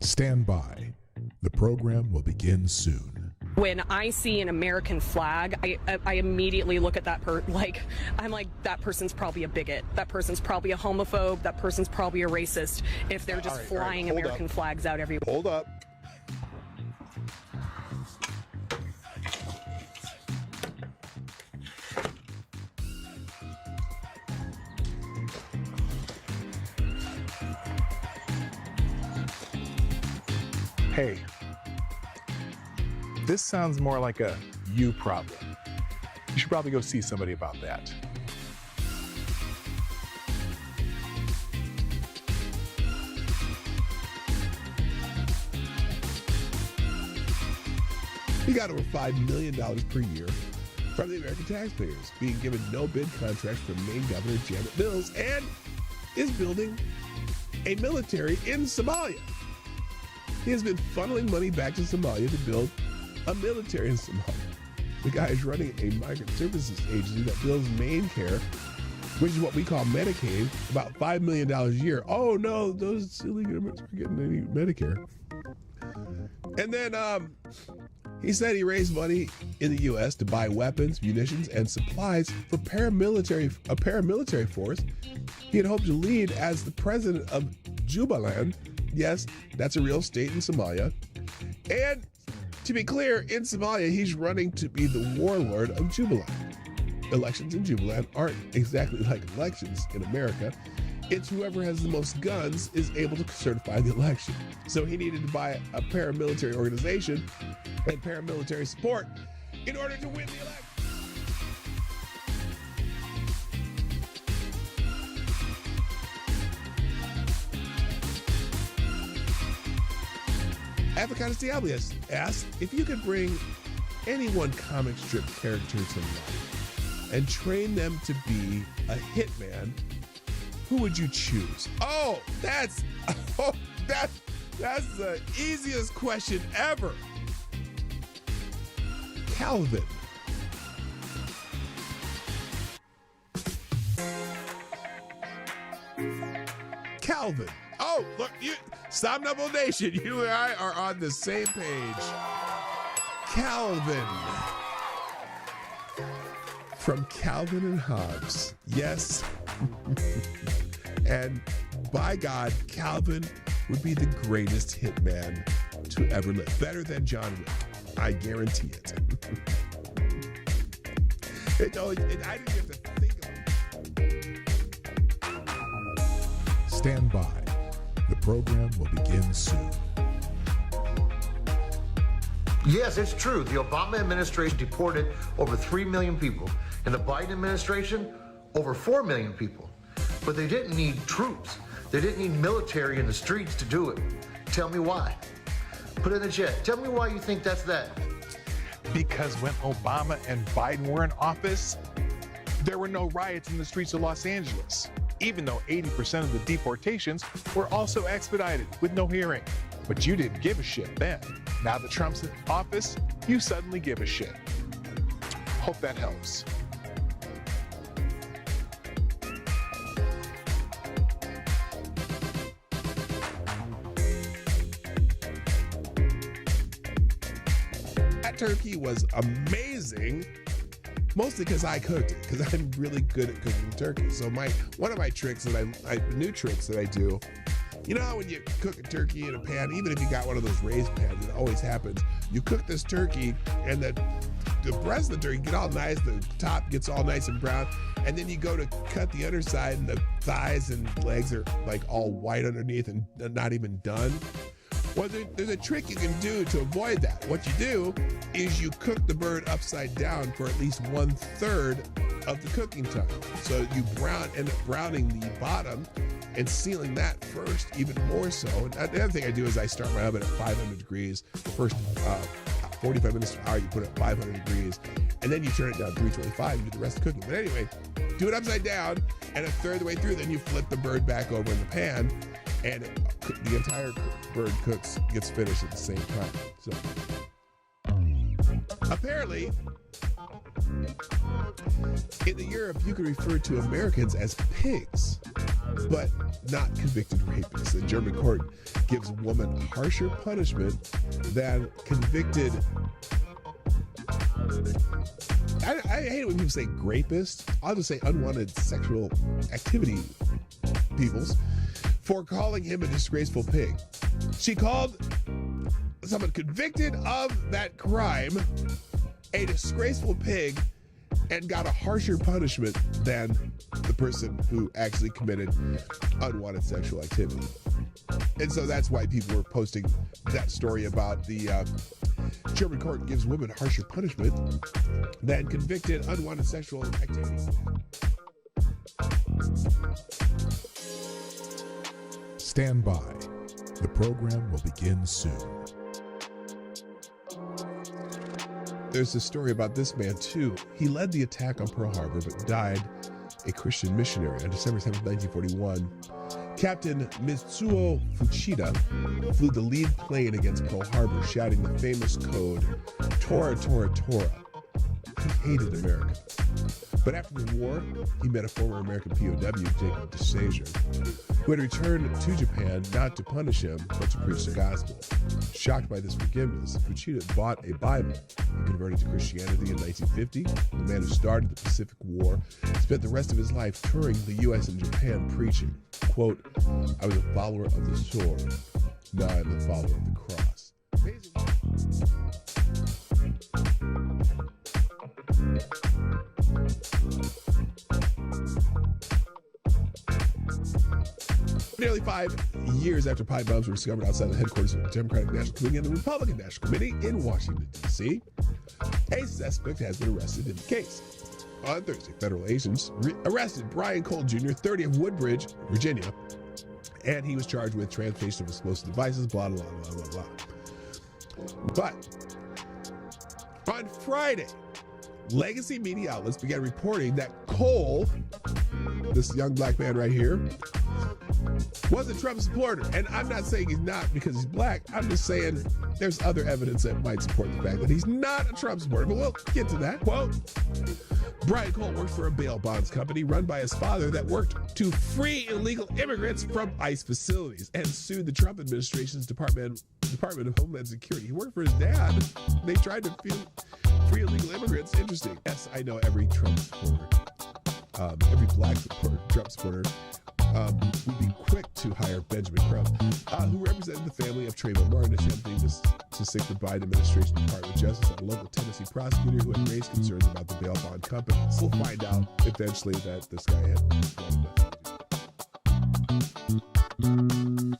Stand by. The program will begin soon. When I see an American flag, I immediately look at that I'm like, that person's probably a bigot. That person's probably a homophobe. That person's probably a racist if they're just flying American flags out everywhere. Hold up. Hey, this sounds more like a you problem. You should probably go see somebody about that. We got over $5 million per year from the American taxpayers, being given no bid contracts from Maine Governor Janet Mills, and is building a military in Somalia. He has been funneling money back to Somalia to build a military in Somalia. The guy is running a migrant services agency that builds Maine Care, which is what we call Medicaid, about $5 million a year. Oh no, those illegal immigrants are getting any Medicare. And then he said he raised money in the U.S. to buy weapons, munitions, and supplies for a paramilitary force he had hoped to lead as the president of Jubaland. Yes, that's a real state in Somalia. And to be clear, in Somalia, he's running to be the warlord of Jubaland. Elections in Jubaland aren't exactly like elections in America. It's whoever has the most guns is able to certify the election. So he needed to buy a paramilitary organization and paramilitary support in order to win the election. Avocados Diablos asked if you could bring any one comic strip character to life and train them to be a hitman, who would you choose? That's the easiest question ever. Calvin. Calvin. Oh, look, Somnambule Nation, you and I are on the same page. Calvin. From Calvin and Hobbes. Yes. And by God, Calvin would be the greatest hitman to ever live. Better than John Wick. I guarantee it. I didn't have to think of it. Stand by. The program will begin soon. Yes, it's true. The Obama administration deported over 3 million people, and the Biden administration over 4 million people. But they didn't need troops. They didn't need military in the streets to do it. Tell me why. Put it in the chat. Tell me why you think that's that. Because when Obama and Biden were in office, there were no riots in the streets of Los Angeles, even though 80% of the deportations were also expedited with no hearing. But you didn't give a shit then. Now that Trump's in office, you suddenly give a shit. Hope that helps. That turkey was amazing. Mostly because I cooked it, because I'm really good at cooking turkey. So one of my tricks new tricks that I do, you know how when you cook a turkey in a pan, even if you got one of those raised pans, it always happens. You cook this turkey and the breast of the turkey get all nice, the top gets all nice and brown, and then you go to cut the underside and the thighs and legs are like all white underneath and not even done. Well, there's a trick you can do to avoid that. What you do is you cook the bird upside down for at least 1/3 of the cooking time. So you end up browning the bottom and sealing that first, even more so. And the other thing I do is I start my oven at 500 degrees. The first 45 minutes to an hour, you put it at 500 degrees, and then you turn it down to 325 and do the rest of the cooking. But anyway, do it upside down, and 1/3 of the way through, then you flip the bird back over in the pan, and the entire bird gets finished at the same time. So apparently, in Europe, you can refer to Americans as pigs. but not convicted rapists. The German court gives woman harsher punishment than convicted. I hate it when people say rapist. I'll just say unwanted sexual activity peoples for calling him a disgraceful pig. She called someone convicted of that crime a disgraceful pig and got a harsher punishment than the person who actually committed unwanted sexual activity. And so that's why people were posting that story about the German court gives women harsher punishment than convicted unwanted sexual activity. Stand by. The program will begin soon. There's a story about this man, too. He led the attack on Pearl Harbor, but died a Christian missionary on December 7, 1941. Captain Mitsuo Fuchida flew the lead plane against Pearl Harbor, shouting the famous code, Tora, Tora, Tora. He hated America. But after the war, he met a former American POW, Jacob DeSager, who had returned to Japan not to punish him, but to preach the gospel. Shocked by this forgiveness, Fuchida bought a Bible. He converted to Christianity in 1950. The man who started the Pacific War spent the rest of his life touring the U.S. and Japan preaching, quote, I was a follower of the sword. Now I'm a follower of the cross. Nearly 5 years after pipe bombs were discovered outside the headquarters of the Democratic National Committee and the Republican National Committee in Washington, D.C., a suspect has been arrested in the case. On Thursday, federal agents arrested Brian Cole Jr., 30 of Woodbridge, Virginia, and he was charged with transportation of explosive devices, blah, blah, blah, blah, blah. But on Friday, legacy media outlets began reporting that Cole, this young black man right here, was a Trump supporter. And I'm not saying he's not because he's black. I'm just saying there's other evidence that might support the fact that he's not a Trump supporter. But we'll get to that. Quote, Brian Cole works for a bail bonds company run by his father that worked to free illegal immigrants from ICE facilities and sued the Trump administration's Department of Homeland Security. He worked for his dad. They tried to free illegal immigrants. Interesting. Yes, I know every Trump supporter, every black supporter, Trump supporter, would be quick to hire Benjamin Crump, who represented the family of Trayvon Martin, attempting to stick the Biden administration Department of Justice on a local Tennessee prosecutor who had raised concerns about the bail bond company. We'll find out eventually that this guy had wanted nothing to do.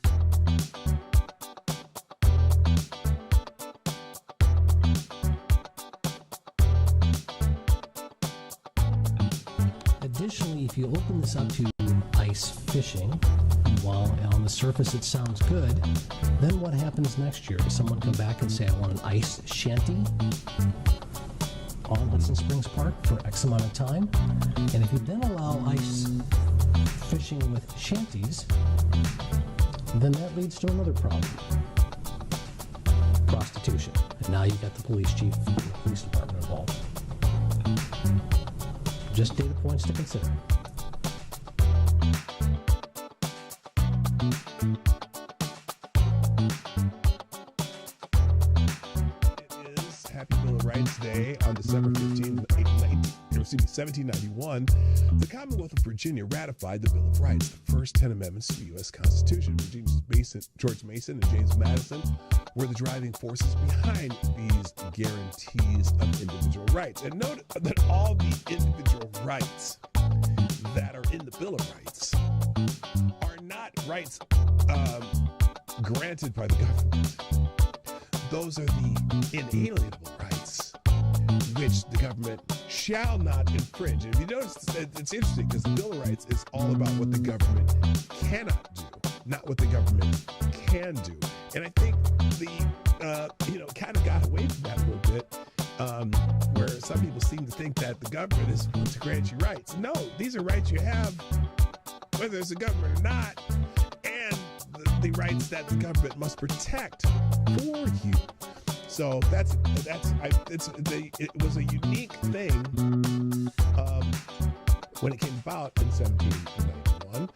Additionally, if you open this up to ice fishing, while on the surface it sounds good, then what happens next year? Does someone come back and say, I want an ice shanty on Hudson Springs Park for X amount of time? And if you then allow ice fishing with shanties, then that leads to another problem. Prostitution. And now you've got the police chief and the police department involved. Just data points to consider. It is Happy Bill of Rights Day on December 1791. The Commonwealth of Virginia ratified the Bill of Rights, the first 10 amendments to the U.S. Constitution. George Mason and James Madison were the driving forces behind these guarantees of individual rights. And note that all the individual rights that are in the Bill of Rights are not rights granted by the government. Those are the inalienable rights which the government shall not infringe. And if you notice, it's interesting because the Bill of Rights is all about what the government cannot do, not what the government can do. And I think the kind of got away from that a little bit, where some people seem to think that the government is going to grant you rights. No, these are rights you have, whether it's a government or not, and the rights that the government must protect for you. So it was a unique thing when it came about in 1791.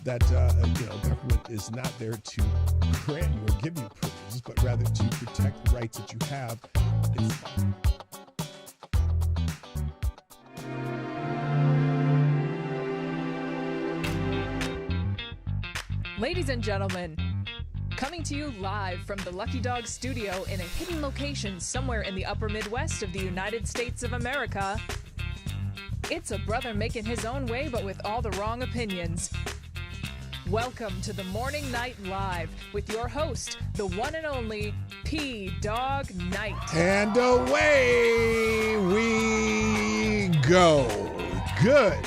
that government is not there to grant you or give you privileges, but rather to protect the rights that you have. Ladies and gentlemen, coming to you live from the Lucky Dog studio in a hidden location somewhere in the upper Midwest of the United States of America, it's a brother making his own way but with all the wrong opinions. Welcome to the Morning Night Live with your host, the one and only Dawg Knight. And away we go. Good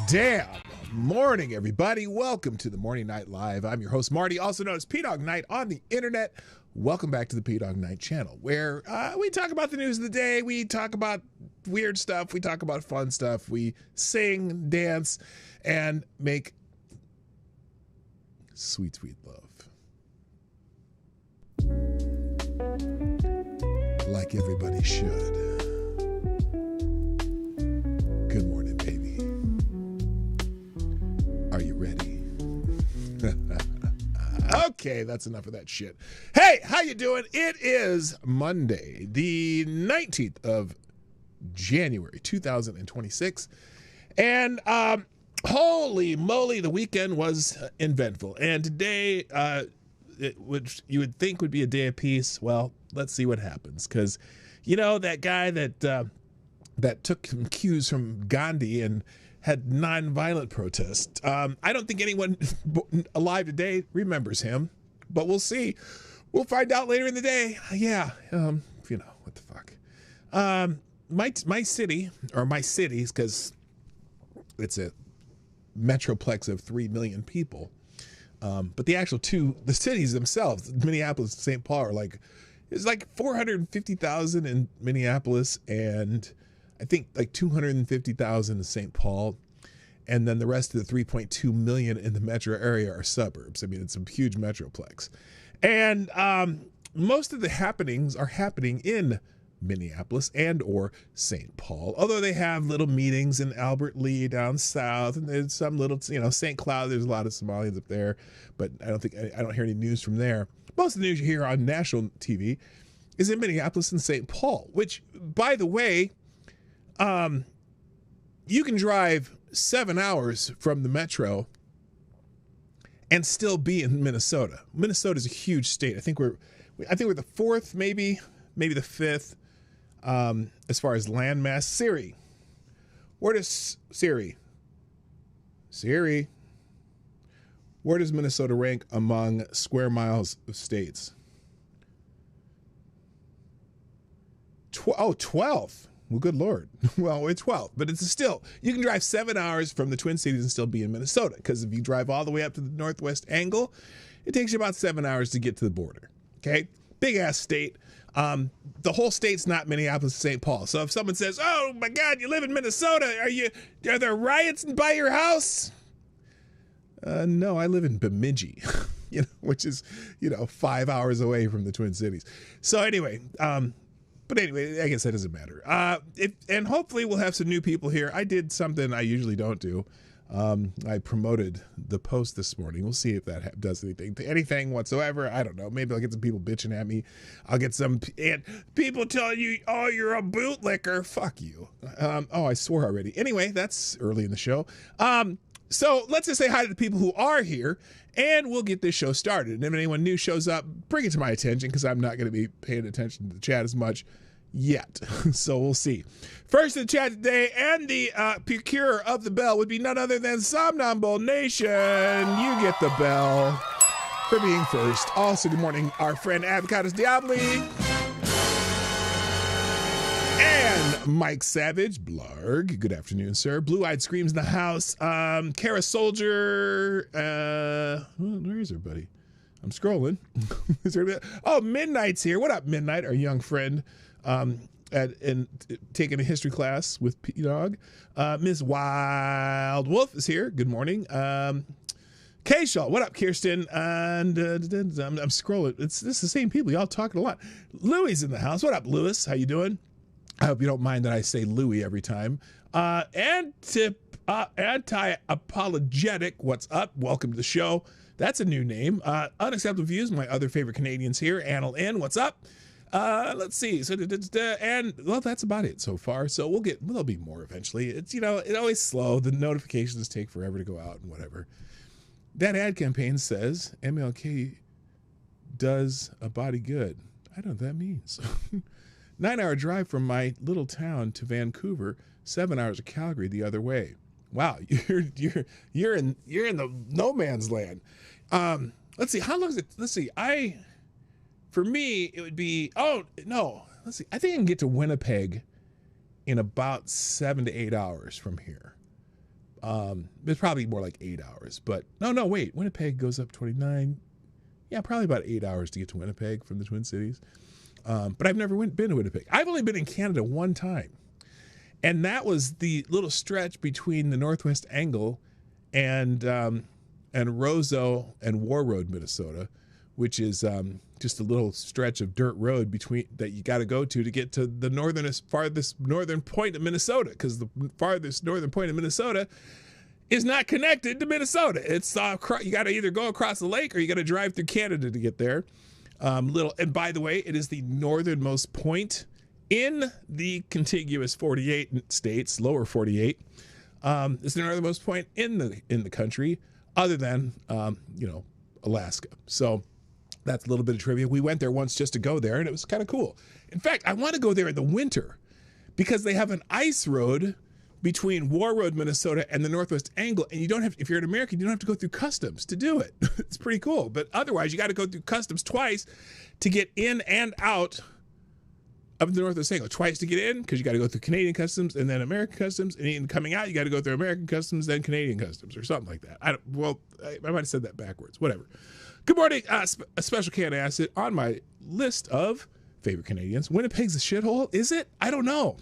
damn morning, everybody. Welcome to the Morning Night Live. I'm your host, Marty, also known as PDawgKnight on the internet. Welcome back to the Dawg Knight Channel, where we talk about the news of the day. We talk about weird stuff. We talk about fun stuff. We sing, dance, and make sweet, sweet love. Like everybody should. Good morning, baby. Are you ready? Okay, that's enough of that shit. Hey, how you doing? It is Monday, the 19th of January, 2026. And holy moly, the weekend was eventful. And today, which you would think would be a day of peace, well, let's see what happens. Because, you know, that guy that took some cues from Gandhi and had non-violent protests. I don't think anyone alive today remembers him, but we'll see. We'll find out later in the day. Yeah, you know, what the fuck. My city, or my cities, because it's a metroplex of 3 million people, but the actual the cities themselves, Minneapolis and St. Paul, it's like 450,000 in Minneapolis, and I think like 250,000 in St. Paul, and then the rest of the 3.2 million in the metro area are suburbs. I mean, it's a huge metroplex, and most of the happenings are happening in Minneapolis and or St. Paul, although they have little meetings in Albert Lee down south, and there's some little, St. Cloud, there's a lot of Somalians up there, but I don't hear any news from there. Most of the news you hear on national TV is in Minneapolis and St. Paul, which, by the way, you can drive 7 hours from the metro and still be in Minnesota. Minnesota is a huge state. I think we're the fourth, maybe the fifth, as far as landmass. Siri, where does where does Minnesota rank among square miles of states? 12th. Well, good Lord. Well, it's 12, but it's still, you can drive 7 hours from the Twin Cities and still be in Minnesota, because if you drive all the way up to the northwest angle, it takes you about 7 hours to get to the border. Okay? Big ass state. The whole state's not Minneapolis and St. Paul. So if someone says, "Oh my God, you live in Minnesota, are there riots by your house?" No, I live in Bemidji, which is, 5 hours away from the Twin Cities. So anyway, but anyway, I guess that doesn't matter. And hopefully we'll have some new people here. I did something I usually don't do. I promoted the post this morning. We'll see if that does anything whatsoever. I don't know. Maybe I'll get some people bitching at me. I'll get some people telling you, "Oh, you're a bootlicker." Fuck you. I swore already. Anyway, that's early in the show. So let's just say hi to the people who are here, and we'll get this show started. And if anyone new shows up, bring it to my attention, because I'm not going to be paying attention to the chat as much yet. So we'll see. First in the chat today, and the procurer of the bell would be none other than Somnambule Nation. You get the bell for being first. Also, good morning, our friend Avocados Diabli. And Mike Savage, Blarg. Good afternoon, sir. Blue-Eyed Screams in the house. Kara Soldier. Where is everybody? I'm scrolling. Is there, Midnight's here. What up, Midnight, our young friend? And taking a history class with Dawg. Ms. Wild Wolf is here. Good morning. K-Shaw, what up, Kirsten? And I'm scrolling. This is the same people. Y'all talking a lot. Louie's in the house. What up, Lewis? How you doing? I hope you don't mind that I say Louie every time. And to Anti-apologetic, what's up? Welcome to the show. That's a new name. Unacceptable views, my other favorite Canadians here. Annal N, what's up? Let's see. So, and well, that's about it so far. So there'll be more eventually. It's, it always slow. The notifications take forever to go out and whatever. That ad campaign says MLK does a body good. I don't know what that means. 9-hour drive from my little town to Vancouver, 7 hours to Calgary the other way. Wow, you're in the no man's land. Let's see, how long is it? Let's see, for me it would be, let's see, I think I can get to Winnipeg in about 7 to 8 hours from here. It's probably more like 8 hours, but no, wait, Winnipeg goes up 29. Yeah, probably about 8 hours to get to Winnipeg from the Twin Cities. But I've never been to Winnipeg. I've only been in Canada one time. And that was the little stretch between the Northwest Angle and Roseau and War Road, Minnesota, which is just a little stretch of dirt road that you got to go to get to the farthest northern point of Minnesota, because the farthest northern point of Minnesota is not connected to Minnesota. It's you got to either go across the lake or you got to drive through Canada to get there. And by the way, it is the northernmost point in the contiguous 48 states, lower 48. It's the northernmost point in the country, other than Alaska. So that's a little bit of trivia. We went there once just to go there, and it was kind of cool. In fact, I want to go there in the winter because they have an ice road between War Road, Minnesota, and the Northwest Angle, and if you're an American, you don't have to go through customs to do it. It's pretty cool. But otherwise, you got to go through customs twice to get in and out of the Northwest Angle. Twice to get in, because you got to go through Canadian customs and then American customs, and even coming out, you got to go through American customs, then Canadian customs, or something like that. I might have said that backwards. Whatever. Good morning. A special can acid on my list of favorite Canadians. Winnipeg's a shithole, is it? I don't know.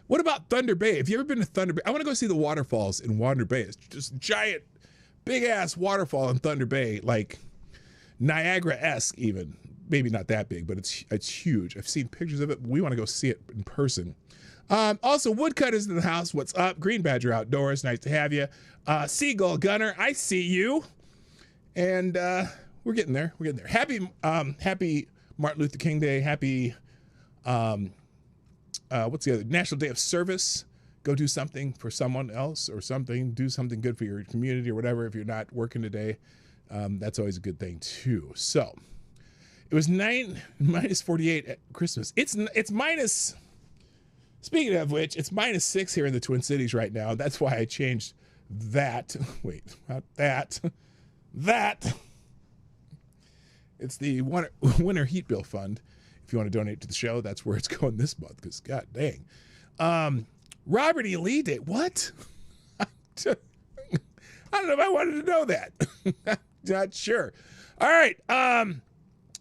What about Thunder Bay? Have you ever been to Thunder Bay? I want to go see the waterfalls in Thunder Bay. It's just giant, big-ass waterfall in Thunder Bay, like Niagara-esque even. Maybe not that big, but it's huge. I've seen pictures of it. We want to go see it in person. Also, Woodcut is in the house. What's up? Green Badger Outdoors. Nice to have you. Seagull Gunner, I see you. And we're getting there. We're getting there. Happy Martin Luther King Day. Happy... what's the other? National Day of Service. Go do something for someone else or something. Do something good for your community or whatever. If you're not working today, that's always a good thing too. So it was minus 48 at Christmas. It's minus. Speaking of which, it's minus 6 here in the Twin Cities right now. That's why I changed that. Wait, not that. That. It's the Winter Heat Bill Fund. If you want to donate to the show, that's where it's going this month, because god dang. Robert E. Lee Day. What? I don't know if I wanted to know that. Not sure. All right.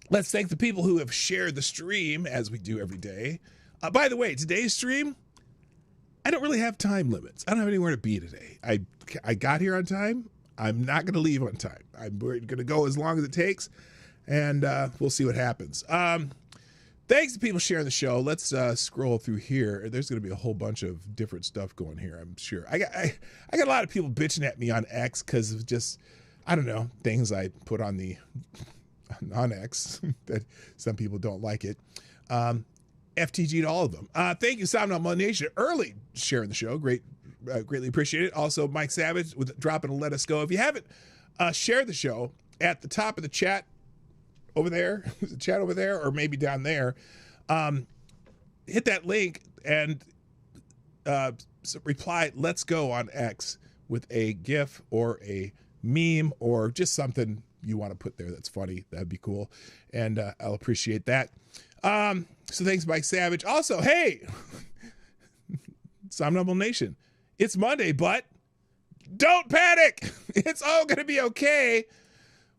Let's thank the people who have shared the stream, as we do every day. By the way, today's stream, I don't really have time limits. I don't have anywhere to be today. I got here on time. I'm not going to leave on time. I'm going to go as long as it takes, and we'll see what happens. Thanks to people sharing the show. Let's scroll through here. There's going to be a whole bunch of different stuff going here, I'm sure. I got a lot of people bitching at me on X because of just, I don't know, things I put on X that some people don't like it. FTG to all of them. Thank you, Somnambule Nation, early sharing the show. Greatly appreciate it. Also, Mike Savage with dropping a Let Us Go. If you haven't shared the show, at the top of the chat, over there, chat over there, or maybe down there, hit that link and reply "Let's go" on X with a GIF or a meme or just something you want to put there that's funny. That'd be cool, and I'll appreciate that. So thanks, Mike Savage. Also, hey, Somnambule Nation, it's Monday, but don't panic. It's all going to be okay.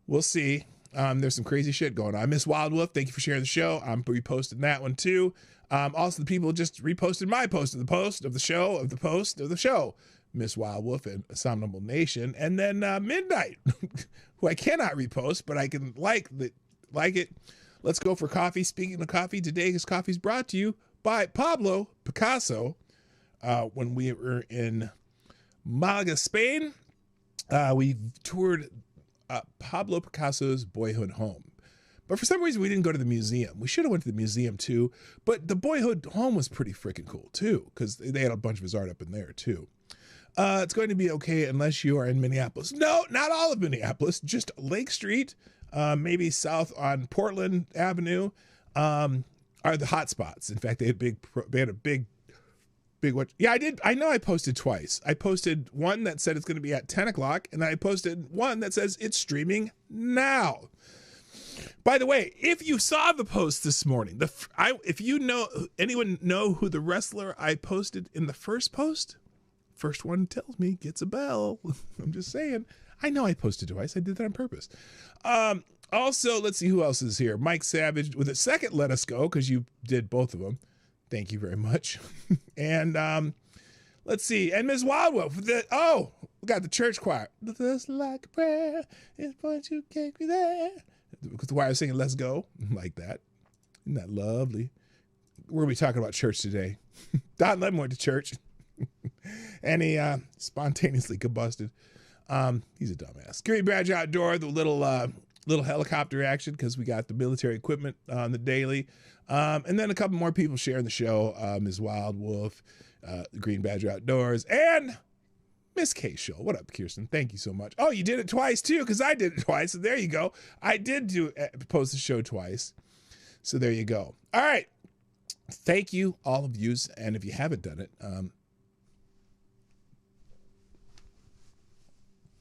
We'll see. There's some crazy shit going on. Miss Wild Wolf, thank you for sharing the show. I'm reposting that one too. Also, the people just reposted my post of the post of the show of the post of the show. Miss Wild Wolf and Somnambule Nation, and then Midnight, who I cannot repost, but I can like it. Let's go for coffee. Speaking of coffee, today's coffee is brought to you by Pablo Picasso. When we were in Malaga, Spain. We toured Pablo Picasso's boyhood home. But for some reason, we didn't go to the museum. We should have went to the museum, too. But the boyhood home was pretty freaking cool, too, because they had a bunch of his art up in there, too. It's going to be okay unless you are in Minneapolis. No, not all of Minneapolis, just Lake Street, maybe south on Portland Avenue are the hot spots. In fact, they had a big what? Yeah, I know I posted twice. I posted one that said it's going to be at 10 o'clock, and I posted one that says it's streaming now. By the way, if you saw the post this morning, if you know, anyone know who the wrestler I posted in the first post? First one tells me gets a bell. I'm just saying. I know I posted twice. I did that on purpose. Also, let's see who else is here. Mike Savage with a second Let Us Go, because you did both of them. Thank you very much. And let's see. And Ms. Wildwolf. We got the church choir. Just like a prayer is what you gave me there. Because the choir was singing Let's Go. Like that. Isn't that lovely? We're going to be talking about church today. Don Lemon went to church. And he spontaneously combusted. He's a dumbass. Green Badge Outdoor, the little helicopter action, because we got the military equipment on the daily. And then a couple more people sharing the show. Ms. Wild Wolf, Green Badger Outdoors, and Miss K Show. What up, Kirsten? Thank you so much. Oh, you did it twice too, because I did it twice. So there you go. I did post the show twice. So there you go. All right. Thank you, all of you. And if you haven't done it,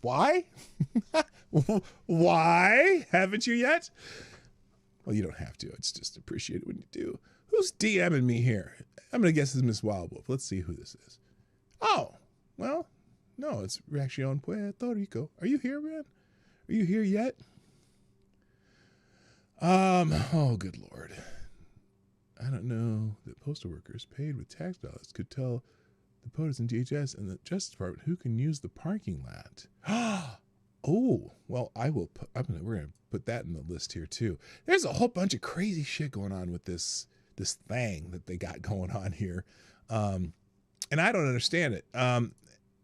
why? Why haven't you yet? Well, you don't have to. It's just appreciated when you do. Who's DMing me here? I'm going to guess it's Miss Wildwolf. Let's see who this is. Oh, well, no, it's Reaccion Puerto Rico. Are you here, man? Are you here yet? Oh, good Lord. I don't know that postal workers paid with tax dollars could tell the POTUS and DHS and the Justice Department who can use the parking lot. Oh, well, we're going to put that in the list here too. There's a whole bunch of crazy shit going on with this thing that they got going on here. And I don't understand it. Here,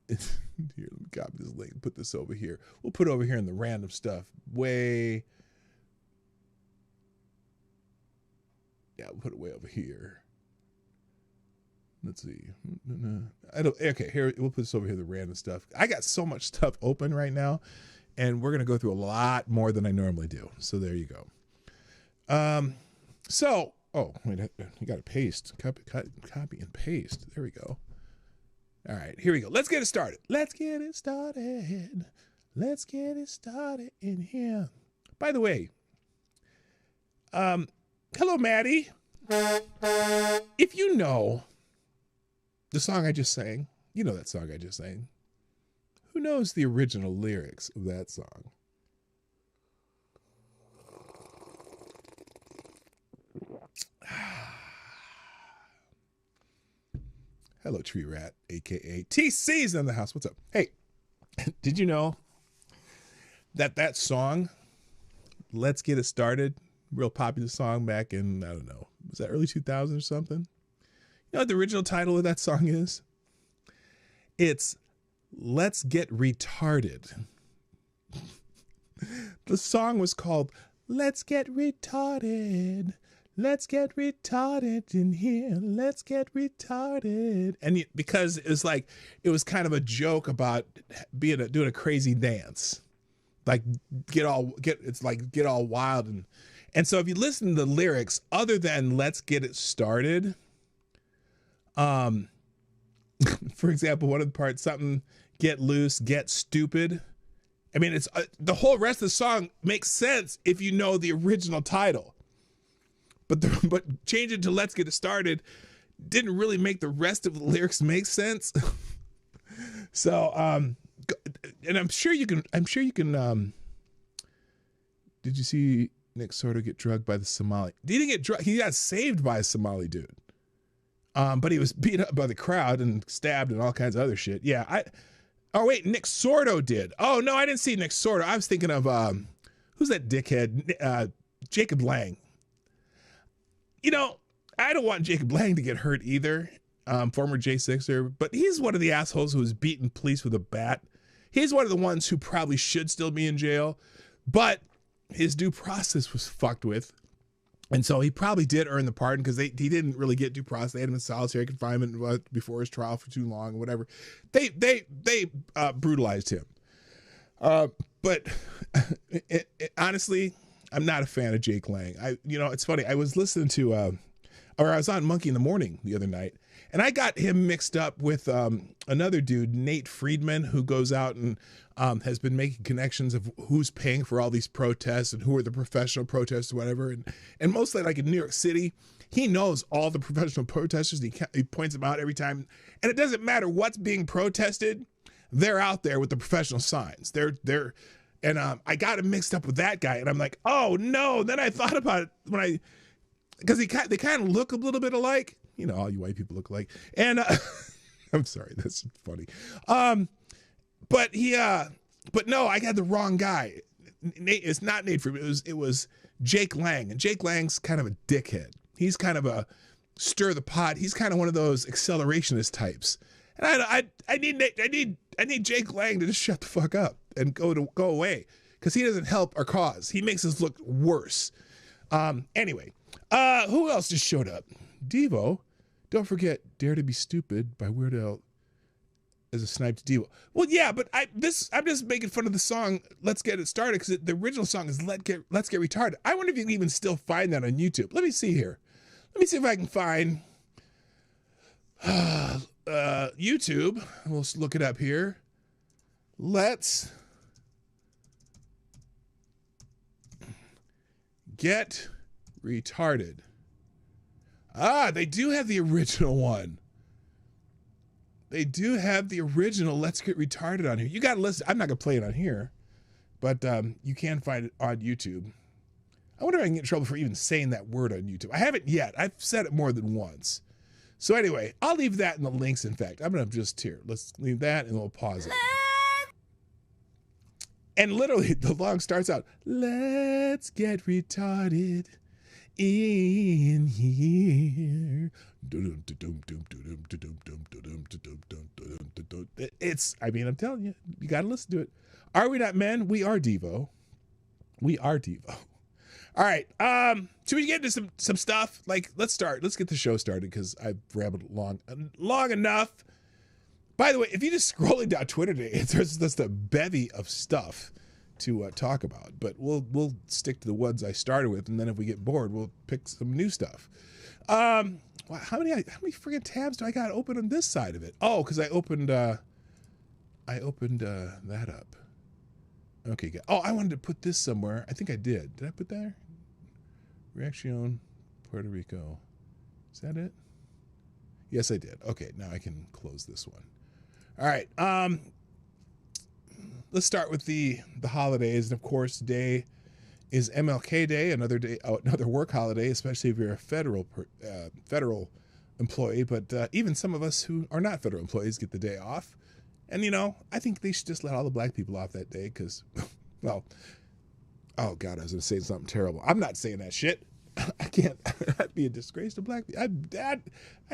let me copy this link, put this over here. We'll put it over here in the random stuff. Yeah, we'll put it way over here. Let's see. Okay, here, we'll put this over here, the random stuff. I got so much stuff open right now, and we're going to go through a lot more than I normally do. So there you go. Oh, wait, you got to paste. Copy and paste. There we go. All right, here we go. Let's get it started. Let's get it started. Let's get it started in here. By the way, hello, Maddie. If you know the song I just sang, you know that song I just sang. Who knows the original lyrics of that song? Hello, Tree Rat, a.k.a. TC's in the house. What's up? Hey, did you know that song, Let's Get It Started, real popular song back in, I don't know, was that early 2000s or something? You know what the original title of that song is? It's Let's Get Retarded. The song was called Let's Get Retarded. Let's get retarded in here. Let's get retarded. And because it was kind of a joke about doing a crazy dance. Like get all wild. And so if you listen to the lyrics, other than let's get it started, for example, one of the parts, something, get loose, get stupid. I mean, it's the whole rest of the song makes sense if you know the original title. But change it to Let's Get It Started didn't really make the rest of the lyrics make sense. So, and I'm sure you can, did you see Nick Sordo get drugged by the Somali? He didn't get drugged. He got saved by a Somali dude. But he was beat up by the crowd and stabbed and all kinds of other shit. Yeah. Oh wait, Nick Sordo did. Oh no, I didn't see Nick Sordo. I was thinking of, who's that dickhead? Jacob Lang. You know, I don't want Jacob Lang to get hurt either. former J6er, but he's one of the assholes who was beating police with a bat. He's one of the ones who probably should still be in jail, but his due process was fucked with. And so he probably did earn the pardon because he didn't really get due process. They had him in solitary confinement before his trial for too long, whatever. They brutalized him. But honestly, I'm not a fan of Jake Lang. It's funny. I was listening to, I was on Monkey in the Morning the other night, and I got him mixed up with another dude, Nate Friedman, who goes out and has been making connections of who's paying for all these protests and who are the professional protesters, whatever. And mostly like in New York City, he knows all the professional protesters. He points them out every time. And it doesn't matter what's being protested. They're out there with the professional signs. And I got him mixed up with that guy. And I'm like, oh no. Then I thought about it because they kind of look a little bit alike. You know, all you white people look alike. And I'm sorry, that's funny. But no, I got the wrong guy. It's not Nate Friedman. It was Jake Lang, and Jake Lang's kind of a dickhead. He's kind of a stir the pot. He's kind of one of those accelerationist types. And I need Jake Lang to just shut the fuck up and go away because he doesn't help our cause. He makes us look worse. Anyway, who else just showed up? Devo. Don't forget "Dare to Be Stupid" by Weird Al as a sniped Devo. Well, yeah, but I'm just making fun of the song "Let's Get It Started" because the original song is Let's Get Retarded. I wonder if you can even still find that on YouTube. Let me see here. Let me see if I can find YouTube. We'll look it up here. Let's Get Retarded. They do have the original one. They do have the original Let's Get Retarded on here. You got to listen. I'm not going to play it on here, but you can find it on YouTube. I wonder if I can get in trouble for even saying that word on YouTube. I haven't yet. I've said it more than once. So anyway, I'll leave that in the links. In fact, I'm going to just here. Let's leave that and we'll pause it. And literally the song starts out, "Let's get retarded in here." I'm telling you, you got to listen to it. Are we not men? We are Devo. We are Devo. All right. Should we get into some stuff? Like, let's get the show started because I've rambled long enough. By the way, if you're just scrolling down Twitter today, there's just a bevy of stuff to talk about, but we'll stick to the ones I started with, and then if we get bored, we'll pick some new stuff. How many freaking tabs do I got open on this side of it? Oh, because I opened that up. Okay, good. Oh, I wanted to put this somewhere. I think I did. Did I put that? Reaction Puerto Rico. Is that it? Yes, I did. Okay, now I can close this one. All right. Let's start with the holidays. And of course, today is MLK Day, another work holiday, especially if you're a federal employee. But even some of us who are not federal employees get the day off. And, I think they should just let all the black people off that day because, well, oh, God, I was going to say something terrible. I'm not saying that shit. I can't. I'd be a disgrace to black people. I'd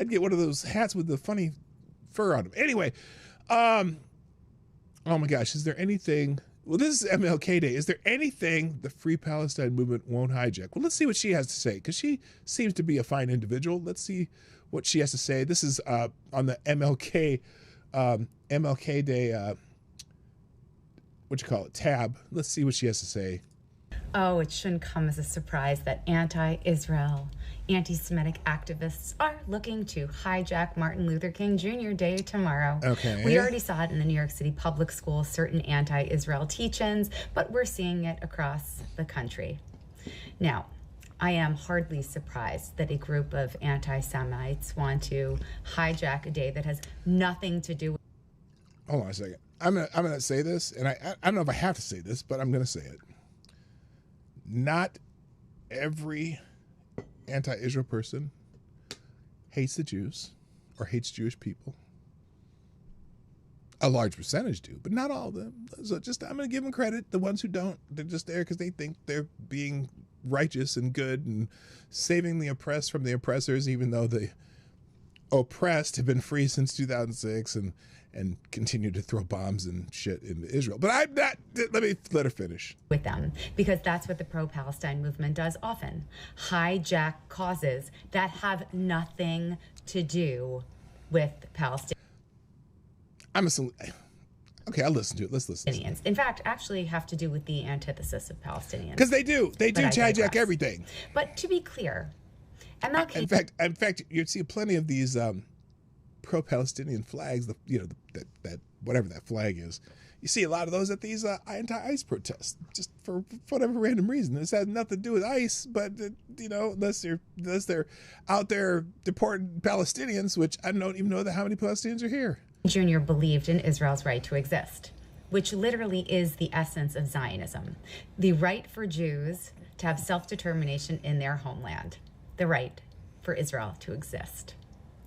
get one of those hats with the funny fur on them. Anyway, oh, my gosh, is there anything? Well, this is MLK Day. Is there anything the Free Palestine movement won't hijack? Well, let's see what she has to say because she seems to be a fine individual. Let's see what she has to say. This is on the MLK Day, tab. Let's see what she has to say. Oh, it shouldn't come as a surprise that anti-Israel, anti-Semitic activists are looking to hijack Martin Luther King Jr. Day tomorrow. Okay. We already saw it in the New York City public schools, certain anti-Israel teach-ins, but we're seeing it across the country. Now, I am hardly surprised that a group of anti-Semites want to hijack a day that has nothing to do with... Hold on a second. I'm gonna say this, and I don't know if I have to say this, but I'm gonna say it. Not every anti-Israel person hates the Jews or hates Jewish people. A large percentage do, but not all of them. So I'm going to give them credit. The ones who don't, they're just there because they think they're being righteous and good and saving the oppressed from the oppressors, even though the oppressed have been free since 2006 and continue to throw bombs and shit into Israel. But I'm not, let her finish. With them, because that's what the pro-Palestine movement does often. Hijack causes that have nothing to do with Palestine. Okay, I'll listen to it. Let's listen. In fact, actually have to do with the antithesis of Palestinians. Because they do hijack everything. But to be clear, MLK... In fact, you see plenty of these pro-Palestinian flags, that whatever that flag is. You see a lot of those at these anti-ICE protests, just for whatever random reason. This has nothing to do with ICE, but unless they're out there deporting Palestinians, which I don't even know how many Palestinians are here. Jr. believed in Israel's right to exist, which literally is the essence of Zionism. The right for Jews to have self-determination in their homeland. The right for Israel to exist.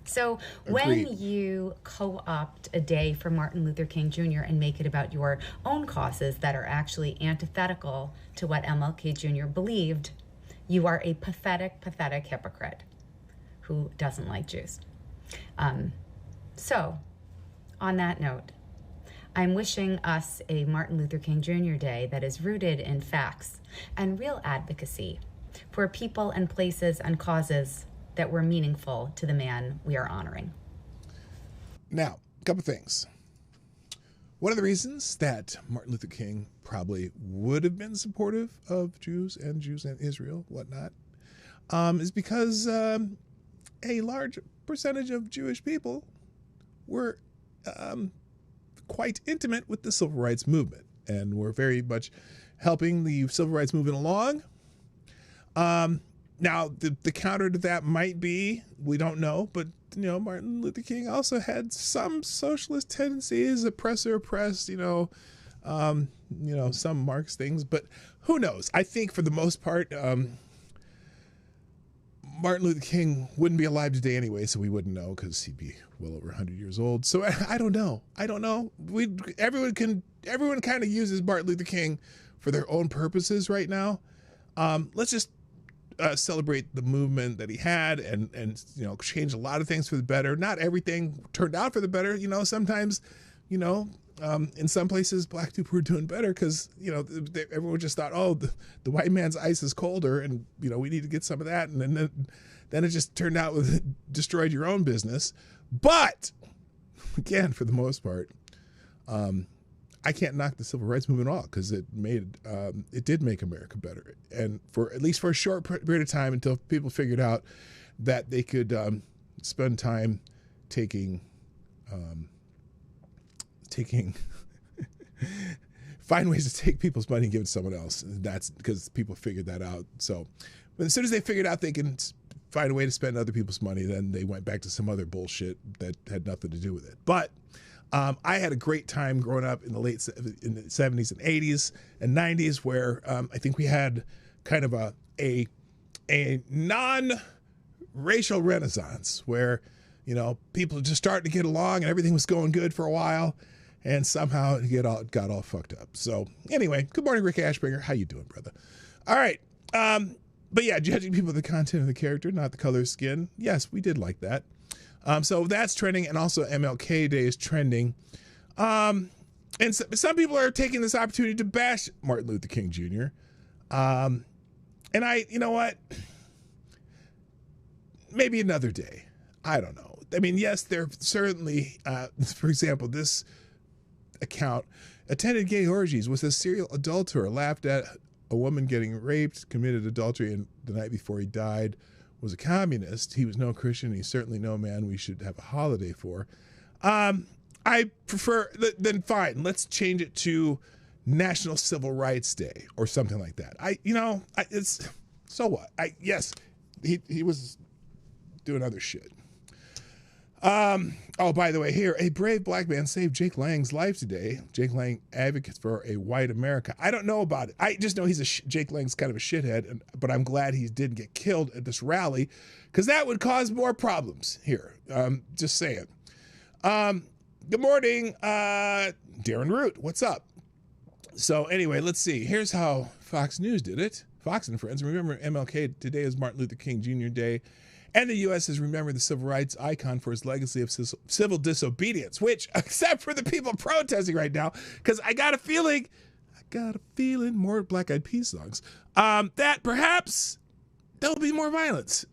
So when you co-opt a day for Martin Luther King Jr. and make it about your own causes that are actually antithetical to what MLK Jr. believed, you are a pathetic, pathetic hypocrite who doesn't like Jews. So, on that note, I'm wishing us a Martin Luther King Jr. Day that is rooted in facts and real advocacy for people and places and causes that were meaningful to the man we are honoring. Now, a couple things. One of the reasons that Martin Luther King probably would have been supportive of Jews and Israel, whatnot, is because a large percentage of Jewish people were quite intimate with the civil rights movement and were very much helping the civil rights movement along. Now, the counter to that might be, we don't know, but Martin Luther King also had some socialist tendencies, oppressor oppressed, some Marx things, but who knows? I think for the most part, Martin Luther King wouldn't be alive today anyway, so we wouldn't know because he'd be well over 100 years old. So I don't know. Everyone kind of uses Martin Luther King for their own purposes right now. Let's just celebrate the movement that he had and change a lot of things for the better. Not everything turned out for the better. Sometimes, in some places, black people were doing better because, everyone just thought, oh, the white man's ice is colder and, we need to get some of that. And then it just turned out destroyed your own business. But, again, for the most part, I can't knock the civil rights movement off because it did make America better. And at least for a short period of time until people figured out that they could spend time find ways to take people's money and give it to someone else. And that's because people figured that out. So but as soon as they figured out they can find a way to spend other people's money, then they went back to some other bullshit that had nothing to do with it. But I had a great time growing up in the in the 70s and 80s and 90s where I think we had kind of a non-racial renaissance where, people just started to get along and everything was going good for a while. And somehow it got all fucked up. So anyway, good morning, Rick Ashbringer. How you doing, brother? All right. But yeah, judging people the content of the character, not the color of skin. Yes, we did like that. So that's trending, and also MLK Day is trending. And some people are taking this opportunity to bash Martin Luther King Jr. And you know what? Maybe another day. I don't know. I mean, yes, there certainly, for example, this account attended gay orgies, was a serial adulterer, laughed at a woman getting raped, committed adultery, and the night before he died was a communist. He was no Christian. He's certainly no man we should have a holiday for. I prefer, then fine, let's change it to National Civil Rights Day or something like that. It's, so what? Yes, he was doing other shit. Oh, by the way, here, a brave black man saved Jake Lang's life today. Jake Lang advocates for a white America. I don't know about it. I just know Jake Lang's kind of a shithead, but I'm glad he didn't get killed at this rally because that would cause more problems here. Just saying. Good morning, Darren Root. What's up? So anyway, let's see. Here's how Fox News did it. Fox and Friends. Remember, MLK, today is Martin Luther King Jr. Day. And the U.S. has remembered the civil rights icon for his legacy of civil disobedience, which, except for the people protesting right now, because I got a feeling, more Black Eyed Peas songs, that perhaps there'll be more violence.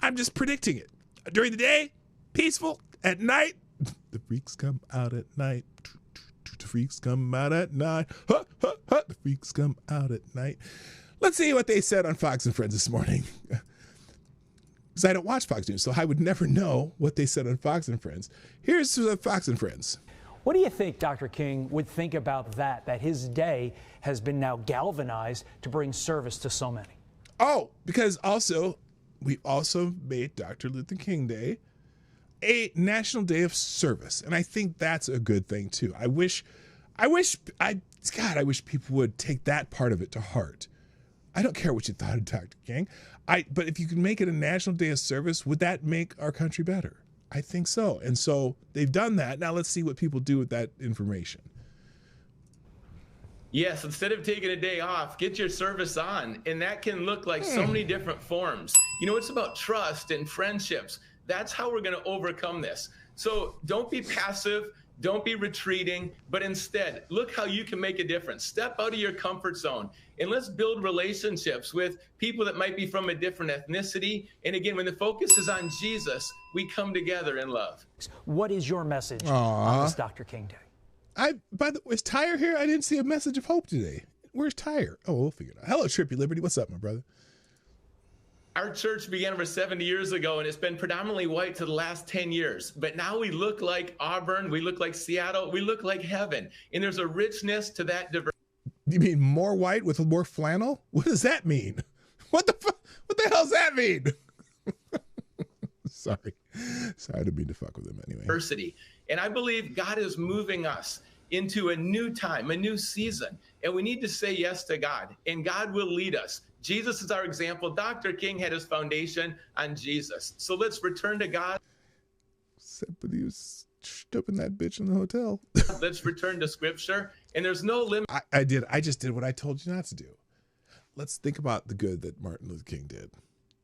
I'm just predicting it. During the day, peaceful. At night, the freaks come out at night. The freaks come out at night. The freaks come out at night. Let's see what they said on Fox and Friends this morning. Because I don't watch Fox News, so I would never know what they said on Fox and Friends. Here's Fox and Friends. What do you think Dr. King would think about that his day has been now galvanized to bring service to so many? Oh, because we also made Dr. Luther King Day a national day of service. And I think that's a good thing too. I wish people would take that part of it to heart. I don't care what you thought of Dr. King. But if you can make it a national day of service, would that make our country better? I think so. And so they've done that. Now let's see what people do with that information. Yes, instead of taking a day off, get your service on. And that can look like so many different forms. You know, it's about trust and friendships. That's how we're going to overcome this. So don't be passive. Don't be retreating, but instead, look how you can make a difference. Step out of your comfort zone and let's build relationships with people that might be from a different ethnicity. And again, when the focus is on Jesus, we come together in love. What is your message on this Dr. King Day? By the way, is Tyre here? I didn't see a message of hope today. Where's Tyre? Oh, we'll figure it out. Hello, Trippy Liberty. What's up, my brother? Our church began over 70 years ago, and it's been predominantly white for the last 10 years. But now we look like Auburn, we look like Seattle, we look like heaven. And there's a richness to that diversity. You mean more white with more flannel? What does that mean? What the hell does that mean? Sorry, I didn't mean to fuck with him anyway. Diversity. And I believe God is moving us into a new time, a new season. And we need to say yes to God, and God will lead us. Jesus is our example. Dr. King had his foundation on Jesus. So let's return to God. Except that he was stuffing that bitch in the hotel. Let's return to Scripture. And there's no limit. I just did what I told you not to do. Let's think about the good that Martin Luther King did.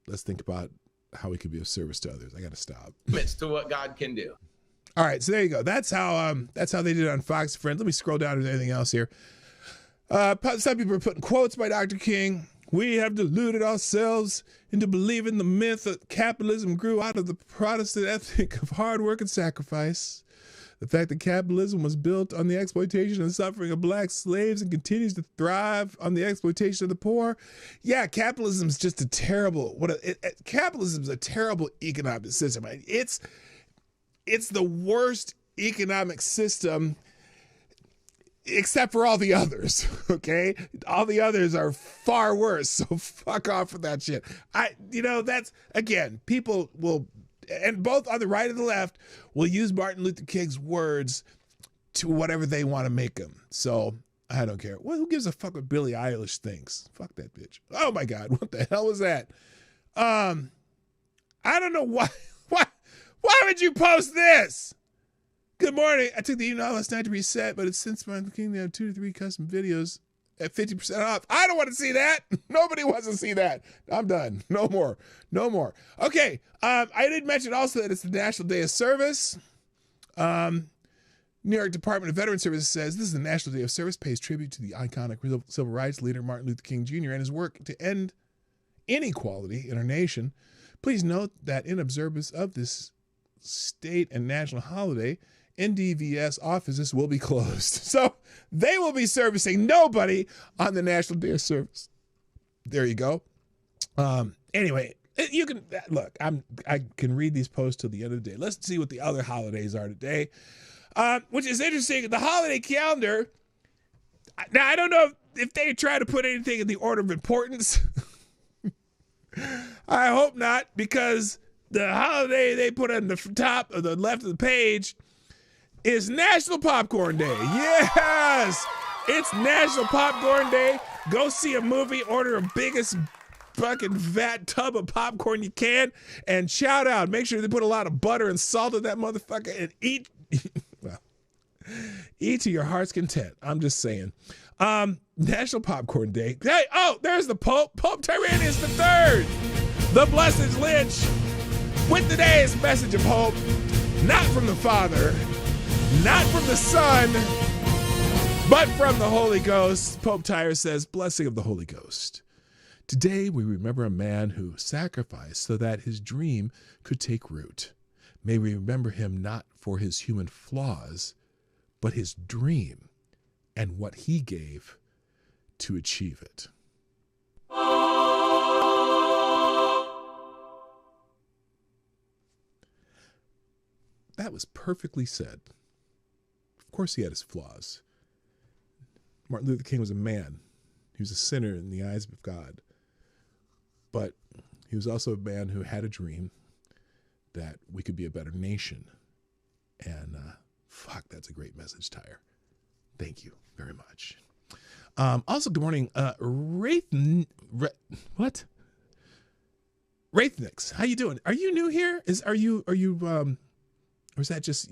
Let's think about how we could be of service to others. I got to stop. Limits to what God can do. All right, so there you go. That's how they did it on Fox Friends. Let me scroll down to anything else here. Some people are putting quotes by Dr. King. We have deluded ourselves into believing the myth that capitalism grew out of the Protestant ethic of hard work and sacrifice. The fact that capitalism was built on the exploitation and suffering of black slaves and continues to thrive on the exploitation of the poor. Yeah, capitalism is just a terrible, capitalism is a terrible economic system. It's the worst economic system except for all the others, okay? All the others are far worse, so fuck off with that shit. That's, again, people will, and both on the right and the left, will use Martin Luther King's words to whatever they want to make them. So, I don't care. Well, who gives a fuck what Billie Eilish thinks? Fuck that bitch. Oh my God, what the hell was that? I don't know why would you post this? Good morning. I took the email last night to reset, but it's since Martin Luther King to have 2 to 3 custom videos at 50% off. I don't want to see that. Nobody wants to see that. I'm done. No more. Okay. I did mention also that it's the National Day of Service. New York Department of Veterans Services says this is the National Day of Service, pays tribute to the iconic civil rights leader Martin Luther King Jr. and his work to end inequality in our nation. Please note that in observance of this state and national holiday, NDVS offices will be closed. So they will be servicing nobody on the National Day of Service. There you go. Anyway, you can look, I can read these posts till the end of the day. Let's see what the other holidays are today. Which is interesting. The holiday calendar. Now, I don't know if they try to put anything in the order of importance. I hope not, because the holiday they put on the top of the left of the page is National Popcorn Day. Yes, it's National Popcorn Day. Go see a movie, order a biggest fucking fat tub of popcorn you can, and shout out. Make sure they put a lot of butter and salt in that motherfucker and eat. Well, eat to your heart's content. I'm just saying. National Popcorn Day. Hey, there's the Pope. Pope Tyrannus III. The Blessed Lynch. with today's message of hope, not from the Father, not from the Son, but from the Holy Ghost. Pope Tyre says, blessing of the Holy Ghost. Today we remember a man who sacrificed so that his dream could take root. May we remember him not for his human flaws, but his dream and what he gave to achieve it. That was perfectly said. Of course he had his flaws. Martin Luther King was a man. He was a sinner in the eyes of God. But he was also a man who had a dream that we could be a better nation. And fuck, that's a great message, Tyre. Thank you very much. Also, good morning, Wraithnix. How you doing? Are you new here? Or is that just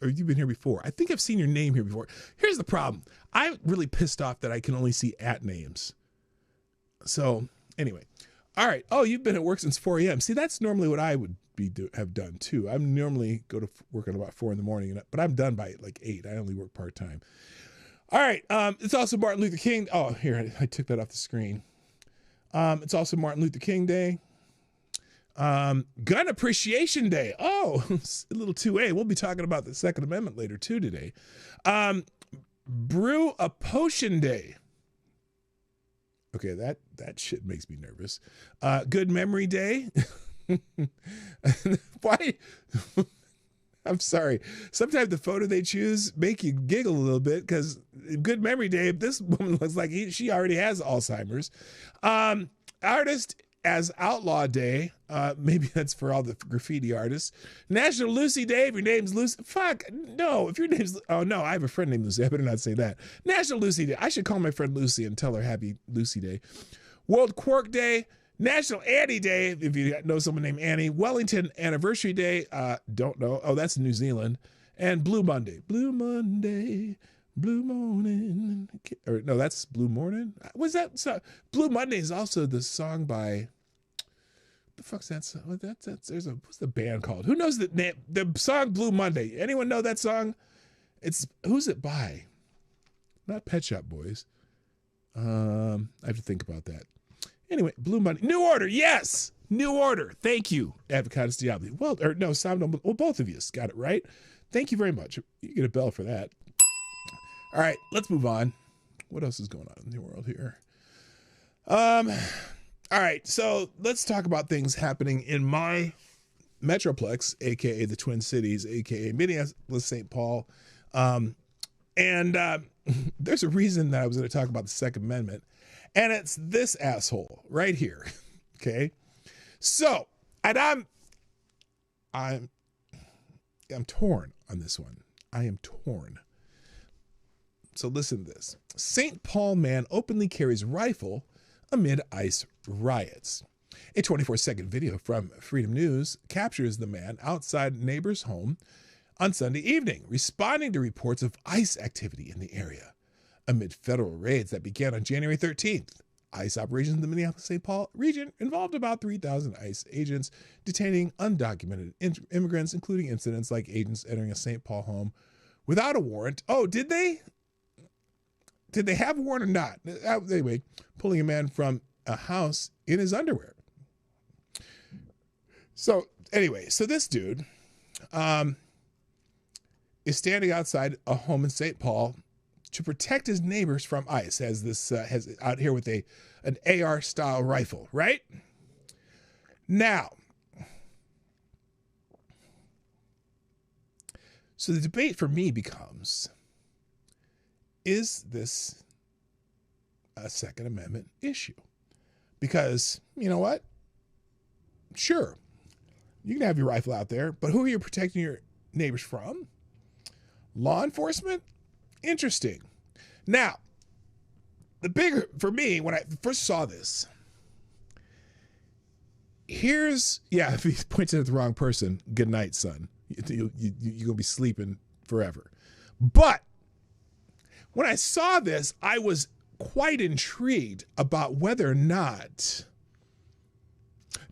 or you've been here before? I think I've seen your name here before. Here's the problem. I'm really pissed off that I can only see @ names. So anyway, all right. Oh, you've been at work since 4 a.m. See, that's normally what I would have done too. I normally go to work at about 4 in the morning, but I'm done by like 8. I only work part time. All right. It's also Martin Luther King. Oh, here, I took that off the screen. It's also Martin Luther King Day. Gun Appreciation Day. Oh, a little 2A. We'll be talking about the Second Amendment later too today. Brew a Potion Day. Okay, that shit makes me nervous. Good Memory Day. Why? I'm sorry. Sometimes the photo they choose make you giggle a little bit because Good Memory Day, this woman looks like she already has Alzheimer's. Artist as Outlaw Day. Maybe that's for all the graffiti artists. National Lucy Day. If your name's Lucy. Fuck. No. If your name's... Oh, no. I have a friend named Lucy. I better not say that. National Lucy Day. I should call my friend Lucy and tell her Happy Lucy Day. World Quark Day. National Annie Day. If you know someone named Annie. Wellington Anniversary Day. Don't know. Oh, that's New Zealand. And Blue Monday. Blue Monday. Blue Morning. Or no, that's Blue Morning. Was that song? Blue Monday is also the song by... The fuck's that song? What's the band called? Who knows the name? The song Blue Monday. Anyone know that song? Who's it by? Not Pet Shop Boys. I have to think about that. Anyway, Blue Monday. New Order. Yes. New Order. Thank you, Avocados Diablo. Well, or no, well, both of you got it right. Thank you very much. You get a bell for that. All right, let's move on. What else is going on in the world here? All right, so let's talk about things happening in my Metroplex, aka the Twin Cities, aka Minneapolis, St. Paul. There's a reason that I was going to talk about the Second Amendment, and it's this asshole right here. Okay, so, and I'm torn on this one. I am torn. So listen to this. St. Paul man openly carries rifle amid ICE riots. A 24-second video from Freedom News captures the man outside neighbor's home on Sunday evening, responding to reports of ICE activity in the area. Amid federal raids that began on January 13th, ICE operations in the Minneapolis-St. Paul region involved about 3,000 ICE agents detaining undocumented immigrants, including incidents like agents entering a St. Paul home without a warrant. Oh, did they? Did they have a warrant or not? Anyway, pulling a man from a house in his underwear. So anyway, so this dude is standing outside a home in St. Paul to protect his neighbors from ICE. Has out here with an AR style rifle, right? Now, so the debate for me becomes, is this a Second Amendment issue? Because, you know what? Sure, you can have your rifle out there, but who are you protecting your neighbors from? Law enforcement? Interesting. Now, for me, when I first saw this, if he pointed at the wrong person, good night, son. You're going to be sleeping forever. But when I saw this, I was quite intrigued about whether or not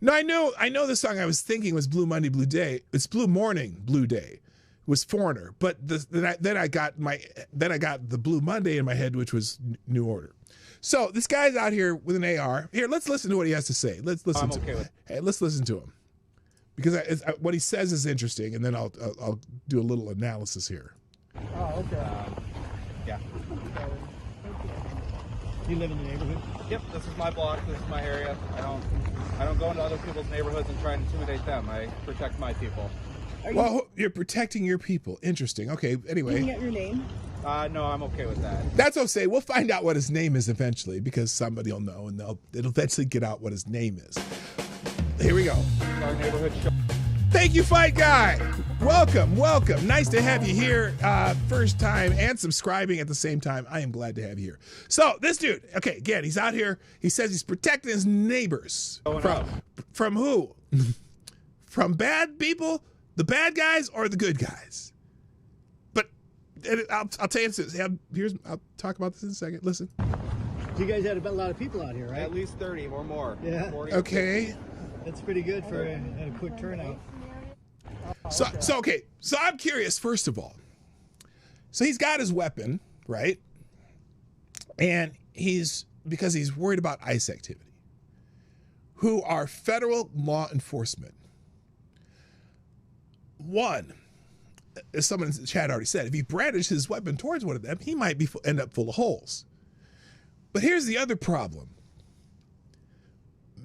No, I know the song I was thinking was Blue Monday, Blue Day. It's Blue Morning, Blue Day. Was Foreigner, but then I got the Blue Monday in my head, which was New Order. So this guy's out here with an AR. Here, let's listen to what he has to say. Let's listen let's listen to him, because what he says is interesting, and then I'll do a little analysis here. Oh, okay. Yeah. Do you live in the neighborhood? Yep, this is my block. This is my area. I don't go into other people's neighborhoods and try and intimidate them. I protect my people. Well, you're protecting your people. Interesting. Okay, anyway. Can you get your name? No, I'm okay with that. That's okay. We'll find out what his name is eventually, because somebody will know, and it'll eventually get out what his name is. Here we go. Our neighborhood show. Thank you, Fight Guy. Welcome. Nice to have you here. First time and subscribing at the same time. I am glad to have you here. So this dude, okay, again, he's out here. He says he's protecting his neighbors. From who? From bad people? The bad guys or the good guys? But I'll tell you this. I'll talk about this in a second. Listen. You guys had a lot of people out here, right? At least 30 or more. Yeah. Okay. That's pretty good for a quick turnout. So I'm curious, first of all. So he's got his weapon, right? And because he's worried about ICE activity, who are federal law enforcement. One, as someone in the chat already said, if he brandished his weapon towards one of them, he might end up full of holes. But here's the other problem.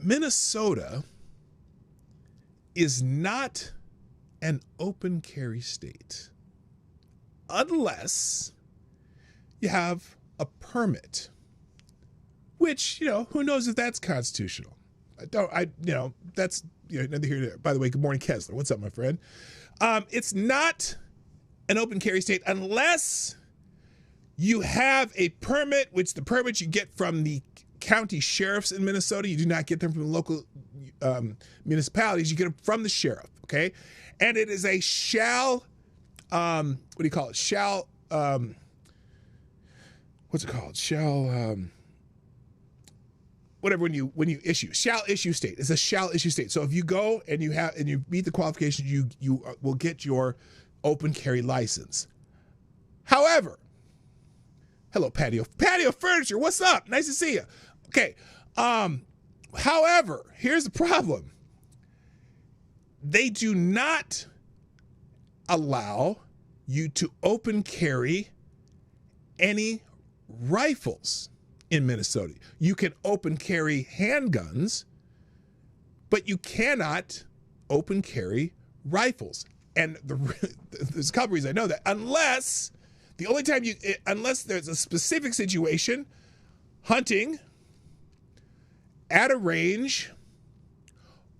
Minnesota is not an open carry state unless you have a permit, which, who knows if that's constitutional. That's neither here nor there. By the way, good morning, Kessler. What's up, my friend? It's not an open carry state unless you have a permit, which the permits you get from the county sheriffs in Minnesota. You do not get them from the local municipalities. You get them from the sheriff, okay? And it is a shall, what do you call it? Shall, what's it called? Shall, whatever, when you issue, shall issue state. It's a shall issue state. So if you go and you meet the qualifications, you will get your open carry license. However, hello, Patio Furniture, what's up? Nice to see you. Okay. However, here's the problem. They do not allow you to open carry any rifles in Minnesota. You can open carry handguns, but you cannot open carry rifles. And there's a couple reasons I know that. Unless there's a specific situation, hunting, at a range,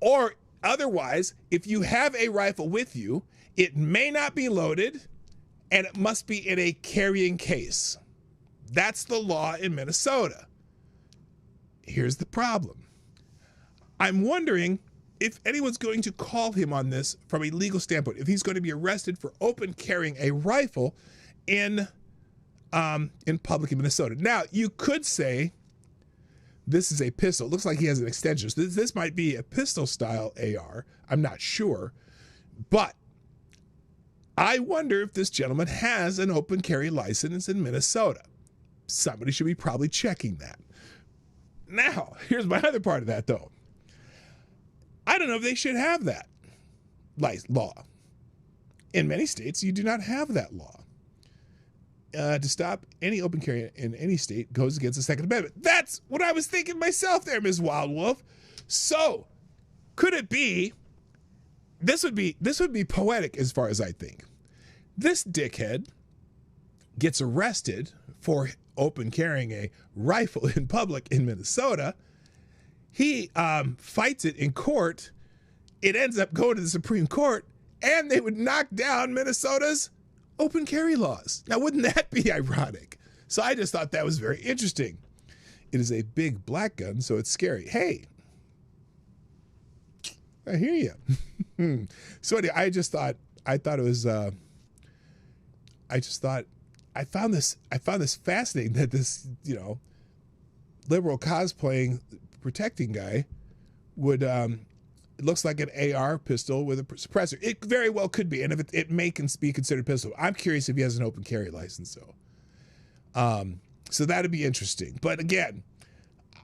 or otherwise, if you have a rifle with you, it may not be loaded and it must be in a carrying case. That's the law in Minnesota. Here's the problem. I'm wondering if anyone's going to call him on this from a legal standpoint, if he's going to be arrested for open carrying a rifle in public in Minnesota. Now, you could say this is a pistol. It looks like he has an extension. So this might be a pistol style AR. I'm not sure. But I wonder if this gentleman has an open carry license in Minnesota. Somebody should be probably checking that. Now, here's my other part of that, though. I don't know if they should have that law. In many states, you do not have that law. To stop any open carry in any state goes against the Second Amendment. That's what I was thinking myself there, Ms. Wild Wolf. So, could it be, this would be poetic as far as I think. This dickhead gets arrested for open carrying a rifle in public in Minnesota. He fights it in court. It ends up going to the Supreme Court, and they would knock down Minnesota's open carry laws. Now, wouldn't that be ironic? So I just thought that was very interesting. It is a big black gun, so it's scary. Hey, I hear you. So anyway, I found this fascinating that this, liberal cosplaying protecting guy would It looks like an AR pistol with a suppressor. It very well could be, and if it may be considered a pistol. I'm curious if he has an open carry license, though. So that'd be interesting. But again,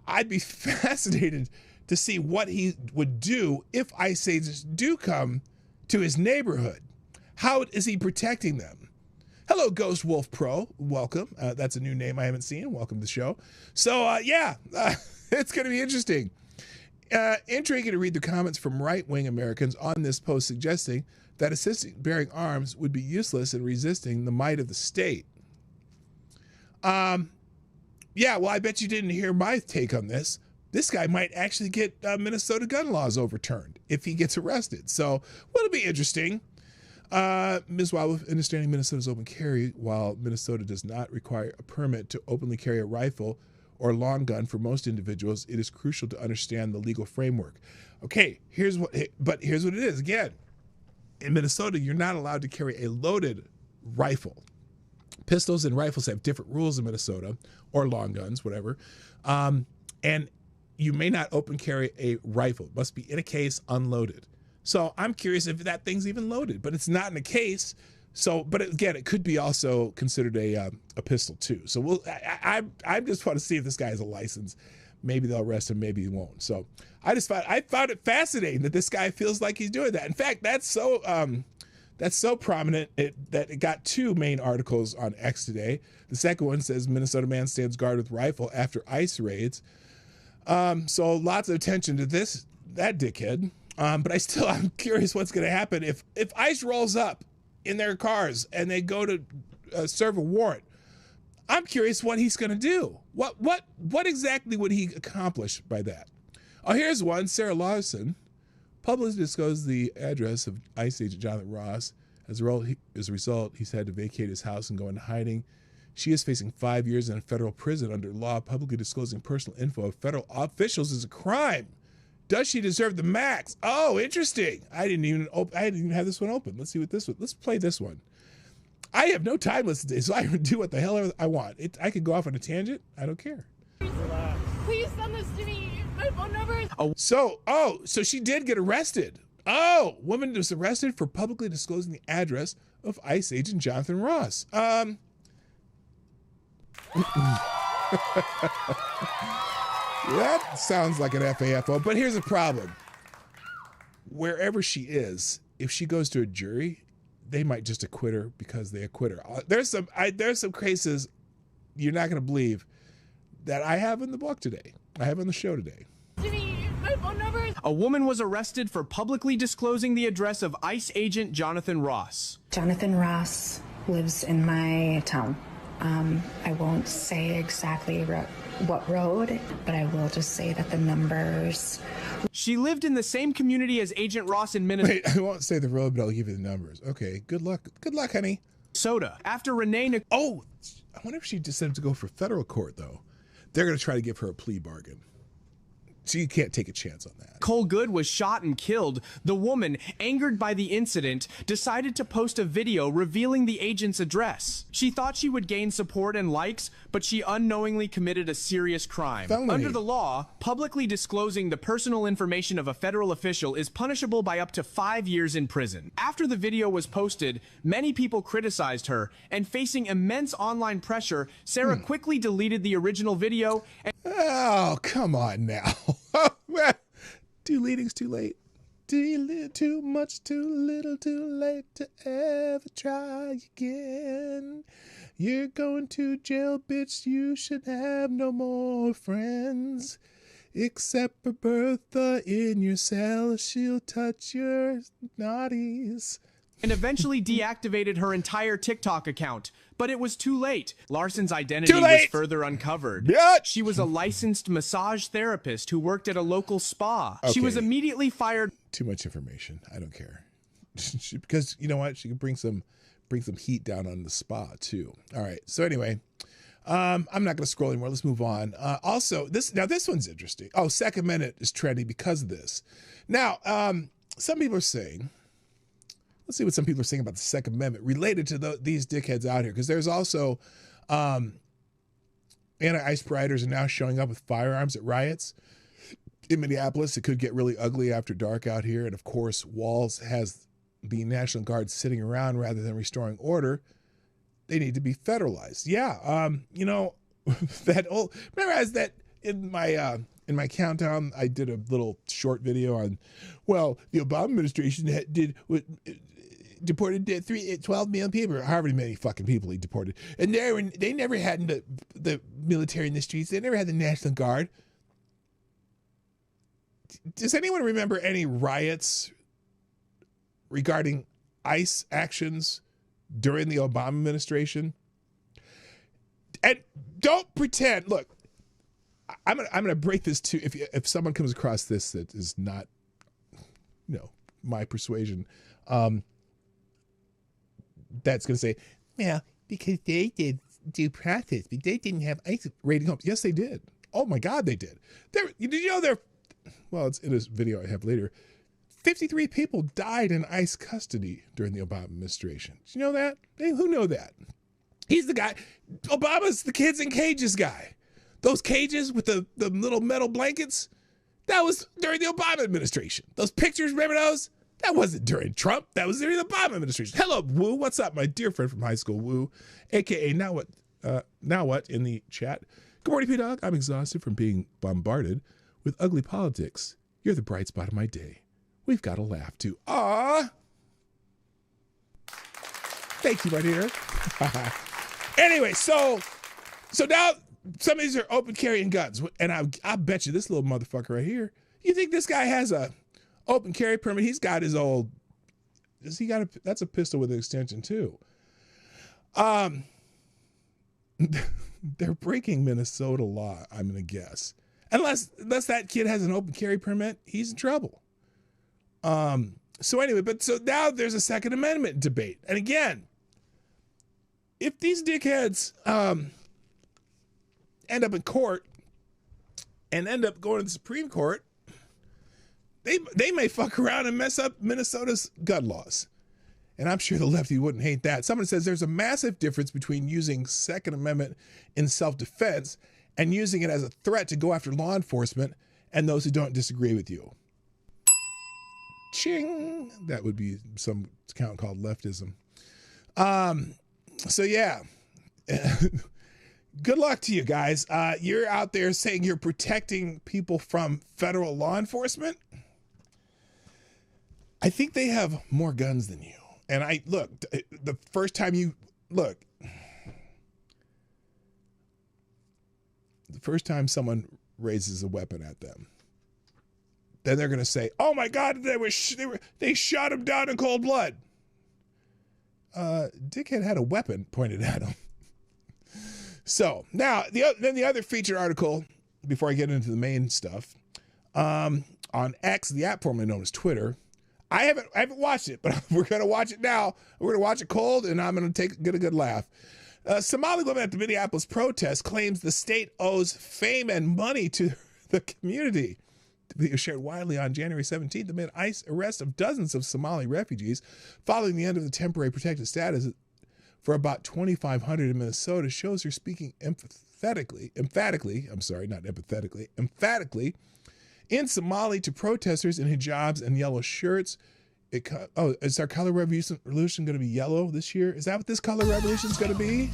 I'd be fascinated to see what he would do if ICE agents do come to his neighborhood. How is he protecting them? Hello, Ghost Wolf Pro. Welcome. That's a new name I haven't seen. Welcome to the show. So, it's going to be interesting. Intriguing to read the comments from right-wing Americans on this post suggesting that assisting bearing arms would be useless in resisting the might of the state. Well, I bet you didn't hear my take on this. This guy might actually get Minnesota gun laws overturned if he gets arrested. So, it'll be interesting. Ms. Wildwood, understanding Minnesota's open carry, while Minnesota does not require a permit to openly carry a rifle or long gun for most individuals, it is crucial to understand the legal framework. Okay, here's what it is. Again, in Minnesota, you're not allowed to carry a loaded rifle. Pistols and rifles have different rules in Minnesota, or long guns, whatever. And you may not open carry a rifle. It must be in a case, unloaded. So I'm curious if that thing's even loaded, but it's not in a case. So, but again, it could be also considered a pistol too. So I just want to see if this guy has a license. Maybe they'll arrest him, maybe he won't. So I found it fascinating that this guy feels like he's doing that. In fact, that's so prominent that it got two main articles on X today. The second one says Minnesota man stands guard with rifle after ICE raids. So lots of attention to that dickhead. But I'm curious what's going to happen if ICE rolls up in their cars and they go to serve a warrant. I'm curious what he's going to do. What exactly would he accomplish by that? Oh, here's one. Sarah Lawson publicly disclosed the address of ICE agent Jonathan Ross. As a result, he's had to vacate his house and go into hiding. She is facing 5 years in a federal prison under law. Publicly disclosing personal info of federal officials is a crime. Does she deserve the max? Oh, interesting. I didn't even have this one open. Let's see what this one. Let's play this one. I have no time listening today, so I can do what the hell I want. I could go off on a tangent. I don't care. Please send this to me. My phone number is... So she did get arrested. Oh, woman was arrested for publicly disclosing the address of ICE agent Jonathan Ross. That sounds like an FAFO, but here's the problem. Wherever she is, if she goes to a jury, they might just acquit her because they acquit her. There's some cases you're not going to believe that I have in the book today. I have on the show today. My phone number is... A woman was arrested for publicly disclosing the address of ICE agent Jonathan Ross. Jonathan Ross lives in my town. I won't say exactly what road, but I will just say that the numbers... She lived in the same community as Agent Ross in Minnesota. Wait, I won't say the road, but I'll give you the numbers. Okay, good luck. Good luck, honey. Soda. After Renee... Oh, I wonder if she decided to go for federal court, though. They're going to try to give her a plea bargain. So you can't take a chance on that. Cole Good was shot and killed. The woman, angered by the incident, decided to post a video revealing the agent's address. She thought she would gain support and likes, but she unknowingly committed a serious crime. Felony. Under the law, publicly disclosing the personal information of a federal official is punishable by up to 5 years in prison. After the video was posted, many people criticized her, and facing immense online pressure, Sarah quickly deleted the original video. Oh, come on now. Deleting's too late. Too much, too little, too late to ever try again. You're going to jail, bitch. You should have no more friends. Except for Bertha in your cell. She'll touch your naughties. And eventually deactivated her entire TikTok account. But it was too late. Larson's identity was further uncovered. Bitch! She was a licensed massage therapist who worked at a local spa. Okay. She was immediately fired. Too much information. I don't care. Because you know what? She can bring some heat down on the spa too. All right. So anyway, I'm not going to scroll anymore. Let's move on. Also, this one's interesting. Oh, Second Minute is trending because of this. Now, some people are saying... Let's see what some people are saying about the Second Amendment related to these dickheads out here. Because there's also anti-ICE riders are now showing up with firearms at riots. in Minneapolis, it could get really ugly after dark out here. And of course, Walls has the National Guard sitting around rather than restoring order. They need to be federalized. Yeah. You know, that old, remember as that in my countdown, I did a little short video on, well, the Obama administration deported 12 million people, or however many fucking people he deported. And they never had the military in the streets. They never had the National Guard. Does anyone remember any riots regarding ICE actions during the Obama administration? And don't pretend, look, I'm gonna break this to, if someone comes across this that is not, you know, my persuasion, that's gonna say, well, because they did due process, but they didn't have ICE raiding homes. Yes, they did. Oh my God, they did. Did you know well, it's in this video I have later, 53 people died in ICE custody during the Obama administration. Did you know that? Hey, who know that? He's the guy, Obama's the kids in cages guy. Those cages with the little metal blankets, that was during the Obama administration. Those pictures, remember those? That wasn't during Trump. That was during the Obama administration. Hello, Woo. What's up, my dear friend from high school, Woo? AKA Now What in the chat. Good morning, P-Dawg. I'm exhausted from being bombarded with ugly politics. You're the bright spot of my day. We've got to laugh too. Ah. Thank you, my dear. Anyway, so now some of these are open carrying guns, and I bet you this little motherfucker right here. You think this guy has a open carry permit? He's got his old. Does he got that's a pistol with an extension too. They're breaking Minnesota law, I'm gonna guess. Unless that kid has an open carry permit, he's in trouble. So anyway, so now there's a Second Amendment debate, and again, if these dickheads end up in court and end up going to the Supreme Court, they may fuck around and mess up Minnesota's gun laws. And I'm sure the lefty wouldn't hate that. Someone says there's a massive difference between using Second Amendment in self-defense and using it as a threat to go after law enforcement and those who don't disagree with you. Ching! That would be some account called leftism. So yeah, good luck to you guys. You're out there saying you're protecting people from federal law enforcement. I think they have more guns than you. And the first time someone raises a weapon at them, then they're going to say, "Oh my God, they shot him down in cold blood." Dickhead had a weapon pointed at him. So now the other featured article, before I get into the main stuff, on X, the app formerly known as Twitter. I haven't watched it, but we're going to watch it now. We're going to watch it cold, and I'm going to get a good laugh. Somali woman at the Minneapolis protest claims the state owes fame and money to the community. The video shared widely on January 17th amid ICE arrest of dozens of Somali refugees following the end of the temporary protected status for about 2,500 in Minnesota shows her speaking emphatically in Somali to protesters in hijabs and yellow shirts. Is our color revolution going to be yellow this year? Is that what this color revolution is going to be?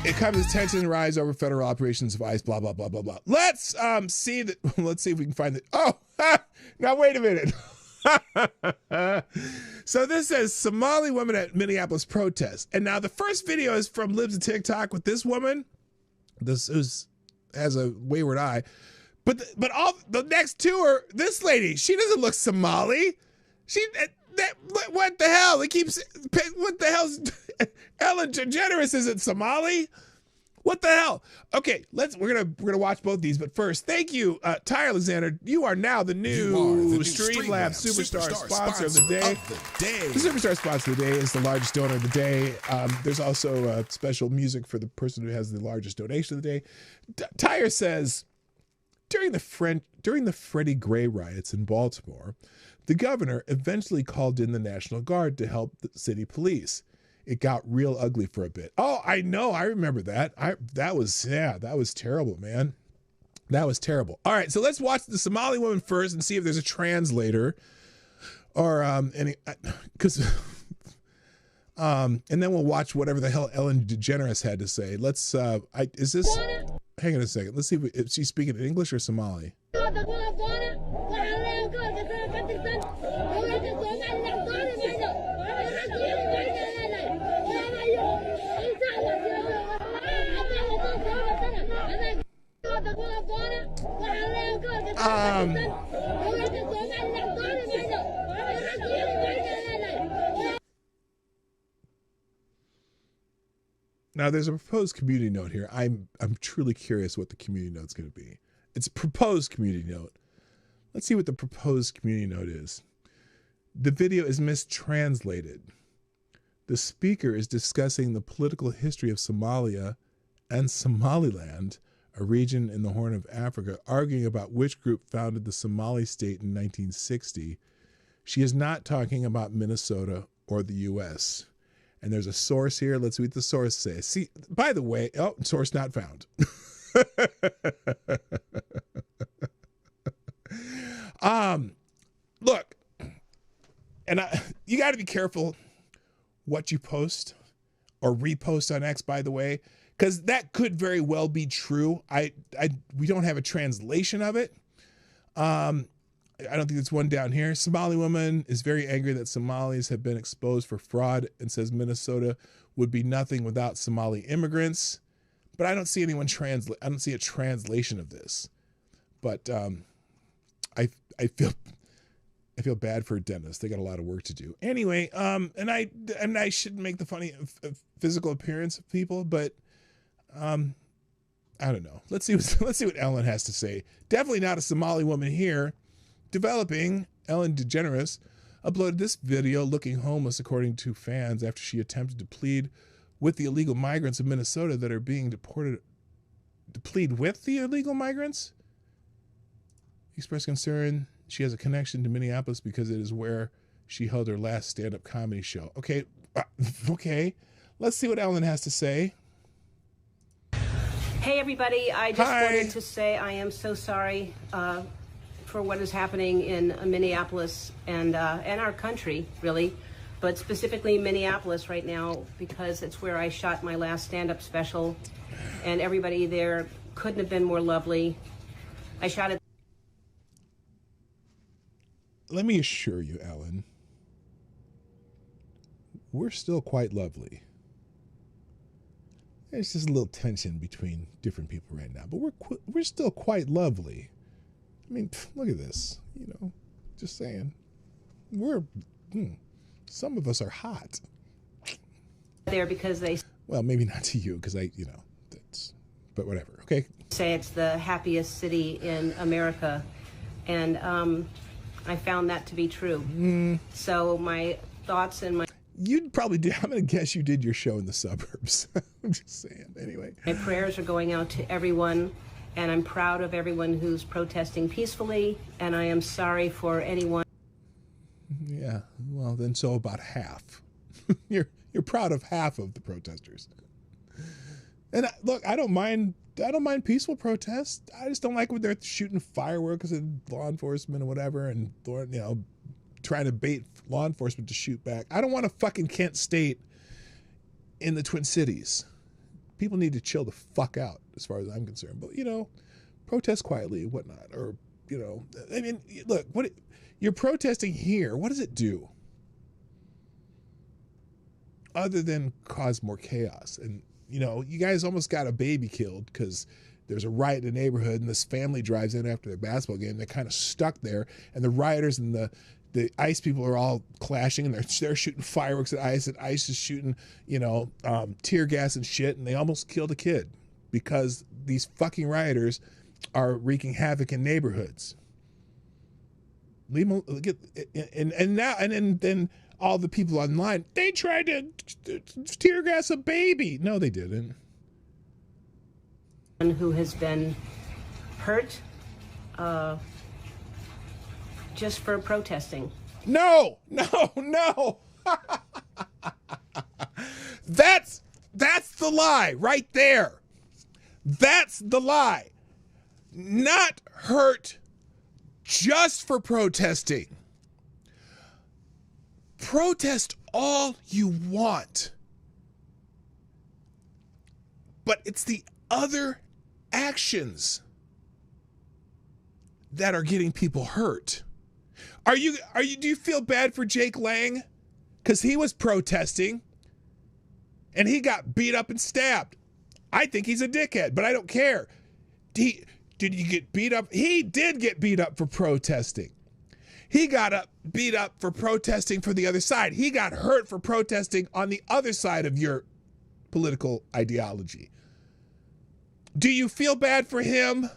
It comes as tension rise over federal operations of ICE, blah, blah, blah, blah, blah. Let's see if we can find it. Now wait a minute. So this says Somali woman at Minneapolis protest. And now the first video is from Libs of TikTok with this woman. This has a wayward eye. But all the next two are this lady. She doesn't look Somali. What the hell? What the hell's Ellen DeGeneres isn't Somali? What the hell? Okay, we're gonna watch both these, but first, thank you, Ty Alexander. You are now the new Streamlabs Superstar sponsor of the day. The Superstar sponsor of the day is the largest donor of the day. There's also special music for the person who has the largest donation of the day. Tyre says, during the Freddie Gray riots in Baltimore, the governor eventually called in the National Guard to help the city police. it got real ugly for a bit. Oh, I know. I remember that. That was terrible, man. That was terrible. All right, so let's watch the Somali woman first and see if there's a translator or any, because and then we'll watch whatever the hell Ellen DeGeneres had to say. Let's is this, hang on a second. Let's see if she's speaking in English or Somali. Now there's a proposed community note here. I'm truly curious what the community note's going to be. It's a proposed community note. Let's see what the proposed community note is. The video is mistranslated. The speaker is discussing the political history of Somalia and Somaliland, a region in the Horn of Africa, arguing about which group founded the Somali state in 1960. She is not talking about Minnesota or the U.S. And there's a source here. Let's see what the source says. See, by the way, oh, source not found. Look, and you got to be careful what you post or repost on X, by the way, because that could very well be true. We don't have a translation of it. I don't think there's one down here. Somali woman is very angry that Somalis have been exposed for fraud and says Minnesota would be nothing without Somali immigrants. But I don't see anyone translate. I don't see a translation of this. But I feel bad for dentists. They got a lot of work to do. Anyway, and I shouldn't make the funny physical appearance of people, but I don't know. Let's see what Ellen has to say. Definitely not a Somali woman here. Developing, Ellen DeGeneres uploaded this video looking homeless, according to fans, after she attempted to plead with the illegal migrants of Minnesota that are being deported. To plead with the illegal migrants? Expressed concern she has a connection to Minneapolis because it is where she held her last stand-up comedy show. Okay, okay. Let's see what Ellen has to say. Hey, everybody. I just wanted to say I am so sorry for what is happening in Minneapolis and our country, really, but specifically Minneapolis right now, because it's where I shot my last stand-up special, and everybody there couldn't have been more lovely. I shot it. Let me assure you, Ellen, we're still quite lovely. There's just a little tension between different people right now, but we're still quite lovely. I mean, look at this, just saying. Some of us are hot. There because they... Well, maybe not to you, because but whatever, okay? Say it's the happiest city in America, and I found that to be true. So my thoughts and my... You'd probably do, I'm going to guess you did your show in the suburbs. I'm just saying, anyway. My prayers are going out to everyone, and I'm proud of everyone who's protesting peacefully, and I am sorry for anyone. Yeah, well, then so about half. You're proud of half of the protesters. And look, I don't mind peaceful protests. I just don't like when they're shooting fireworks at law enforcement or whatever, and trying to bait law enforcement to shoot back. I don't want a fucking Kent State in the Twin Cities. People need to chill the fuck out, as far as I'm concerned. But, protest quietly and whatnot. Or, I mean, look, you're protesting here. What does it do? Other than cause more chaos. And, you guys almost got a baby killed because there's a riot in the neighborhood and this family drives in after their basketball game. They're kind of stuck there. And the rioters and the ICE people are all clashing, and they're shooting fireworks at ICE, and ICE is shooting, tear gas and shit, and they almost killed a kid because these fucking rioters are wreaking havoc in neighborhoods. Leave them, and then all the people online, they tried to tear gas a baby. No, they didn't. Who has been hurt just for protesting. No. That's the lie right there. That's the lie. Not hurt just for protesting. Protest all you want. But it's the other actions that are getting people hurt. Do you feel bad for Jake Lang? Because he was protesting and he got beat up and stabbed. I think he's a dickhead, but I don't care. Did you get beat up? He did get beat up for protesting. He got beat up for protesting for the other side. He got hurt for protesting on the other side of your political ideology. Do you feel bad for him?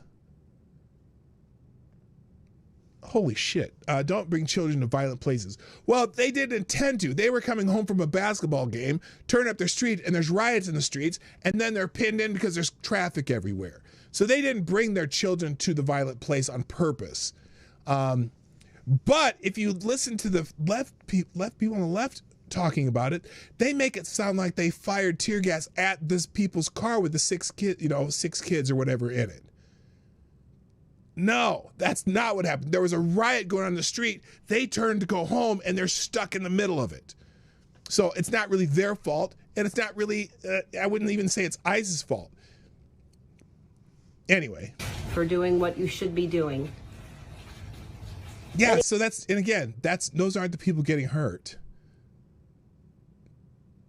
Holy shit. Don't bring children to violent places. Well, they didn't intend to. They were coming home from a basketball game, turn up their street, and there's riots in the streets, and then they're pinned in because there's traffic everywhere. So they didn't bring their children to the violent place on purpose. But if you listen to the left people on the left talking about it, they make it sound like they fired tear gas at this people's car with the 6 kids or whatever in it. No, that's not what happened. There was a riot going on in the street. They turned to go home and they're stuck in the middle of it. So it's not really their fault. And it's not really, I wouldn't even say it's ICE's fault. Anyway. For doing what you should be doing. Yeah, so those aren't the people getting hurt.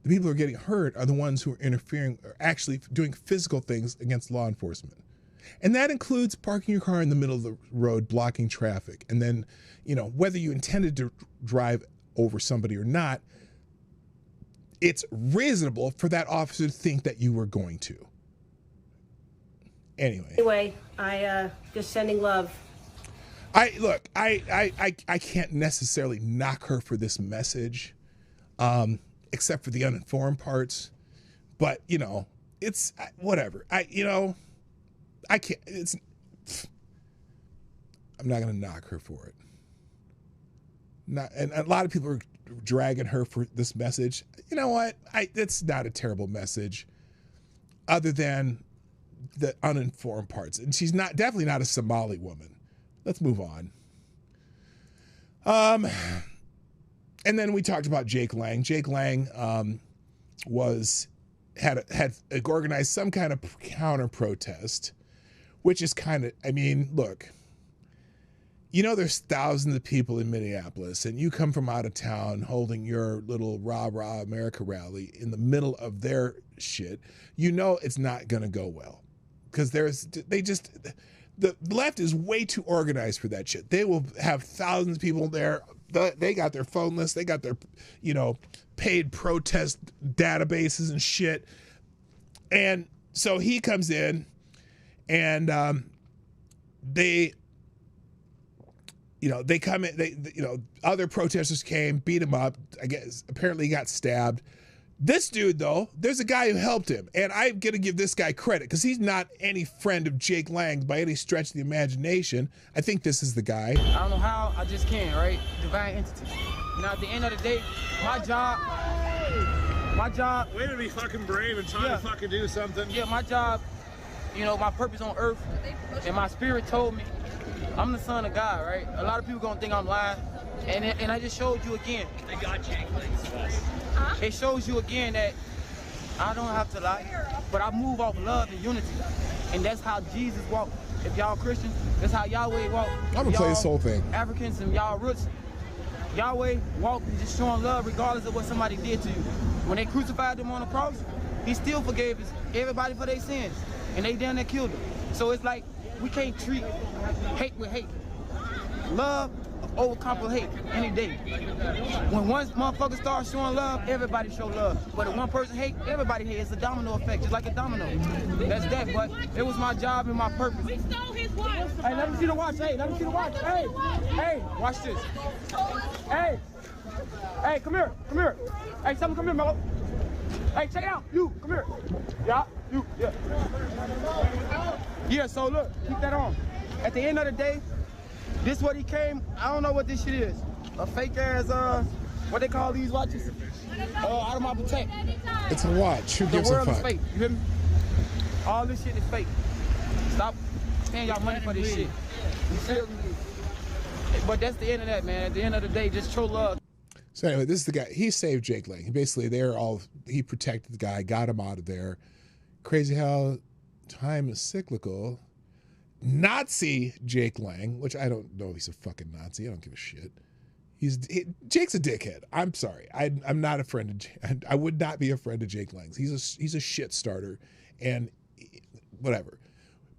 The people who are getting hurt are the ones who are interfering, or actually doing physical things against law enforcement. And that includes parking your car in the middle of the road, blocking traffic. And then, whether you intended to drive over somebody or not, it's reasonable for that officer to think that you were going to. Anyway, I just sending love. I can't necessarily knock her for this message, except for the uninformed parts. But, it's whatever. I can't, I'm not going to knock her for it. And a lot of people are dragging her for this message. You know what? It's not a terrible message other than the uninformed parts. And she's definitely not a Somali woman. Let's move on. And then we talked about Jake Lang. Jake Lang had organized some kind of counter protest, which is kind of, look, there's thousands of people in Minneapolis and you come from out of town holding your little rah rah America rally in the middle of their shit. It's not going to go well because the left is way too organized for that shit. They will have thousands of people there. They got their phone lists. They got their, paid protest databases and shit. And so he comes in and other protesters came, beat him up. I guess apparently he got stabbed. This dude, though, there's a guy who helped him, and I'm going to give this guy credit because he's not any friend of Jake Lang by any stretch of the imagination. I think this is the guy. I don't know how, I just can't, right? Divine entity. At the end of the day, my job. Way to be fucking brave and trying to fucking do something. Yeah, my job, my purpose on earth, and my spirit told me I'm the son of God, right? A lot of people gonna think I'm lying, and I just showed you again. They got Jake Lang's. It shows you again that I don't have to lie, but I move off love and unity. And that's how Jesus walked. If y'all Christians, that's how Yahweh walked. I'm gonna play this whole thing. Africans and y'all roots, Yahweh walked and just showing love regardless of what somebody did to you. When they crucified him on the cross, he still forgave everybody for their sins. And they down there killed him. So it's like, we can't treat hate with hate. Love overcome hate any day. When one motherfucker starts showing love, everybody show love. But if one person hate, everybody hate. It's a domino effect, just like a domino. That's that, but it was my job and my purpose. We stole his watch. Hey, let me see the watch. Hey, let me see the watch. Hey, watch this. Hey, come here. Hey, someone come here, Mello. Hey, check it out. You, come here. Yeah, you, yeah. Yeah, so look, keep that on. At the end of the day, this what he came, I don't know what this shit is. A fake ass, what they call these watches? Out of my protect. It's a watch. Who The gives a world is fuck? fake. You hear me? All this shit is fake. Stop paying y'all money for this shit. You feel me? But that's the internet, man. At the end of the day, just show love. So anyway, this is the guy. He saved Jake Lang. Basically, he protected the guy, got him out of there. Crazy how time is cyclical. Nazi Jake Lang, which I don't know if he's a fucking Nazi. I don't give a shit. Jake's a dickhead. I'm sorry. I'm not a friend of. I would not be a friend of Jake Lang's. He's a shit starter, and whatever.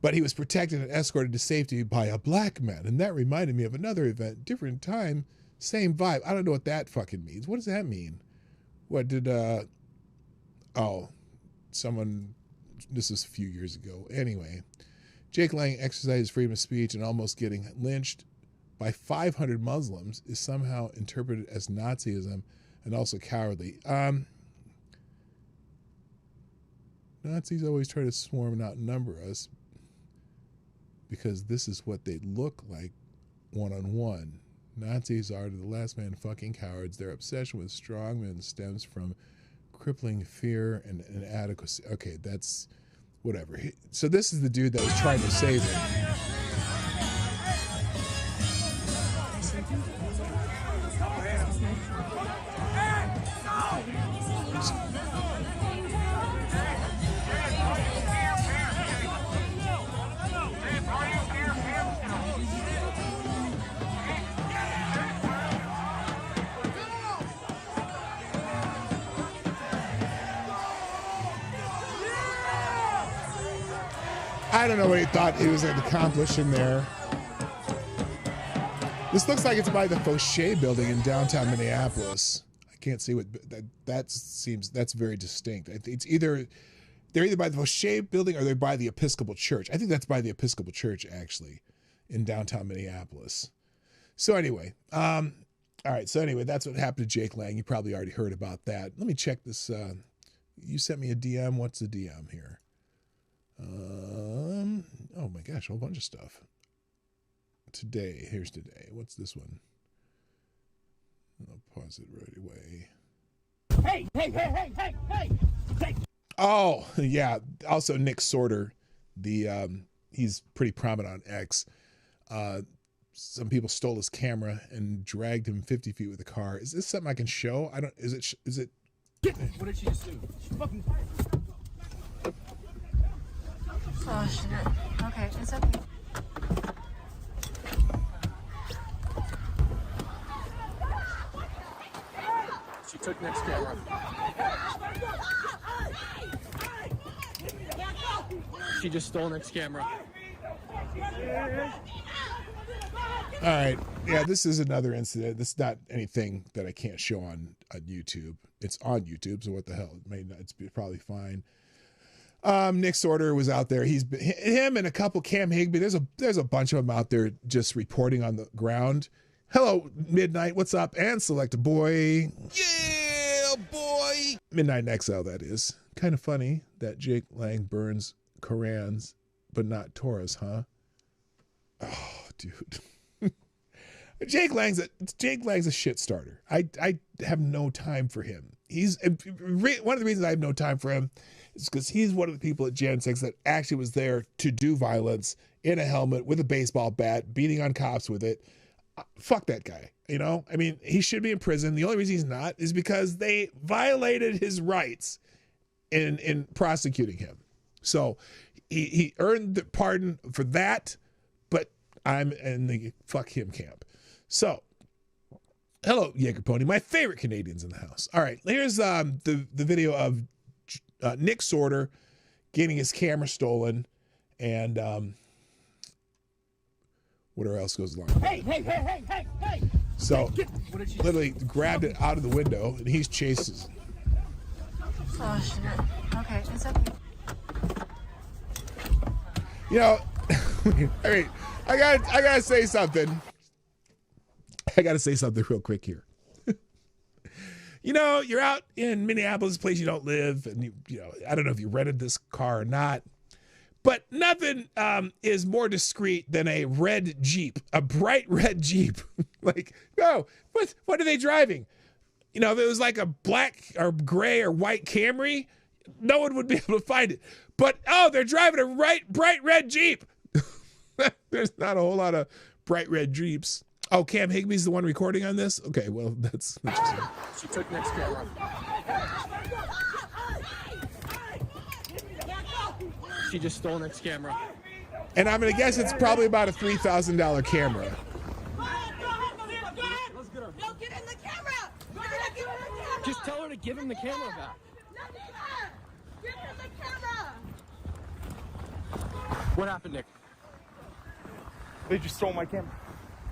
But he was protected and escorted to safety by a black man, and that reminded me of another event, different time, same vibe. I don't know what that fucking means. What does that mean? What did? Someone. This was a few years ago. Anyway, Jake Lang exercised his freedom of speech and almost getting lynched by 500 Muslims is somehow interpreted as Nazism and also cowardly. Nazis always try to swarm and outnumber us because this is what they look like one-on-one. Nazis are, to the last man, fucking cowards. Their obsession with strong men stems from crippling fear and inadequacy. Okay, that's whatever. So this is the dude that was trying to save him. I don't know what he thought he was going to accomplish in there. This looks like it's by the Fauché building in downtown Minneapolis. I can't see what that's very distinct. It's either they're either by the Fauché building or they're by the Episcopal Church. I think that's by the Episcopal Church actually in downtown Minneapolis. So anyway, all right. So anyway, that's what happened to Jake Lang. You probably already heard about that. Let me check this. You sent me a DM. What's the DM here? Oh my gosh, a whole bunch of stuff. Today, here's today. What's this one? I'll pause it right away. Hey! Oh, yeah. Also, Nick Sorter, he's pretty prominent on X. Some people stole his camera and dragged him 50 feet with a car. Is this something I can show? I don't. Is it? What did she just do? She fucking. Oh shit. Okay, it's okay. She took next camera. She just stole next camera. All right. Yeah, this is another incident. This is not anything that I can't show on YouTube. It's on YouTube, so what the hell? It's probably fine. Nick Sorter was out there. Him and a couple, Cam Higby. There's a bunch of them out there just reporting on the ground. Hello, Midnight. What's up? And Select a Boy. Yeah, boy. Midnight in Exile, that is. Kind of funny that Jake Lang burns Korans, but not Torahs, huh? Oh, dude. Jake Lang's a shit starter. I have no time for him. He's one of the reasons I have no time for him is because he's one of the people at Jan 6 that actually was there to do violence in a helmet with a baseball bat, beating on cops with it. Fuck that guy. You know, I mean, he should be in prison. The only reason he's not is because they violated his rights in prosecuting him. So he earned the pardon for that, but I'm in the fuck him camp. So, hello, Jaeger Pony, my favorite Canadians in the house. All right, here's the video of Nick Sorter getting his camera stolen, and whatever else goes along. Hey! So, literally grabbed it out of the window, and he's chases. Oh shit. Okay, it's okay. You know, all right, I gotta say something. I got to say something real quick here. You know, you're out in Minneapolis, a place you don't live, and you know, I don't know if you rented this car or not, but nothing is more discreet than a red Jeep, a bright red Jeep. Like, no, what are they driving? You know, if it was like a black or gray or white Camry, no one would be able to find it. But, oh, they're driving a bright red Jeep. There's not a whole lot of bright red Jeeps. Oh, Cam Higby's the one recording on this? Okay, well, that's interesting. She took next camera. She just stole next camera. And I'm going to guess it's probably about a $3,000 camera. Just tell her to give him the camera back. Give him the camera! What happened, Nick? They just stole my camera.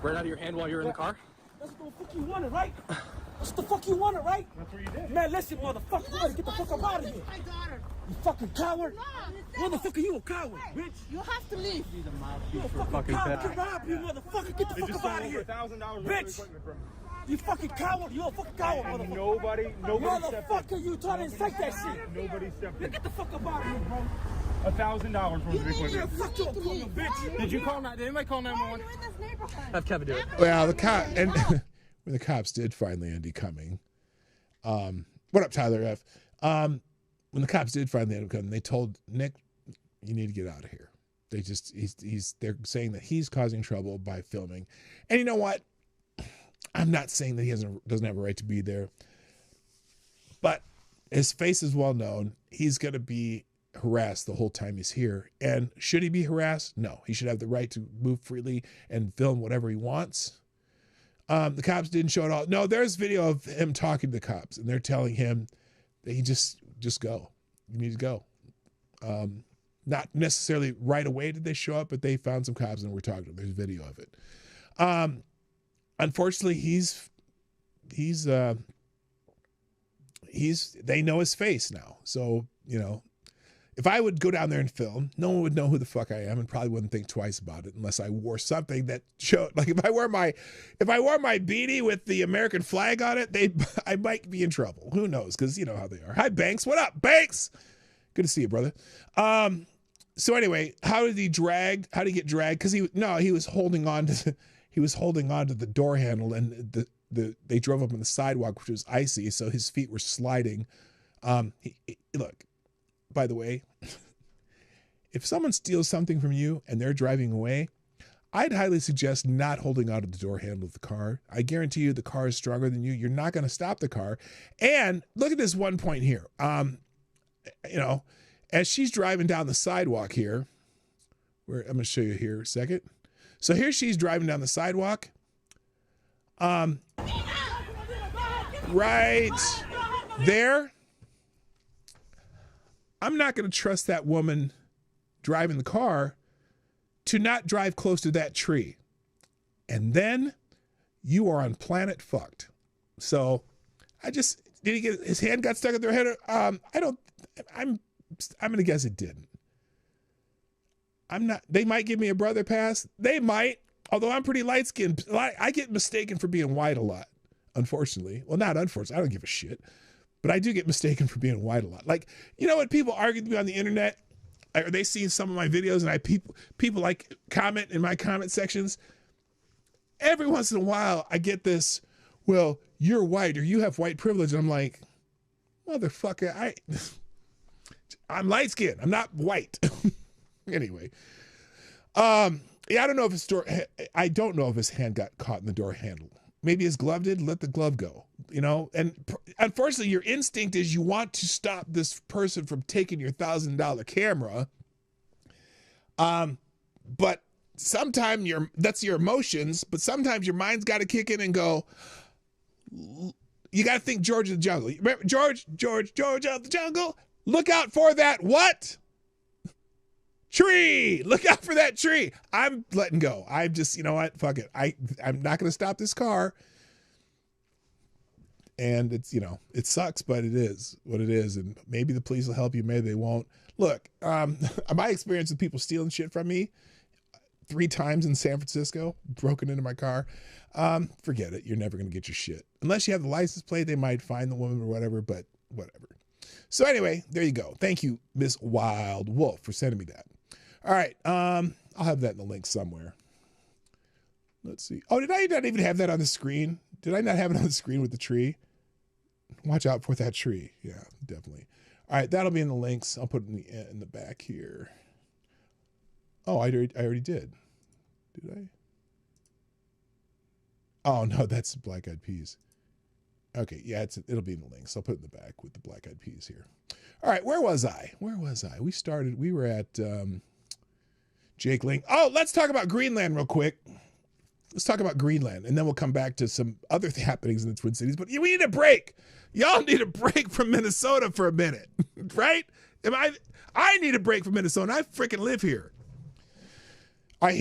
Right out of your hand while you're in the car? That's what the fuck you wanted, right? That's what the fuck you wanted, right? That's what you did. Man, listen, motherfucker, you better get the fuck up out of here. You fucking coward. Motherfucker, you a coward, bitch. You have to leave. You a fucking coward. Get robbed, you motherfucker. Get the fuck up out of here. Bitch. You fucking coward. You a fucking coward, motherfucker. Nobody motherfucker, you trying to incite that shit. Nobody stepped in. Get the fuck up out of here, bro. $1,000 worth of equipment. Fuck you, bitch. Did you call 9? Did anybody call 911? Have Kevin do it. Well, the cop and when the cops did find Landy coming, what up, Tyler F? When the cops did find Landy coming, they told Nick, "You need to get out of here." They just they're saying that he's causing trouble by filming, and you know what? I'm not saying that he doesn't have a right to be there, but his face is well known. He's going to be harassed the whole time he's here. And should he be harassed? No, he should have the right to move freely and film whatever he wants. The cops didn't show it all. No, there's video of him talking to the cops, and they're telling him that he just go. You need to go. Not necessarily right away did they show up, but they found some cops and were talking to them. There's video of it. Unfortunately, they know his face now. So, you know, if I would go down there and film, no one would know who the fuck I am and probably wouldn't think twice about it unless I wore something that showed, like if I wore my beanie with the American flag on it, I might be in trouble. Who knows? Because you know how they are. Hi, Banks. What up, Banks? Good to see you, brother. So anyway, how did he get dragged? Because he was holding on to the door handle, and they drove up on the sidewalk, which was icy, so his feet were sliding. Look, by the way, if someone steals something from you and they're driving away, I'd highly suggest not holding onto the door handle of the car. I guarantee you the car is stronger than you. You're not going to stop the car. And look at this one point here. You know, as she's driving down the sidewalk here, where I'm going to show you here a second. So here she's driving down the sidewalk. Right there. I'm not going to trust that woman driving the car to not drive close to that tree. And then you are on planet fucked. So did he get his hand got stuck in their head? I'm going to guess it didn't. They might give me a brother pass. They might, although I'm pretty light skinned. I get mistaken for being white a lot, unfortunately. Well, not unfortunately. I don't give a shit. But I do get mistaken for being white a lot. Like, you know, when people argue with me on the internet, or they see some of my videos and people like comment in my comment sections, every once in a while I get this, well, you're white or you have white privilege. And I'm like, motherfucker, I'm light skinned. I'm not white. Anyway. Yeah, I don't know if his hand got caught in the door handle. Maybe his glove did. Let the glove go, you know? And unfortunately, your instinct is you want to stop this person from taking your $1,000 camera. But sometimes that's your emotions, but sometimes your mind's got to kick in and go, you got to think George of the Jungle. Remember George of the Jungle? Look out for that what? Tree! Look out for that tree. I'm letting go. I'm just, you know what? Fuck it. I'm not going to stop this car. And it's, you know, it sucks, but it is what it is. And maybe the police will help you. Maybe they won't. Look, my experience with people stealing shit from me 3 times in San Francisco, broken into my car. Forget it. You're never going to get your shit. Unless you have the license plate, they might find the woman or whatever, but whatever. So anyway, there you go. Thank you, Miss Wild Wolf, for sending me that. All right, I'll have that in the link somewhere. Let's see. Oh, did I not even have that on the screen? Did I not have it on the screen with the tree? Watch out for that tree. Yeah, definitely. All right, that'll be in the links. I'll put it in the back here. Oh, I already did. Did I? Oh, no, that's Black Eyed Peas. Okay, yeah, it'll be in the links. I'll put it in the back with the Black Eyed Peas here. All right, where was I? We were at Jake Ling. Oh, let's talk about Greenland real quick. Let's talk about Greenland, and then we'll come back to some other happenings in the Twin Cities. But we need a break. Y'all need a break from Minnesota for a minute, right? I need a break from Minnesota. I freaking live here. I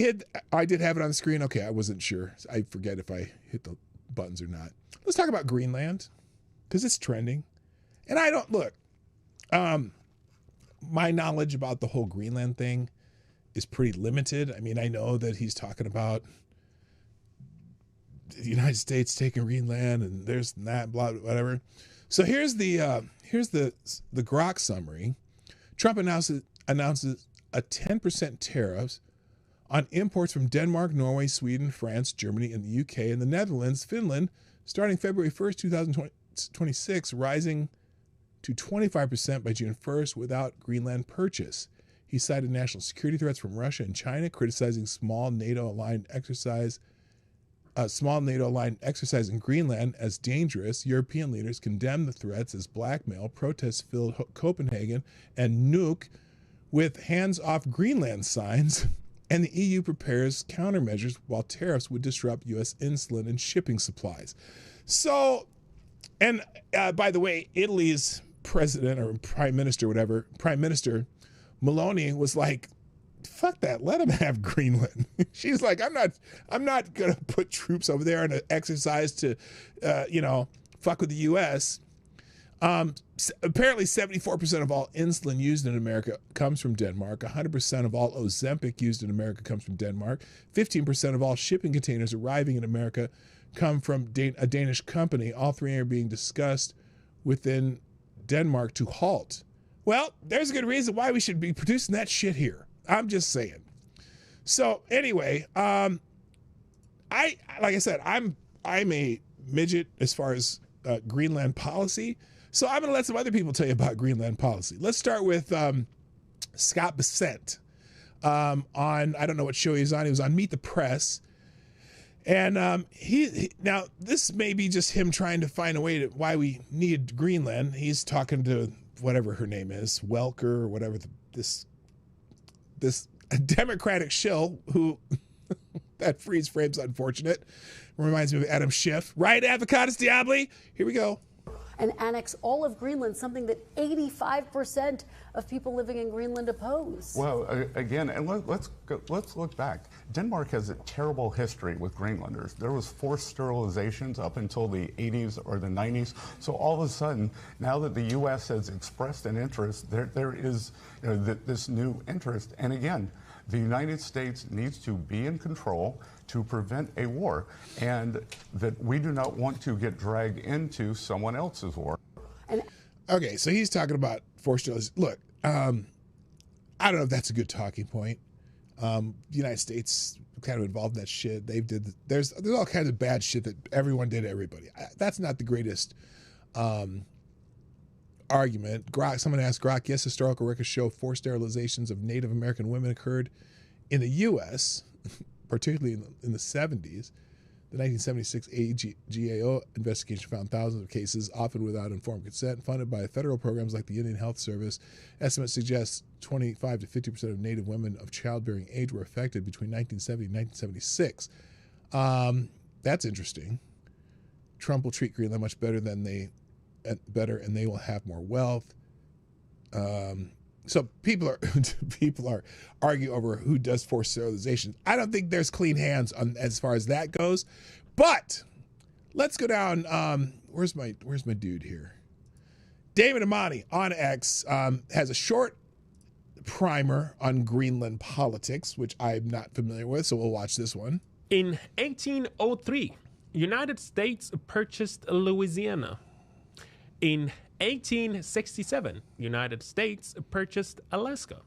did have it on the screen. Okay, I wasn't sure. I forget if I hit the buttons or not. Let's talk about Greenland, because it's trending. And I don't, look, my knowledge about the whole Greenland thing is pretty limited. I mean, I know that he's talking about the United States taking Greenland and there's that, blah, whatever. So here's the Grok summary. Trump announces a 10% tariffs on imports from Denmark, Norway, Sweden, France, Germany, and the UK, and the Netherlands, Finland, starting February 1st, 2026, rising to 25% by June 1st without Greenland purchase. He cited national security threats from Russia and China, criticizing small NATO-aligned exercise in Greenland as dangerous. European leaders condemned the threats as blackmail. Protests filled Copenhagen and Nuuk with hands-off Greenland signs. And the EU prepares countermeasures while tariffs would disrupt U.S. insulin and shipping supplies. So, and by the way, Italy's president or prime minister, whatever, Prime Minister Meloni was like, fuck that, let him have Greenland. She's like, I'm not going to put troops over there in an exercise to, fuck with the U.S. Apparently 74% of all insulin used in America comes from Denmark. 100% of all Ozempic used in America comes from Denmark. 15% of all shipping containers arriving in America come from a Danish company. All three are being discussed within Denmark to halt. Well, there's a good reason why we should be producing that shit here. I'm just saying. So anyway, like I said, I'm a midget as far as Greenland policy. So I'm going to let some other people tell you about Greenland policy. Let's start with Scott Bessent on, I don't know what show he was on. He was on Meet the Press. And he now this may be just him trying to find a way to why we need Greenland. He's talking to whatever her name is, Welker or whatever, this Democratic shill who that freeze frame's unfortunate. Reminds me of Adam Schiff. Right, Avocatus Diabli? Here we go. And annex all of Greenland, something that 85% of people living in Greenland oppose. Well, again, and let's look back. Denmark has a terrible history with Greenlanders. There was forced sterilizations up until the 80s or the 90s. So all of a sudden, now that the U.S. has expressed an interest, there is this new interest. And again, the United States needs to be in control to prevent a war, and that we do not want to get dragged into someone else's war. Okay, so he's talking about forced sterilization. Look, I don't know if that's a good talking point. The United States kind of involved in that shit. There's all kinds of bad shit that everyone did to everybody. That's not the greatest argument. Grok, someone asked Grok, yes, historical records show forced sterilizations of Native American women occurred in the U.S., particularly in the 70s. The 1976 AGAO investigation found thousands of cases, often without informed consent, funded by federal programs like the Indian Health Service. Estimates suggest 25 to 50% of Native women of childbearing age were affected between 1970 and 1976. That's interesting. Trump will treat Greenland much better and they will have more wealth. So people are arguing over who does forced sterilization. I don't think there's clean hands on as far as that goes. But let's go down. Where's my dude here? David Amani on X has a short primer on Greenland politics, which I'm not familiar with, so we'll watch this one. In 1803, United States purchased Louisiana. In 1867, United States purchased Alaska.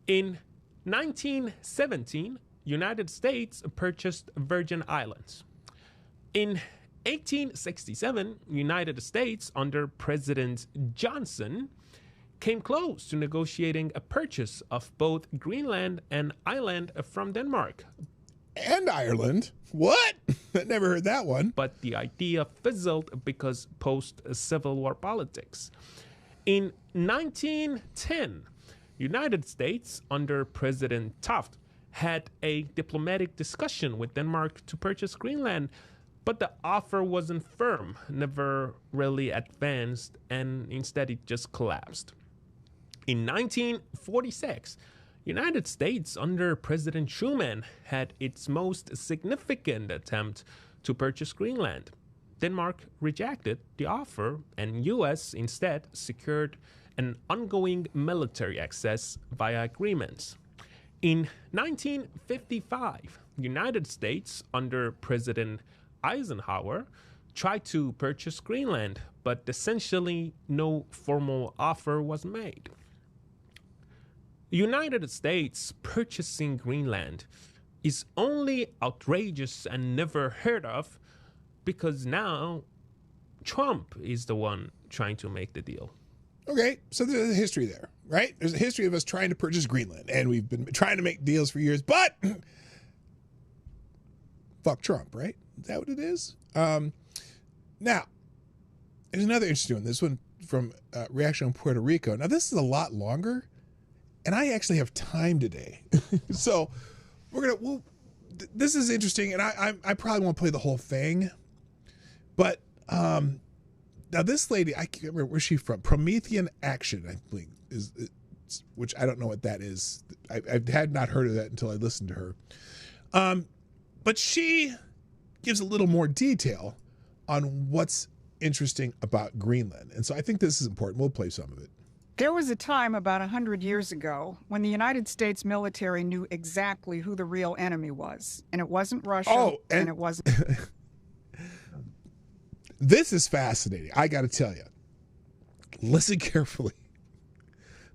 In 1917, United States purchased Virgin Islands. In 1867, United States under President Johnson came close to negotiating a purchase of both Greenland and Ireland from Denmark. And Ireland? What? I never heard that one. But the idea fizzled because post-Civil War politics. In 1910, United States under President Taft had a diplomatic discussion with Denmark to purchase Greenland, but the offer wasn't firm, never really advanced, and instead it just collapsed. In 1946, United States under President Truman had its most significant attempt to purchase Greenland. Denmark rejected the offer, and U.S. instead secured an ongoing military access via agreements. In 1955, United States under President Eisenhower tried to purchase Greenland, but essentially no formal offer was made. United States purchasing Greenland is only outrageous and never heard of because now Trump is the one trying to make the deal. Okay, so there's a history there, right? There's a history of us trying to purchase Greenland, and we've been trying to make deals for years, but fuck Trump, right? Is that what it is? Now, there's another interesting one. This one from Reaction on Puerto Rico. Now, this is a lot longer, and I actually have time today. So this is interesting, and I probably won't play the whole thing, but now this lady, I can't remember where's she from. Promethean Action, I believe, is which I don't know what that is. I had not heard of that until I listened to her. But she gives a little more detail on what's interesting about Greenland. And so I think this is important. We'll play some of it. There was a time about 100 years ago when the United States military knew exactly who the real enemy was. And it wasn't Russia, and it wasn't... This is fascinating. I got to tell you. Listen carefully.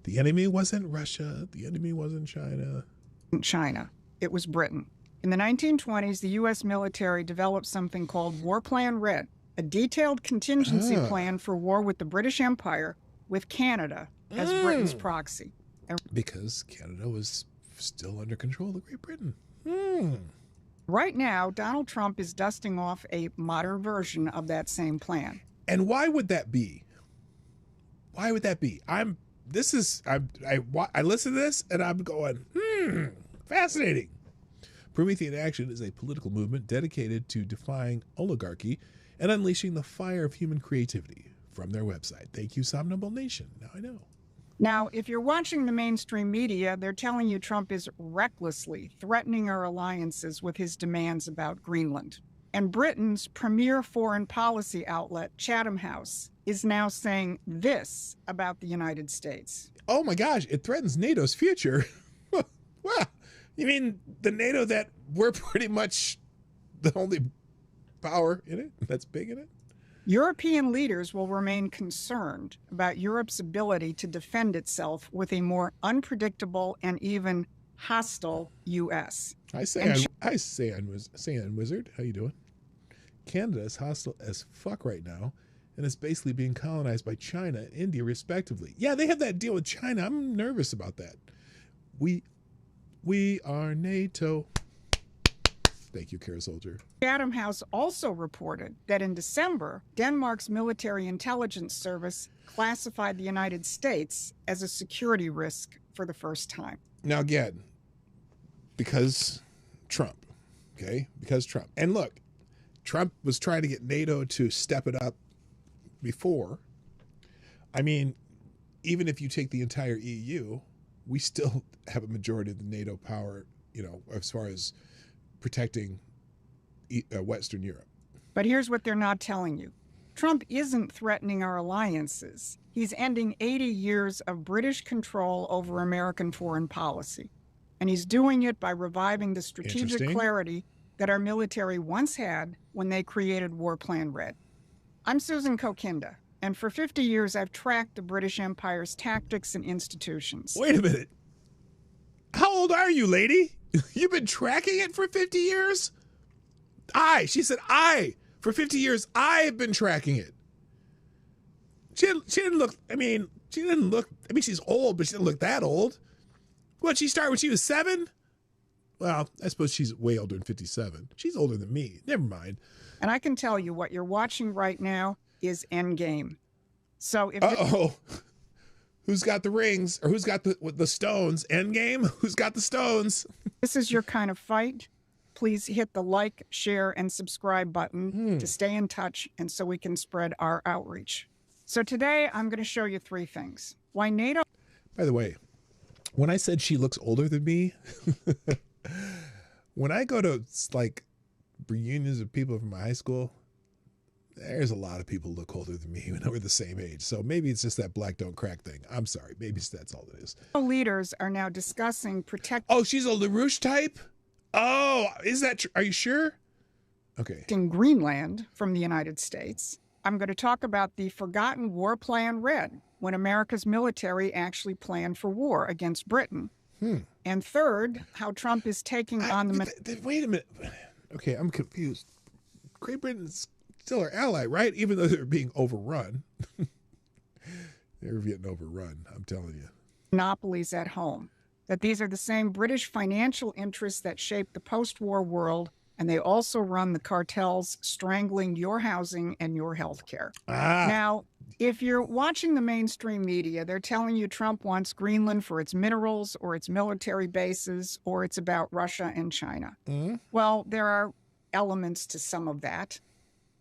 The enemy wasn't Russia. The enemy wasn't China. China. It was Britain. In the 1920s, the U.S. military developed something called War Plan Red, a detailed contingency plan for war with the British Empire, with Canada as Britain's proxy. Because Canada was still under control of Great Britain. Right now, Donald Trump is dusting off a modern version of that same plan. And why would that be? Why would that be? I listen to this and I'm going, fascinating. Promethean Action is a political movement dedicated to defying oligarchy and unleashing the fire of human creativity. From their website. Thank you, Somnambule Nation. Now I know. Now, if you're watching the mainstream media, they're telling you Trump is recklessly threatening our alliances with his demands about Greenland. And Britain's premier foreign policy outlet, Chatham House, is now saying this about the United States. Oh my gosh, it threatens NATO's future. Well, you mean the NATO that we're pretty much the only power in it that's big in it? European leaders will remain concerned about Europe's ability to defend itself with a more unpredictable and even hostile U.S. Hi, Saiyan Wizard. How you doing? Canada is hostile as fuck right now, and is basically being colonized by China and India, respectively. Yeah, they have that deal with China. I'm nervous about that. We are NATO. Thank you, Kara Soldier. Chatham House also reported that in December, Denmark's military intelligence service classified the United States as a security risk for the first time. Now, again, because Trump, okay? Because Trump. And look, Trump was trying to get NATO to step it up before. I mean, even if you take the entire EU, we still have a majority of the NATO power, as far as protecting Western Europe. But here's what they're not telling you. Trump isn't threatening our alliances. He's ending 80 years of British control over American foreign policy. And he's doing it by reviving the strategic clarity that our military once had when they created War Plan Red. I'm Susan Kokinda, and for 50 years I've tracked the British Empire's tactics and institutions. Wait a minute. How old are you, lady? You've been tracking it for 50 years? She said I, For 50 years, I've been tracking it. She didn't look, she's old, but she didn't look that old. What, she started when she was 7? Well, I suppose she's way older than 57. She's older than me. Never mind. And I can tell you what you're watching right now is Endgame. So if who's got the rings, or who's got the stones? Endgame? Who's got the stones? this is your kind of fight, please hit the like, share, and subscribe button to stay in touch and so we can spread our outreach. So today I'm going to show you 3 things. Why NATO... By the way, when I said she looks older than me, when I go to like reunions of people from my high school, there's a lot of people who look older than me when we're the same age. So maybe it's just that black don't crack thing. I'm sorry. Maybe that's all it is. Leaders are now discussing Oh, she's a LaRouche type? Oh, is that true? Are you sure? Okay. In Greenland from the United States. I'm going to talk about the forgotten war plan Red, when America's military actually planned for war against Britain. And third, how Trump is taking on the... Wait a minute. Okay, I'm confused. Great Britain's still our ally, right? Even though they're being overrun. They're getting overrun, I'm telling you. Monopolies at home. That these are the same British financial interests that shaped the post-war world, and they also run the cartels strangling your housing and your health care. Now, if you're watching the mainstream media, they're telling you Trump wants Greenland for its minerals or its military bases, or it's about Russia and China. Well, there are elements to some of that,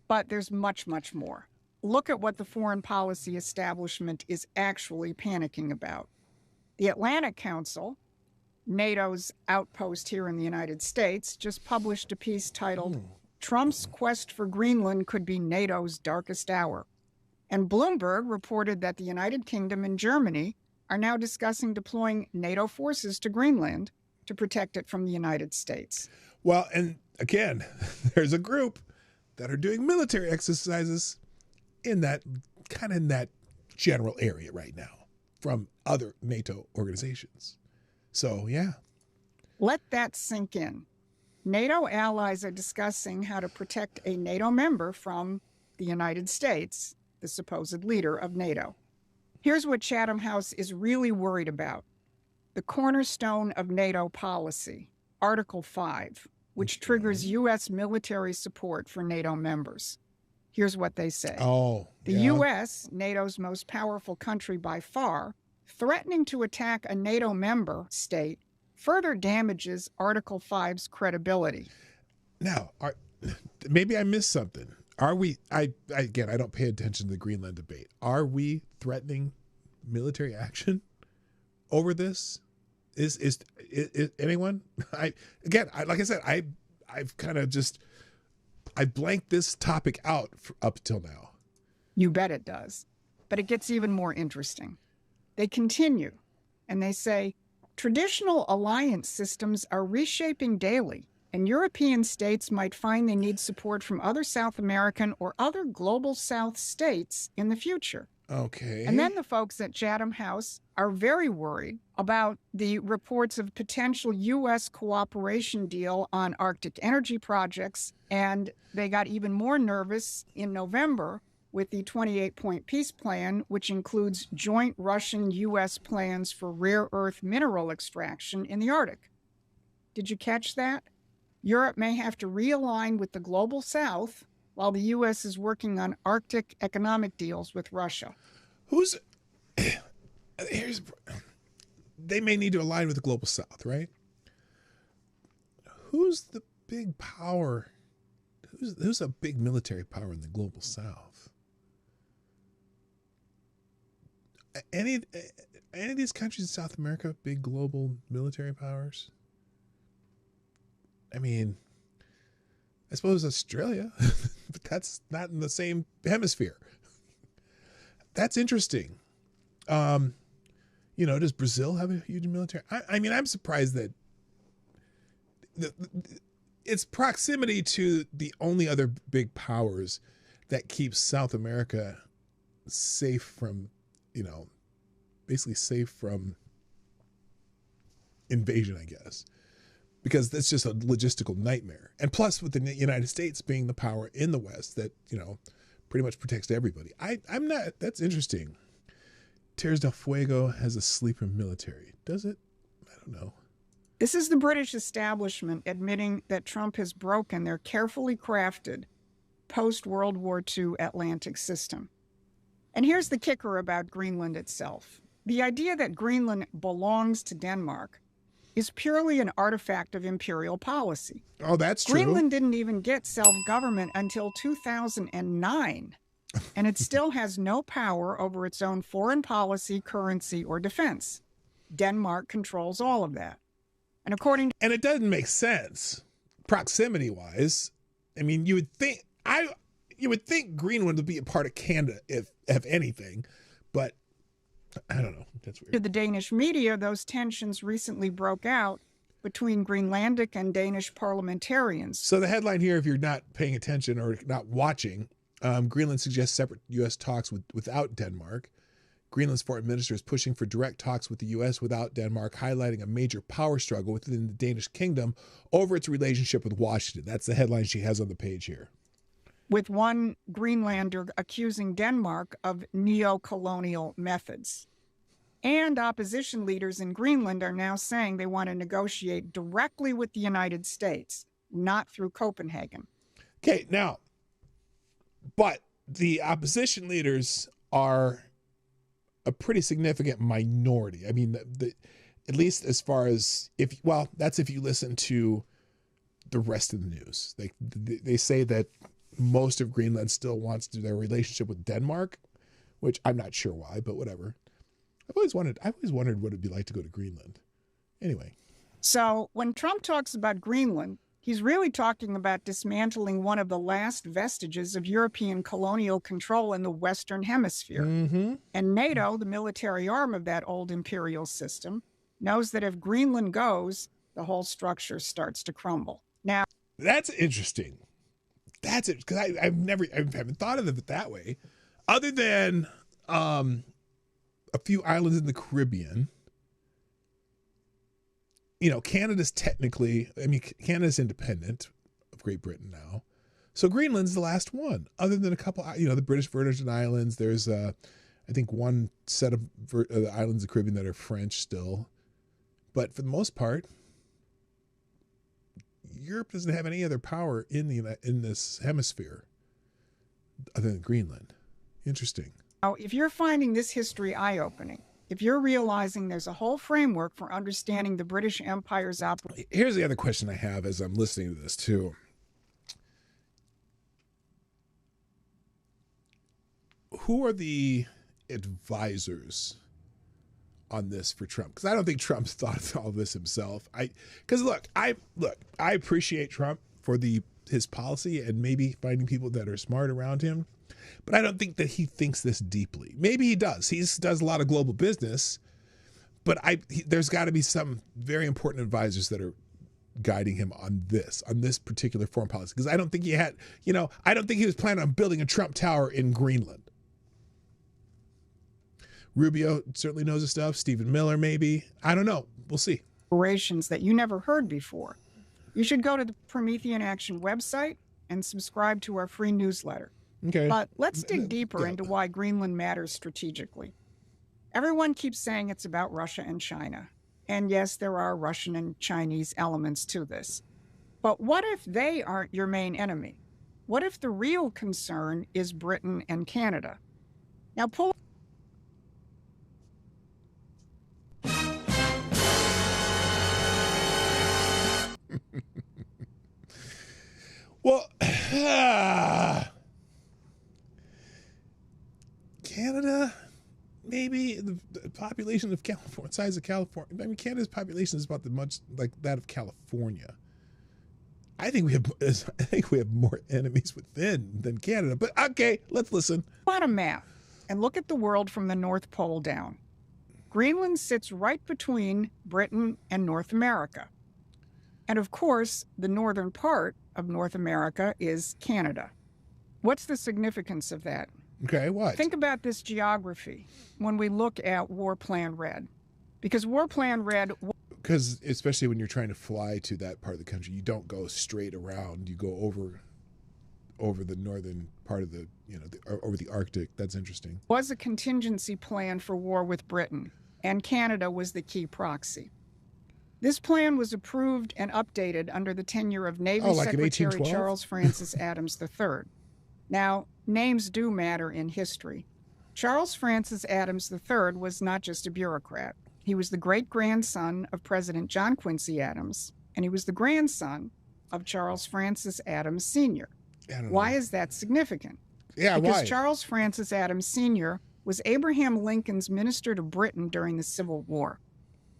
but there's much, much more. Look at what the foreign policy establishment is actually panicking about. The Atlantic Council, NATO's outpost here in the United States, just published a piece titled, Trump's Quest for Greenland Could Be NATO's Darkest Hour. And Bloomberg reported that the United Kingdom and Germany are now discussing deploying NATO forces to Greenland to protect it from the United States. Well, and again, there's a group that are doing military exercises in that general area right now from other NATO organizations. So, yeah. Let that sink in. NATO allies are discussing how to protect a NATO member from the United States, the supposed leader of NATO. Here's what Chatham House is really worried about. The cornerstone of NATO policy, Article 5, which triggers U.S. military support for NATO members. Here's what they say. The U.S., NATO's most powerful country by far, threatening to attack a NATO member state further damages Article 5's credibility. Now, maybe I missed something. Are we, I don't pay attention to the Greenland debate. Are we threatening military action over this? Is anyone? Like I said, I've kind of just, I blanked this topic out up till now. You bet it does. But it gets even more interesting. They continue, and they say, traditional alliance systems are reshaping daily, and European states might find they need support from other South American or other global South states in the future. Okay. And then the folks at Chatham House are very worried about the reports of potential U.S. cooperation deal on Arctic energy projects, and they got even more nervous in November with the 28-point peace plan, which includes joint Russian-U.S. plans for rare earth mineral extraction in the Arctic. Did you catch that? Europe may have to realign with the global South while the U.S. is working on Arctic economic deals with Russia. They may need to align with the global South, right? Who's the big power? Who's a big military power in the global South? Any of these countries in South America big global military powers? I mean, I suppose Australia, but that's not in the same hemisphere. That's interesting. Does Brazil have a huge military? I mean, I'm surprised that its proximity to the only other big powers that keeps South America safe from, basically safe from invasion, I guess. because that's just a logistical nightmare. And plus, with the United States being the power in the West that, you know, pretty much protects everybody. I'm not, that's interesting. Terres del Fuego has a sleeper military. Does it? I don't know. This is the British establishment admitting that Trump has broken their carefully crafted post-World War II Atlantic system. And here's the kicker about Greenland itself. The idea that Greenland belongs to Denmark is purely an artifact of imperial policy. Oh, that's true. Greenland didn't even get self-government until 2009, and it still has no power over its own foreign policy, currency, or defense. Denmark controls all of that. And according to— And it doesn't make sense, proximity-wise. I mean, you would think Greenland would be a part of Canada, if anything, but I don't know. That's weird. To the Danish media, those tensions recently broke out between Greenlandic and Danish parliamentarians. So the headline here, if you're not paying attention or not watching, Greenland suggests separate U.S. talks without Denmark. Greenland's foreign minister is pushing for direct talks with the U.S. without Denmark, highlighting a major power struggle within the Danish kingdom over its relationship with Washington. That's the headline she has on the page here. With one Greenlander accusing Denmark of neo-colonial methods. And opposition leaders in Greenland are now saying they want to negotiate directly with the United States, not through Copenhagen. Okay, now, but the opposition leaders are a pretty significant minority. I mean, at least as far as, that's if you listen to the rest of the news. They say that most of Greenland still wants to do their relationship with Denmark, which I'm not sure why, but whatever. I've always wondered what it'd be like to go to Greenland. Anyway. So when Trump talks about Greenland, he's really talking about dismantling one of the last vestiges of European colonial control in the Western Hemisphere. Mm-hmm. And NATO, the military arm of that old imperial system, knows that if Greenland goes, the whole structure starts to crumble. Now, that's interesting. That's it, because I haven't thought of it that way, other than a few islands in the Caribbean. You know, Canada's Canada's independent of Great Britain now, so Greenland's the last one. Other than a couple, the British Virgin Islands. There's I think one set of islands of the Caribbean that are French still, but for the most part, Europe doesn't have any other power in this hemisphere other than Greenland. Interesting. Now, if you're finding this history eye-opening, if you're realizing there's a whole framework for understanding the British Empire's operation. Here's the other question I have as I'm listening to this too. Who are the advisors on this for Trump? Because I don't think Trump's thought of all this himself. I appreciate Trump for his policy and maybe finding people that are smart around him, but I don't think that he thinks this deeply. Maybe he does. He does a lot of global business, but there's got to be some very important advisors that are guiding him on this particular foreign policy. Because I don't think I don't think he was planning on building a Trump Tower in Greenland. Rubio certainly knows his stuff. Stephen Miller, maybe. I don't know. We'll see. Operations that you never heard before. You should go to the Promethean Action website and subscribe to our free newsletter. Okay. But let's dig deeper into why Greenland matters strategically. Everyone keeps saying it's about Russia and China. And yes, there are Russian and Chinese elements to this. But what if they aren't your main enemy? What if the real concern is Britain and Canada? Now pull... Well, Canada, maybe the population of California, size of California. I mean, Canada's population is about like that of California. I think we have more enemies within than Canada. But okay, let's listen. Plot a map and look at the world from the North Pole down. Greenland sits right between Britain and North America. And of course, the northern part of North America is Canada. What's the significance of that? Okay, what? Think about this geography when we look at War Plan Red. Because War Plan Red... because especially when you're trying to fly to that part of the country, you don't go straight around. You go over the northern part of the, over the Arctic. That's interesting. Was a contingency plan for war with Britain, and Canada was the key proxy. This plan was approved and updated under the tenure of Navy Secretary Charles Francis Adams III. Now, names do matter in history. Charles Francis Adams III was not just a bureaucrat. He was the great-grandson of President John Quincy Adams, and he was the grandson of Charles Francis Adams Sr. Why is that significant? Yeah, because why? Charles Francis Adams Sr. was Abraham Lincoln's minister to Britain during the Civil War.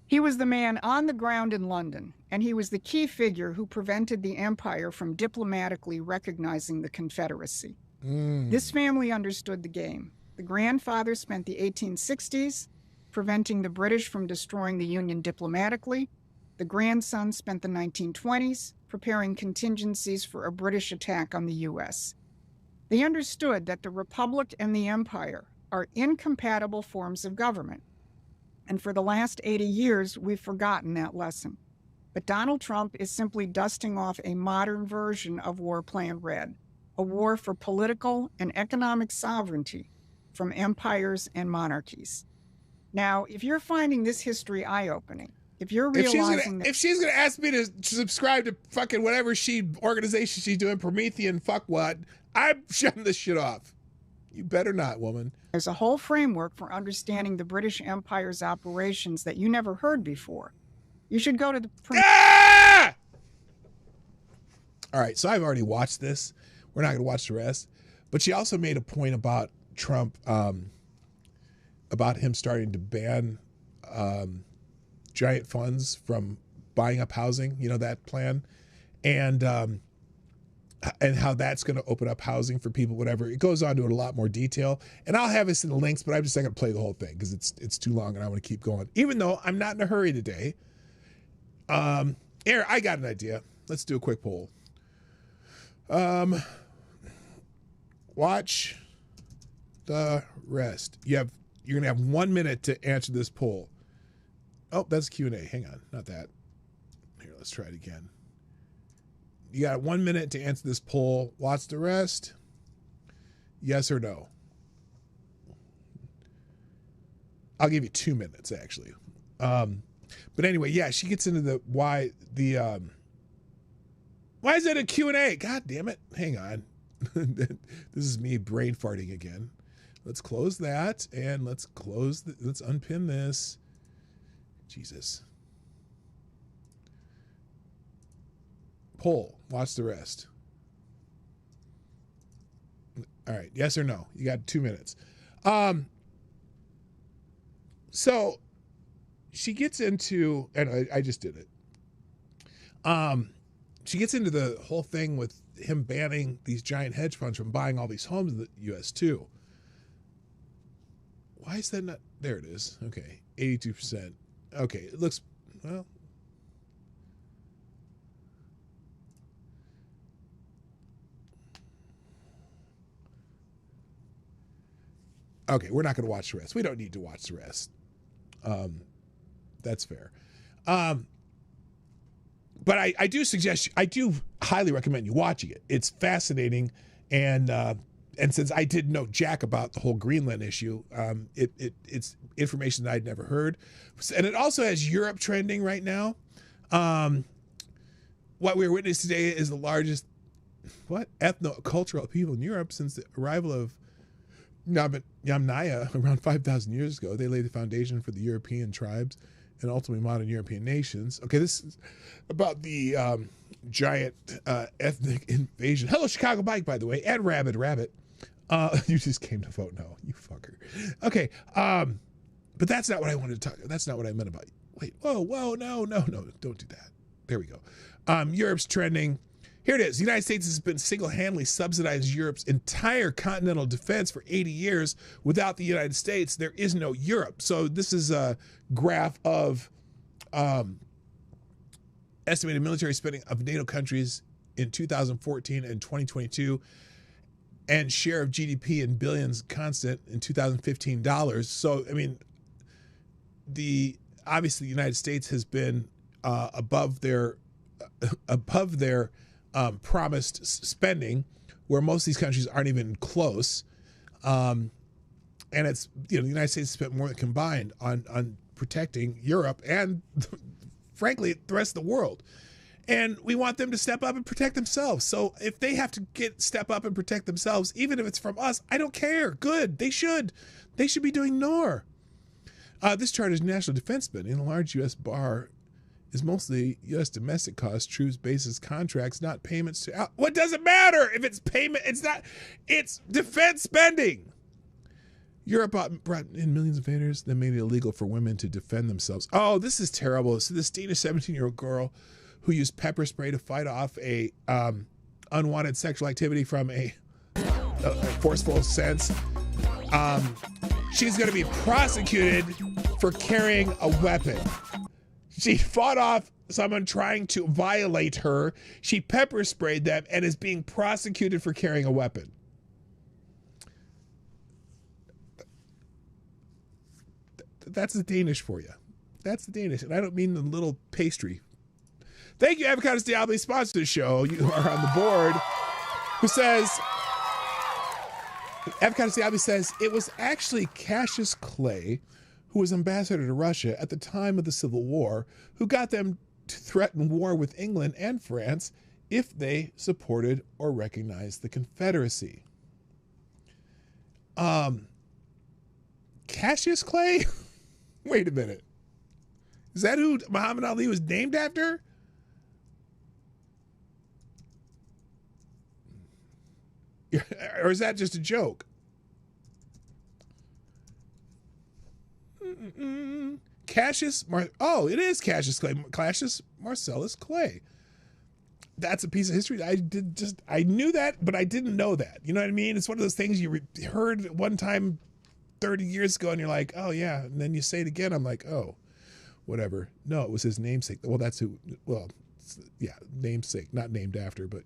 He was the man on the ground in London, and he was the key figure who prevented the empire from diplomatically recognizing the Confederacy. This family understood the game. The grandfather spent the 1860s preventing the British from destroying the Union diplomatically. The grandson spent the 1920s preparing contingencies for a British attack on the U.S. They understood that the Republic and the Empire are incompatible forms of government. And for the last 80 years, we've forgotten that lesson. But Donald Trump is simply dusting off a modern version of War Plan Red, a war for political and economic sovereignty from empires and monarchies. Now, if you're finding this history eye-opening, if you're realizing if she's gonna ask me to subscribe to fucking whatever organization she's doing, Promethean, fuck what, I'm shutting this shit off. You better not, woman. There's a whole framework for understanding the British Empire's operations that you never heard before. You should go to the... All right, so I've already watched this. We're not going to watch the rest. But she also made a point about Trump, about him starting to ban giant funds from buying up housing, that plan. And how that's going to open up housing for people, whatever. It goes on to a lot more detail. And I'll have this in the links, but I'm just not going to play the whole thing because it's too long and I want to keep going. Even though I'm not in a hurry today. Aaron, I got an idea. Let's do a quick poll. Watch the rest. You're going to have 1 minute to answer this poll. Oh, that's Q&A. Hang on. Not that. Here, let's try it again. You got 1 minute to answer this poll. Watch the rest. Yes or no? I'll give you 2 minutes, actually. But anyway, yeah, she gets into why is it a Q&A? God damn it. Hang on. This is me brain farting again. Let's close that and let's unpin this. Jesus. Poll. Watch the rest. All right. Yes or no? You got 2 minutes. So she gets into, and I just did it. She gets into the whole thing with him banning these giant hedge funds from buying all these homes in the U.S. too. Why is that not? There it is. Okay. 82%. Okay. It looks, well. Okay, we're not going to watch the rest. We don't need to watch the rest. That's fair. But I do suggest, I do highly recommend you watching it. It's fascinating, and since I didn't know jack about the whole Greenland issue, it's information that I'd never heard, and it also has Europe trending right now. What we're witnessing today is the largest ethno-cultural upheaval in Europe since the arrival of Yamnaya around 5,000 years ago. They laid the foundation for the European tribes and ultimately modern European nations. Okay, this is about the giant ethnic invasion. Hello, Chicago Bike, by the way, and Rabbit. You just came to vote no, you fucker. Okay, but that's not what I wanted to talk. That's not what I meant about. Wait, whoa, no, don't do that. There we go. Europe's trending. Here it is. The United States has been single-handedly subsidizing Europe's entire continental defense for 80 years. Without the United States, there is no Europe. So this is a graph of estimated military spending of NATO countries in 2014 and 2022, and share of GDP in billions constant in 2015 dollars. So, I mean, obviously the United States has been above their promised spending, where most of these countries aren't even close. And it's, the United States spent more than combined on protecting Europe and, frankly, the rest of the world. And we want them to step up and protect themselves. So if they have to step up and protect themselves, even if it's from us, I don't care. Good. They should. They should be doing more. This chart is national defense spending. A large U.S. bar is mostly U.S. domestic costs, troops, bases, contracts, not payments to... What does it matter if it's payment? It's not... It's defense spending. Europe brought in millions of invaders, then made it illegal for women to defend themselves. Oh, this is terrible. So this Danish 17-year-old girl who used pepper spray to fight off a unwanted sexual activity from a forceful sense. She's going to be prosecuted for carrying a weapon. She fought off someone trying to violate her. She pepper sprayed them and is being prosecuted for carrying a weapon. That's the Danish for you. That's the Danish. And I don't mean the little pastry. Thank you, Avocados Diablo, sponsor the show. You are on the board. Who says... Avocados Diablo says, it was actually Cassius Clay, who was ambassador to Russia at the time of the Civil War, who got them to threaten war with England and France if they supported or recognized the Confederacy. Cassius Clay? Wait a minute. Is that who Muhammad Ali was named after? Or is that just a joke? Cassius it is Cassius Clay. Cassius Marcellus Clay. That's a piece of history. I knew that, but I didn't know that. You know what I mean? It's one of those things you heard one time 30 years ago and you're like, oh yeah. And then you say it again. I'm like, oh, whatever. No, it was his namesake. Well, that's who, namesake, not named after, but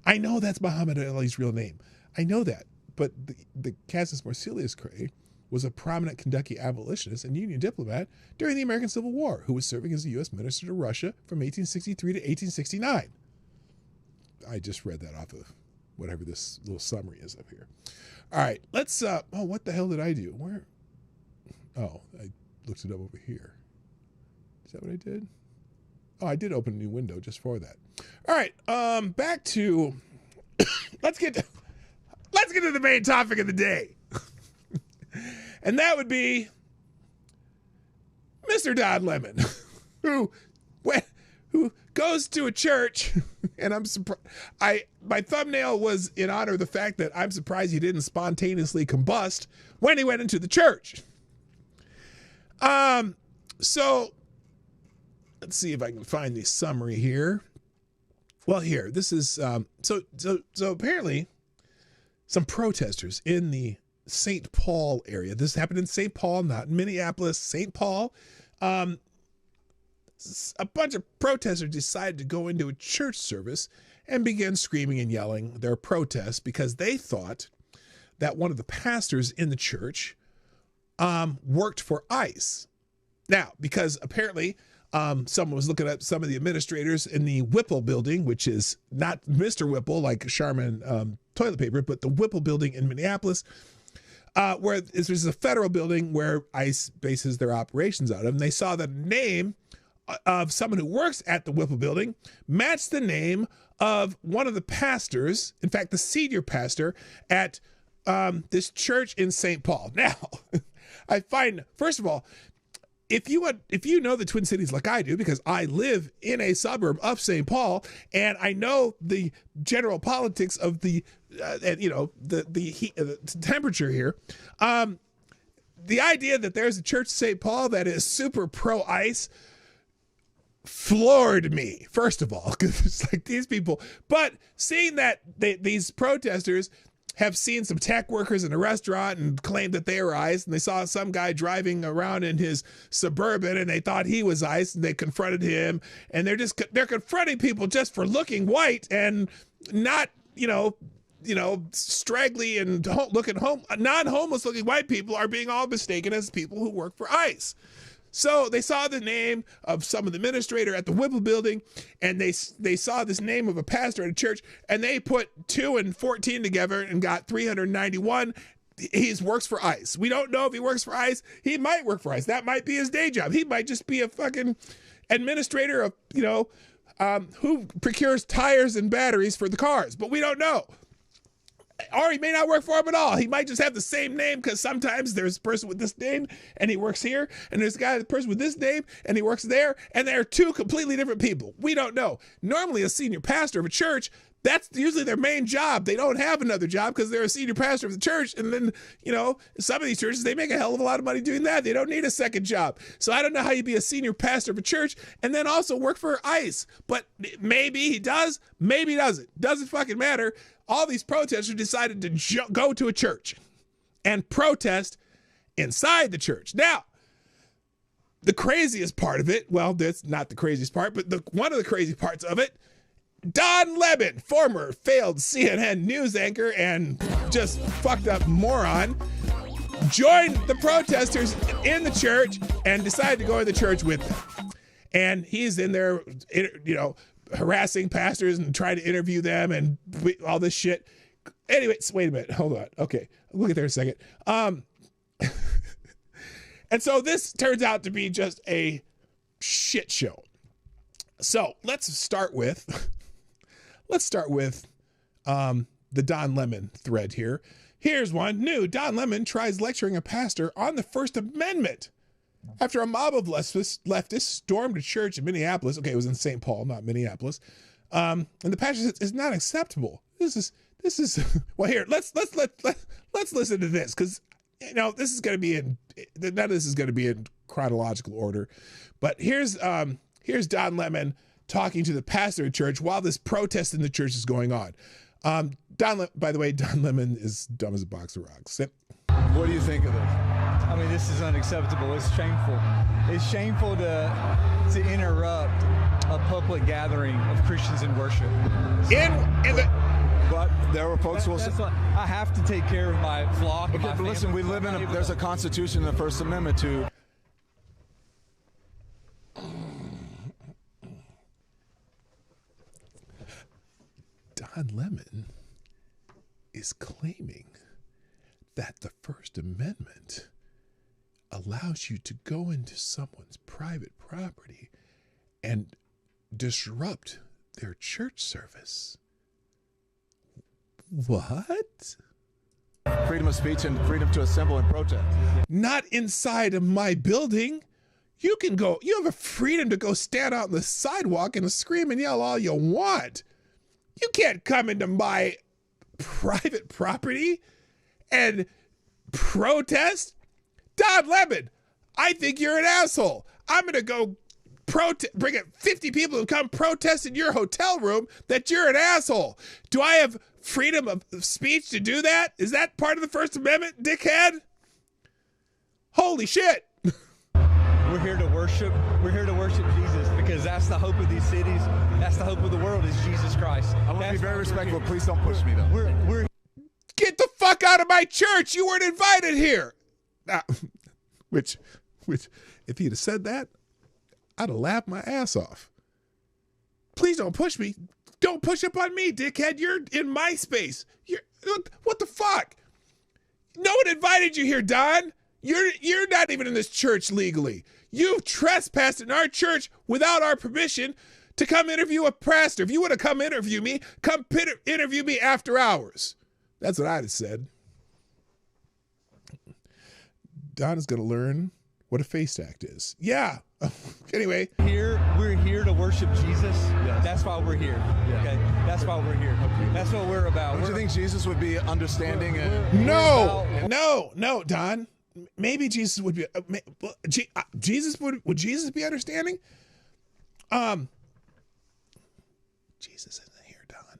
I know that's Muhammad Ali's real name. I know that. But the Cassius Marcellus Clay was a prominent Kentucky abolitionist and Union diplomat during the American Civil War who was serving as a U.S. minister to Russia from 1863 to 1869. I just read that off of whatever this little summary is up here. All right, let's, what the hell did I do? I looked it up over here. Is that what I did? Oh, I did open a new window just for that. All right, back to let's get to the main topic of the day. And that would be Mr. Don Lemon, who goes to a church, and I'm surprised. My thumbnail was in honor of the fact that I'm surprised he didn't spontaneously combust when he went into the church. So let's see if I can find the summary here. Well, here, this is, so apparently some protesters in the St. Paul area. This happened in St. Paul, not in Minneapolis, St. Paul. A bunch of protesters decided to go into a church service and began screaming and yelling their protests because they thought that one of the pastors in the church worked for ICE. Now, because apparently someone was looking at some of the administrators in the Whipple building, which is not Mr. Whipple like Charmin toilet paper, but the Whipple building in Minneapolis, where this is a federal building where ICE bases their operations out of. And they saw the name of someone who works at the Whipple building matched the name of one of the pastors, in fact, the senior pastor at this church in St. Paul. Now, I find, first of all, if you know the Twin Cities like I do, because I live in a suburb of St. Paul, and I know the general politics of the heat, the temperature here, the idea that there's a church in St. Paul that is super pro-ICE floored me, first of all, because it's like these people. But seeing that these protesters have seen some tech workers in a restaurant and claimed that they were ICE, and they saw some guy driving around in his Suburban and they thought he was ICE, and they confronted him, and they're confronting people just for looking white and not, straggly and non-homeless looking white people are being all mistaken as people who work for ICE. So they saw the name of some of the administrator at the Whipple building, and they saw this name of a pastor at a church, and they put 2 and 14 together and got 391. He works for ICE. We don't know if he works for ICE. He might work for ICE. That might be his day job. He might just be a fucking administrator of, who procures tires and batteries for the cars, but we don't know. Or he may not work for him at all. He might just have the same name, because sometimes there's a person with this name and he works here, and there's the person with this name and he works there, and they're 2 completely different people. We don't know. Normally a senior pastor of a church, that's usually their main job. They don't have another job because they're a senior pastor of the church. And then, some of these churches, they make a hell of a lot of money doing that. They don't need a second job. So I don't know how you'd be a senior pastor of a church and then also work for ICE. But maybe he does, maybe he doesn't. Doesn't fucking matter. All these protesters decided to go to a church and protest inside the church. Now, the craziest part of it, well, that's not the craziest part, but one of the crazy parts of it, Don Lemon, former failed CNN news anchor and just fucked up moron, joined the protesters in the church and decided to go in the church with them. And he's in there, harassing pastors and trying to interview them and all this shit. Anyway, wait a minute. Hold on. Okay. We'll get there in a second. And so this turns out to be just a shit show. So let's start with the Don Lemon thread here. Here's one. New. Don Lemon tries lecturing a pastor on the First Amendment after a mob of leftists stormed a church in Minneapolis. Okay, it was in St. Paul, not Minneapolis. And the pastor says it's not acceptable. This is well, here, let's listen to this, because this is going to be none of this is going to be in chronological order. But here's Don Lemon talking to the pastor of church while this protest in the church is going on. By the way, Don Lemon is dumb as a box of rocks. What do you think of this? I mean, this is unacceptable. It's shameful. It's shameful to interrupt a public gathering of Christians in worship. But there were folks who will say, I have to take care of my flock. Okay, but listen, we live in there's a Constitution and the First Amendment to. Don Lemon is claiming that the First Amendment allows you to go into someone's private property and disrupt their church service. What? Freedom of speech and freedom to assemble and protest. Not inside of my building. You have a freedom to go stand out on the sidewalk and scream and yell all you want. You can't come into my private property and protest. Don Lemon, I think you're an asshole. I'm going to go bring 50 people who come protest in your hotel room that you're an asshole. Do I have freedom of speech to do that? Is that part of the First Amendment, dickhead? Holy shit. We're here to worship. We're here to worship Jesus, because that's the hope of these cities. That's the hope of the world, is Jesus Christ. I want to be very respectful. Please don't push me, though. We're Get the fuck out of my church. You weren't invited here. Which, if he'd have said that, I'd have laughed my ass off. Please don't push me. Don't push up on me, dickhead. You're in my space. What the fuck? No one invited you here, Don. You're not even in this church legally. You've trespassed in our church without our permission to come interview a pastor. If you want to come interview me, come interview me after hours. That's what I'd have said. Don is going to learn what a face act is. Yeah. Anyway. We're here to worship Jesus. Yes. That's why we're here. Yeah. Okay. That's why we're here. Okay. That's what we're about. Don't you think Jesus would be understanding? No, Don. Maybe Jesus would be. Would Jesus be understanding? Jesus isn't here, Don.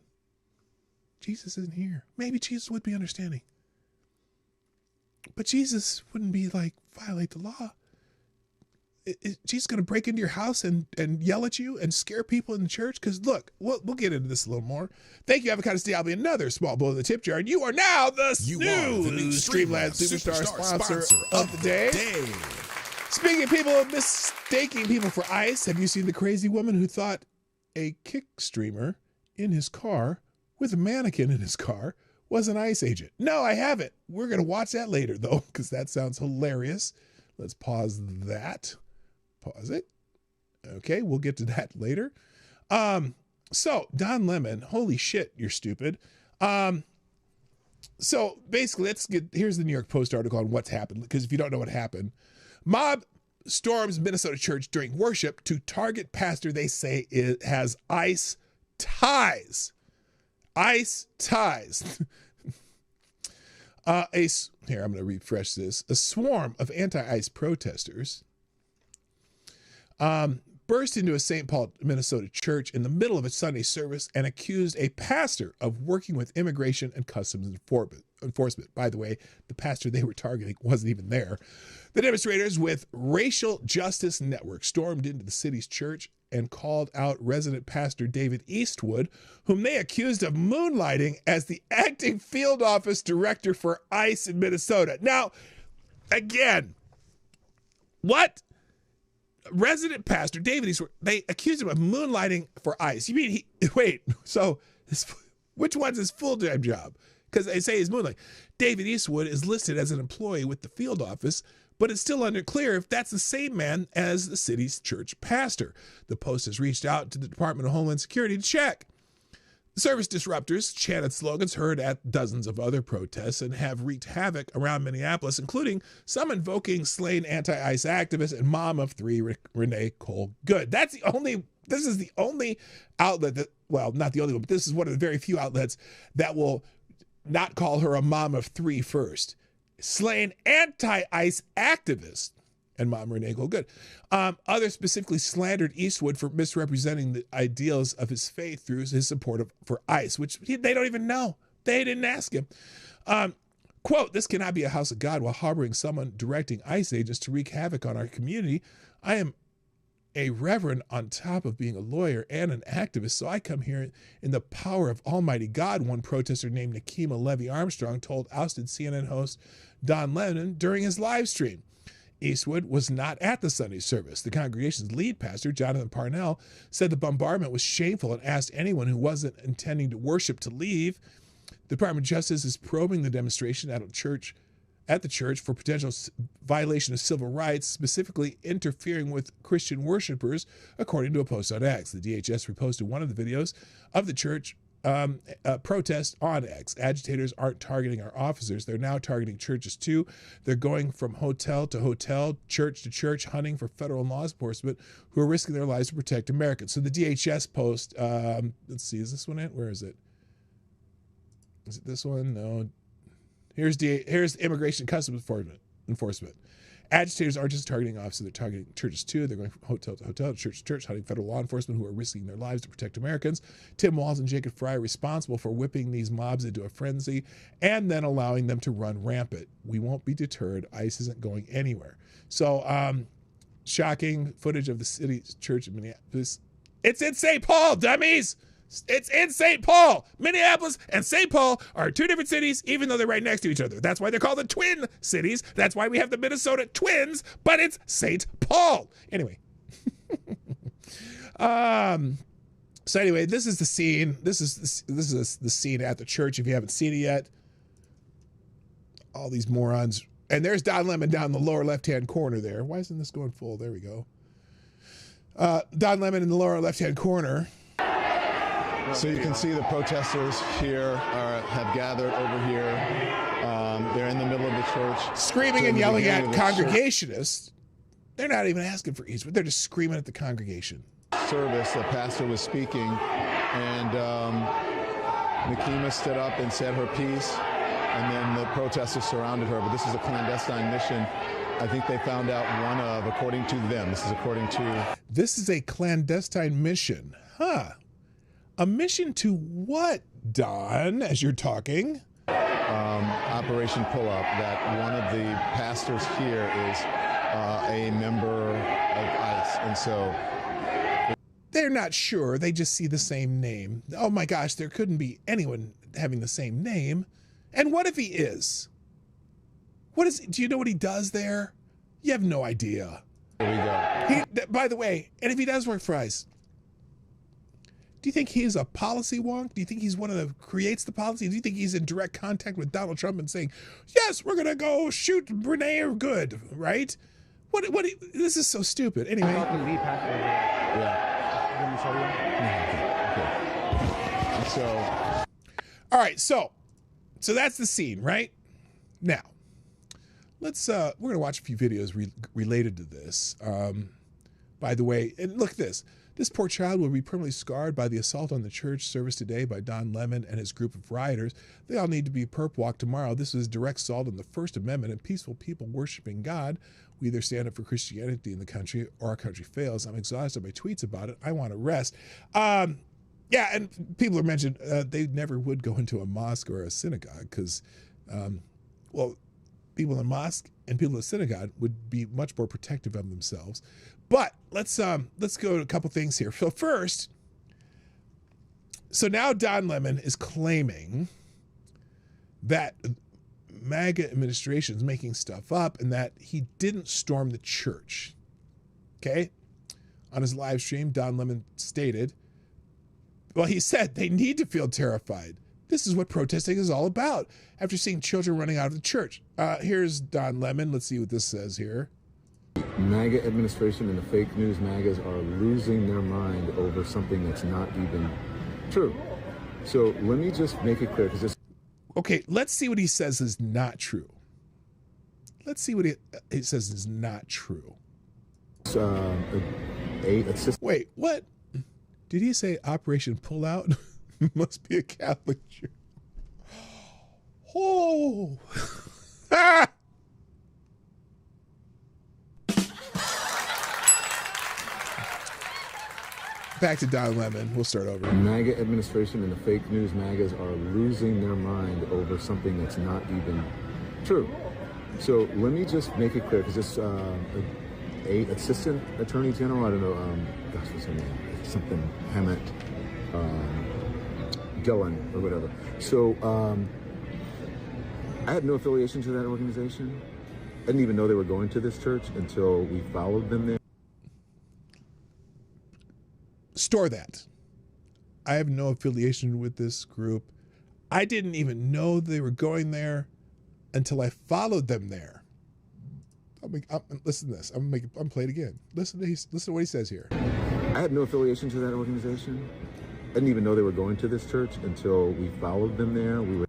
Jesus isn't here. Maybe Jesus would be understanding. But Jesus wouldn't be violate the law. Is Jesus going to break into your house and yell at you and scare people in the church? Because look, we'll get into this a little more. Thank you, Avocado Steve. I'll be another small blow in the tip jar. And you are now the new Streamland Superstar sponsor of the day. Speaking of people mistaking people for ICE, have you seen the crazy woman who thought a kick streamer in his car with a mannequin in his car was an ICE agent? No, I haven't. We're going to watch that later, though, because that sounds hilarious. Let's pause that. Pause it. Okay, we'll get to that later. So, Don Lemon, holy shit, you're stupid. So, basically, here's the New York Post article on what's happened, because if you don't know what happened, mob storms Minnesota church during worship to target pastor they say has ICE ties. ICE ties. Here, I'm going to refresh this. A swarm of anti-ICE protesters burst into a St. Paul, Minnesota church in the middle of a Sunday service and accused a pastor of working with immigration and customs enforcement. By the way, the pastor they were targeting wasn't even there. The demonstrators with Racial Justice Network stormed into the city's church and called out resident pastor David Eastwood, whom they accused of moonlighting as the acting field office director for ICE in Minnesota. Now, again, what? Resident pastor David Eastwood, they accused him of moonlighting for ICE. You mean which one's his full-time job? Because they say he's moonlighting. David Eastwood is listed as an employee with the field office, but it's still unclear if that's the same man as the city's church pastor. The Post has reached out to the Department of Homeland Security to check. The service disruptors chanted slogans heard at dozens of other protests and have wreaked havoc around Minneapolis, including some invoking slain anti-ICE activist and mom of three, Renee Cole Good. This is the only outlet that, well, not the only one, but this is one of the very few outlets that will not call her a mom of three first. Slain anti-ICE activist and mom Renee Cole Good. Others specifically slandered Eastwood for misrepresenting the ideals of his faith through his support for ICE, which they don't even know. They didn't ask him. Quote, "This cannot be a house of God while harboring someone directing ICE agents to wreak havoc on our community. I am a reverend on top of being a lawyer and an activist, so I come here in the power of Almighty God," one protester named Nakima Levy Armstrong told ousted CNN host Don Lemon during his live stream. Eastwood was not at the Sunday service. The congregation's lead pastor, Jonathan Parnell, said the bombardment was shameful and asked anyone who wasn't intending to worship to leave. The Department of Justice is probing the demonstration at the church for potential violation of civil rights, specifically interfering with Christian worshipers, according to a post on X. The DHS reposted one of the videos of the church protest on X. Agitators aren't targeting our officers. They're now targeting churches too. They're going from hotel to hotel, church to church, hunting for federal law enforcement who are risking their lives to protect Americans. So the DHS post, let's see, is this one it? Where is it? Is it this one? No. Here's Immigration and Customs Enforcement. Agitators aren't just targeting officers, they're targeting churches too. They're going from hotel to hotel, church to church, hunting federal law enforcement who are risking their lives to protect Americans. Tim Walz and Jacob Fry are responsible for whipping these mobs into a frenzy and then allowing them to run rampant. We won't be deterred. ICE isn't going anywhere. So, shocking footage of the city's church in Minneapolis. It's in St. Paul, dummies! It's in St. Paul. Minneapolis and St. Paul are two different cities, even though they're right next to each other. That's why they're called the Twin Cities. That's why we have the Minnesota Twins, but it's St. Paul. Anyway. So anyway, this is the scene. This is the scene at the church if you haven't seen it yet. All these morons. And there's Don Lemon down in the lower left-hand corner there. Why isn't this going full? There we go. Don Lemon in the lower left-hand corner. So you can see the protesters here have gathered over here. They're in the middle of the church. Screaming and yelling at congregationists. They're not even asking for Eastwood. They're just screaming at the congregation. Service, the pastor was speaking, and Nakima stood up and said her piece, and then the protesters surrounded her. But this is a clandestine mission. I think they found out one of, according to them, This is a clandestine mission. Huh. A mission to what, Don, as you're talking? Operation Pull-Up, that one of the pastors here is a member of ICE, and so... They're not sure, they just see the same name. Oh my gosh, there couldn't be anyone having the same name. And what if he is? Do you know what he does there? You have no idea. There we go. By the way, and if he does work for ICE, do you think he's a policy wonk? Do you think he's one of the creates the policy? Do you think he's in direct contact with Donald Trump and saying, yes, we're going to go shoot Brene Good, right? This is so stupid. Anyway. So, all right, so that's the scene, right? Now, let's we're gonna watch a few videos related to this. By the way, and look at this. This poor child will be permanently scarred by the assault on the church service today by Don Lemon and his group of rioters. They all need to be perp walk tomorrow. This is direct assault on the First Amendment and peaceful people worshiping God. We either stand up for Christianity in the country or our country fails. I'm exhausted by tweets about it. I want to rest. Yeah, and people are mentioned, they never would go into a mosque or a synagogue because, well, people in a mosque and people in a synagogue would be much more protective of themselves. But let's go to a couple things here. So first, so now Don Lemon is claiming that MAGA administration is making stuff up and that he didn't storm the church. Okay? On his live stream, Don Lemon stated, well, he said they need to feel terrified. This is what protesting is all about. After seeing children running out of the church. Here's Don Lemon. Let's see what this says here. MAGA administration and the fake news MAGAs are losing their mind over something that's not even true. So let me just make it clear, because this. Okay, let's see what he says is not true. Let's see what he says is not true. Wait, what? Did he say Operation Pullout? Must be a Catholic Jew. Oh. Ah! Back to Don Lemon. We'll start over. MAGA administration and the fake news MAGAs are losing their mind over something that's not even true. So let me just make it clear, because this assistant attorney general, I don't know, gosh, what's her name? Something Hammett, Gillen or whatever. So I had no affiliation to that organization. I didn't even know they were going to this church until we followed them there. Store that. I have no affiliation with this group. I didn't even know they were going there until I followed them there. Listen to this. I'm play it again. Listen to what he says here. I had no affiliation to that organization. I didn't even know they were going to this church until we followed them there.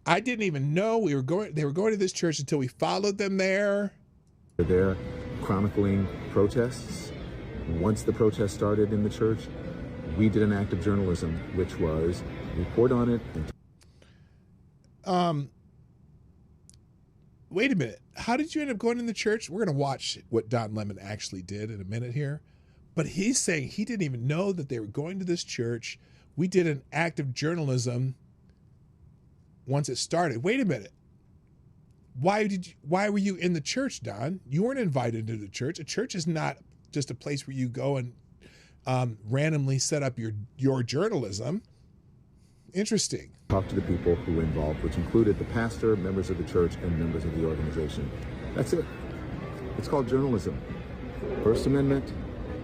I didn't even know they were going to this church until we followed them there. They're chronicling protests. Once the protest started in the church, we did an act of journalism, which was report on it. Wait a minute. How did you end up going in the church? We're going to watch what Don Lemon actually did in a minute here. But he's saying he didn't even know that they were going to this church. We did an act of journalism once it started. Wait a minute. Why were you in the church, Don? You weren't invited to the church. A church is not just a place where you go and randomly set up your journalism. Interesting. Talk to the people who were involved, which included the pastor, members of the church, and members of the organization. That's it. It's called journalism. First Amendment.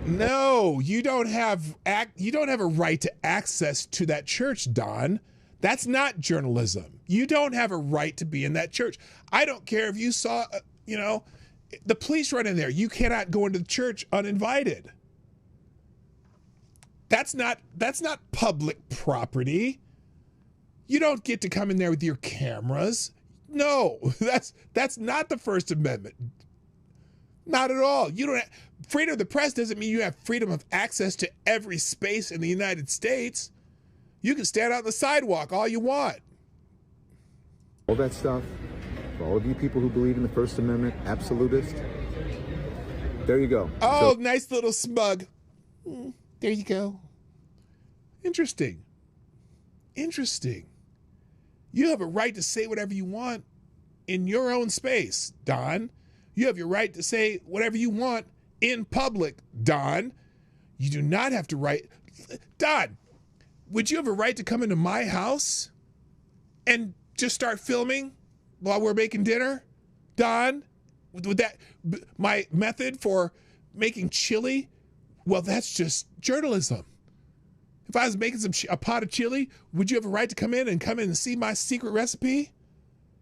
No, you don't have a right to access to that church, Don. That's not journalism. You don't have a right to be in that church. I don't care if you saw, the police run in there. You cannot go into the church uninvited. That's not public property. You don't get to come in there with your cameras. No, that's not the First Amendment. Not at all. You don't freedom of the press doesn't mean you have freedom of access to every space in the United States. You can stand out on the sidewalk all you want. All that stuff, for all of you people who believe in the First Amendment, absolutist, there you go. Oh, nice little smug. There you go. Interesting. Interesting. You have a right to say whatever you want in your own space, Don. You have your right to say whatever you want in public, Don. You do not have to write. Don, would you have a right to come into my house and just start filming while we're making dinner? Don, would that my method for making chili? Well, that's just journalism. If I was making a pot of chili, would you have a right to come in and see my secret recipe?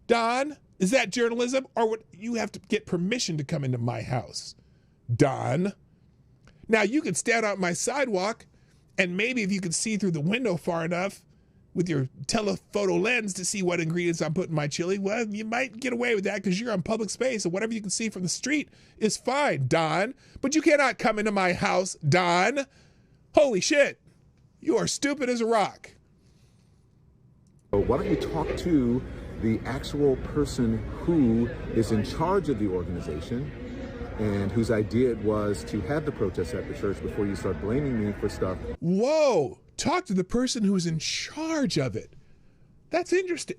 Don, is that journalism, or would you have to get permission to come into my house? Don. Now, you could stand on my sidewalk, and maybe if you could see through the window far enough with your telephoto lens to see what ingredients I'm putting in my chili, well, you might get away with that because you're on public space, and whatever you can see from the street is fine, Don. But you cannot come into my house, Don. Holy shit. You are stupid as a rock. Why don't you talk to the actual person who is in charge of the organization and whose idea it was to have the protest at the church before you start blaming me for stuff. Whoa, talk to the person who is in charge of it. That's interesting.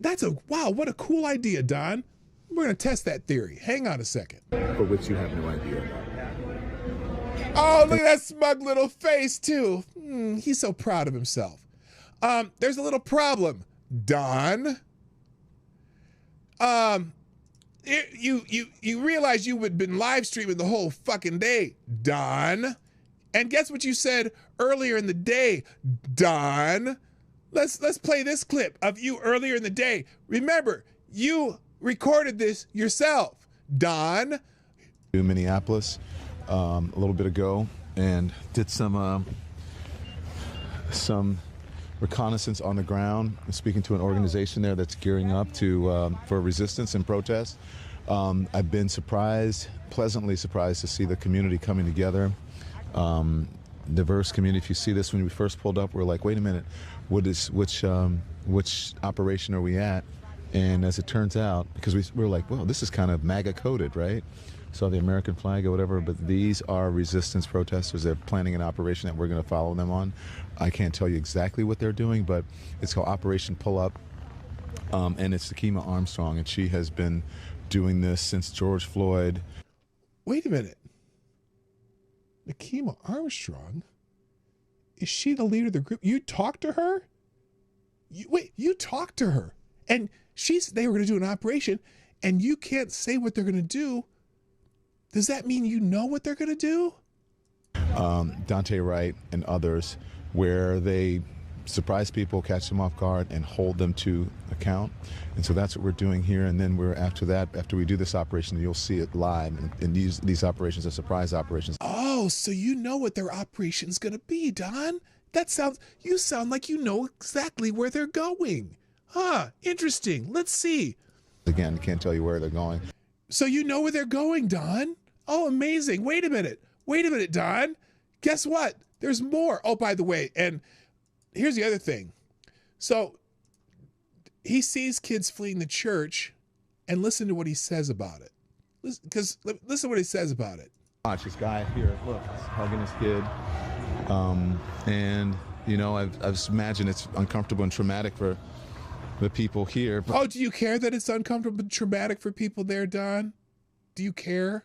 Wow, what a cool idea, Don. We're gonna test that theory. Hang on a second. For which you have no idea. Oh, look at that smug little face too. He's so proud of himself. There's a little problem, Don. You realize you had been live streaming the whole fucking day, Don. And guess what you said earlier in the day, Don? Let's play this clip of you earlier in the day. Remember, you recorded this yourself, Don. To Minneapolis a little bit ago and did some reconnaissance on the ground, speaking to an organization there that's gearing up for resistance and protest. I've been pleasantly surprised to see the community coming together. Diverse community. If you see this, when we first pulled up, we're like, wait a minute, which operation are we at? And as it turns out, because we're like, well, this is kind of MAGA coded, right? Saw the American flag or whatever, but these are resistance protesters. They're planning an operation that we're going to follow them on. I can't tell you exactly what they're doing, but it's called Operation Pull Up, and it's Takima Armstrong, and she has been doing this since George Floyd. Wait a minute. Takima Armstrong? Is she the leader of the group? You talked to her? You talked to her, and they were going to do an operation, and you can't say what they're going to do. Does that mean you know what they're going to do? Dante Wright and others, where they surprise people, catch them off guard, and hold them to account. And so that's what we're doing here. And then after we do this operation, you'll see it live. And these operations are surprise operations. Oh, so you know what their operation's going to be, Don? You sound like you know exactly where they're going. Huh, interesting. Let's see. Again, I can't tell you where they're going. So you know where they're going, Don? Oh, amazing. Wait a minute, Don. Guess what? There's more. Oh, by the way, and here's the other thing. So he sees kids fleeing the church, and listen to what he says about it. Listen to what he says about it. Watch this guy here. Look, he's hugging his kid. And, you know, I've imagined it's uncomfortable and traumatic for the people here. Oh, do you care that it's uncomfortable and traumatic for people there, Don? Do you care?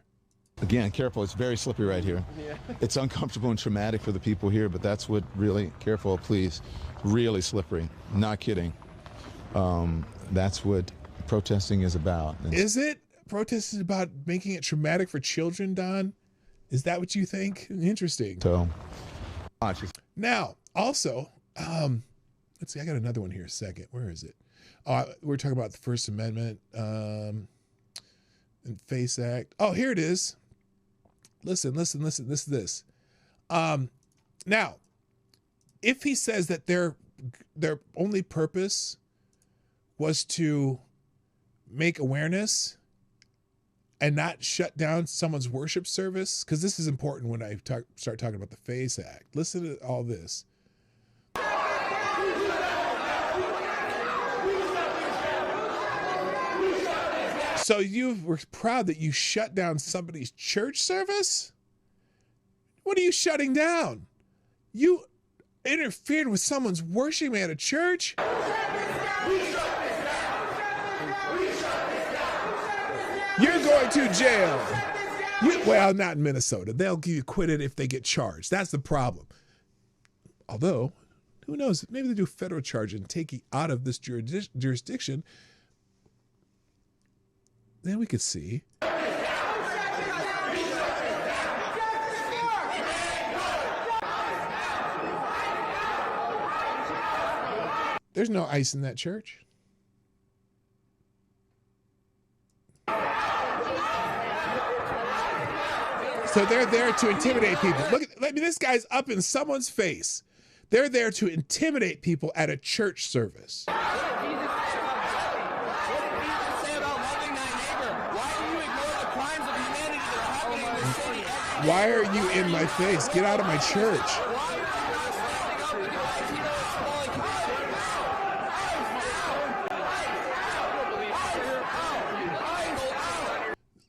Again, careful. It's very slippery right here. Yeah. It's uncomfortable and traumatic for the people here, but that's what really, careful, please. Really slippery. Not kidding. That's what protesting is about. Is it? Protest is about making it traumatic for children, Don? Is that what you think? Interesting. So, watch. Now, also, let's see, I got another one here a second. Where is it? We're talking about the First Amendment and FACE Act. Oh, here it is. Listen. This. Now, if he says that their only purpose was to make awareness and not shut down someone's worship service, because this is important when I start talking about the FACE Act. Listen to all this. So you were proud that you shut down somebody's church service? What are you shutting down? You interfered with someone's worshiping at a church? You're going to jail. Well, not in Minnesota. They'll get you acquitted if they get charged. That's the problem. Although, who knows? Maybe they do federal charge and take you out of this jurisdiction. Then we could see. There's no ice in that church. So they're there to intimidate people. Look, this guy's up in someone's face. They're there to intimidate people at a church service. Why are you in my face? Get out of my church.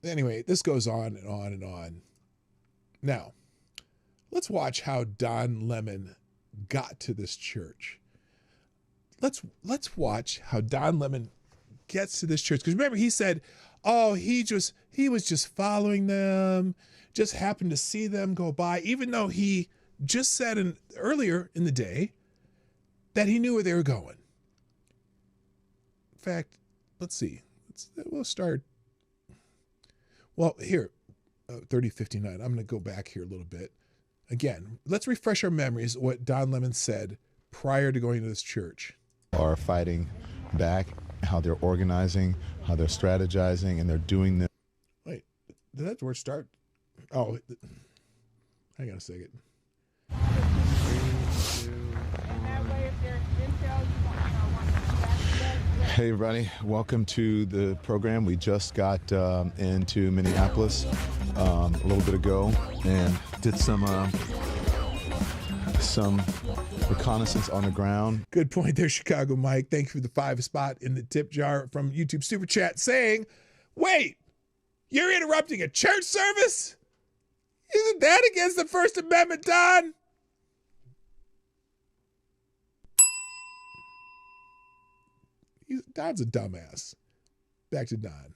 Anyway, this goes on and on and on. Now, let's watch how Don Lemon got to this church. Let's watch how Don Lemon gets to this church. Because remember, he said, oh, he was just following them, just happened to see them go by, even though he just said earlier in the day that he knew where they were going. In fact, let's see. We'll start. Well, here, 3059. I'm going to go back here a little bit. Again, let's refresh our memories of what Don Lemon said prior to going to this church. Are fighting back, how they're organizing, how they're strategizing, and they're doing this. Wait, did that word start? Oh, hang on a second. Hey everybody, welcome to the program. We just got into Minneapolis a little bit ago and did some reconnaissance on the ground. Good point there, Chicago Mike. Thank you for the 5 spot in the tip jar from YouTube Super Chat saying, wait, you're interrupting a church service? Isn't that against the First Amendment, Don? Don's a dumbass. Back to Don.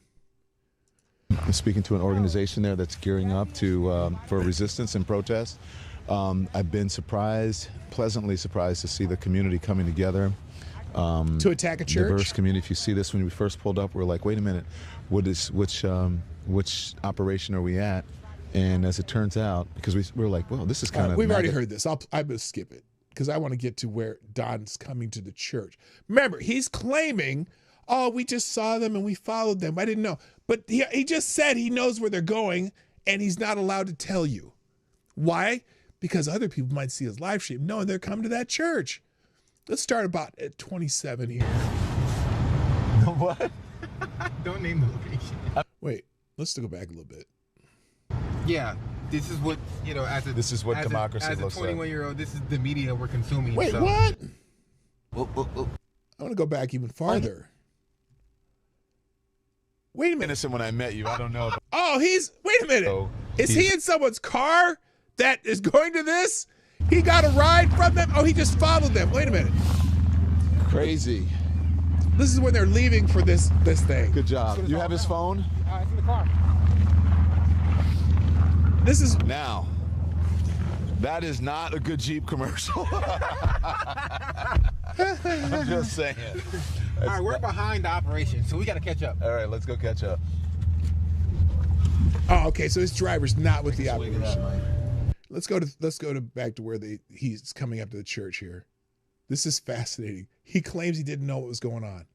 I'm speaking to an organization there that's gearing up for resistance and protest. I've been pleasantly surprised to see the community coming together. To attack a church? Diverse community. If you see this, when we first pulled up, we were like, wait a minute, which operation are we at? And as it turns out, because we were like, well, this is kind of... We've already heard this. I'm going to skip it because I want to get to where Don's coming to the church. Remember, he's claiming, oh, we just saw them and we followed them. I didn't know. But he just said he knows where they're going and he's not allowed to tell you. Why? Because other people might see his live stream knowing they're coming to that church. Let's start about at 27 here. What? Don't name the location. Wait, let's go back a little bit. Yeah, this is what, this is what democracy looks like. As a 21-year-old, this is the media we're consuming. Wait, so. what? I want to go back even farther. Wait a minute. Innocent when I met you, I don't know. Oh, wait a minute. Is he in someone's car that is going to this? He got a ride from them? Oh, he just followed them. Wait a minute. Crazy. This is when they're leaving for this thing. Good job. You have his phone? It's in the car. This is... Now, that is not a good Jeep commercial. I'm just saying. All right, we're behind the operation, so we got to catch up. All right, let's go catch up. Oh, okay, so this driver's not with the operation. Let's go to back to where he's coming up to the church here. This is fascinating. He claims he didn't know what was going on.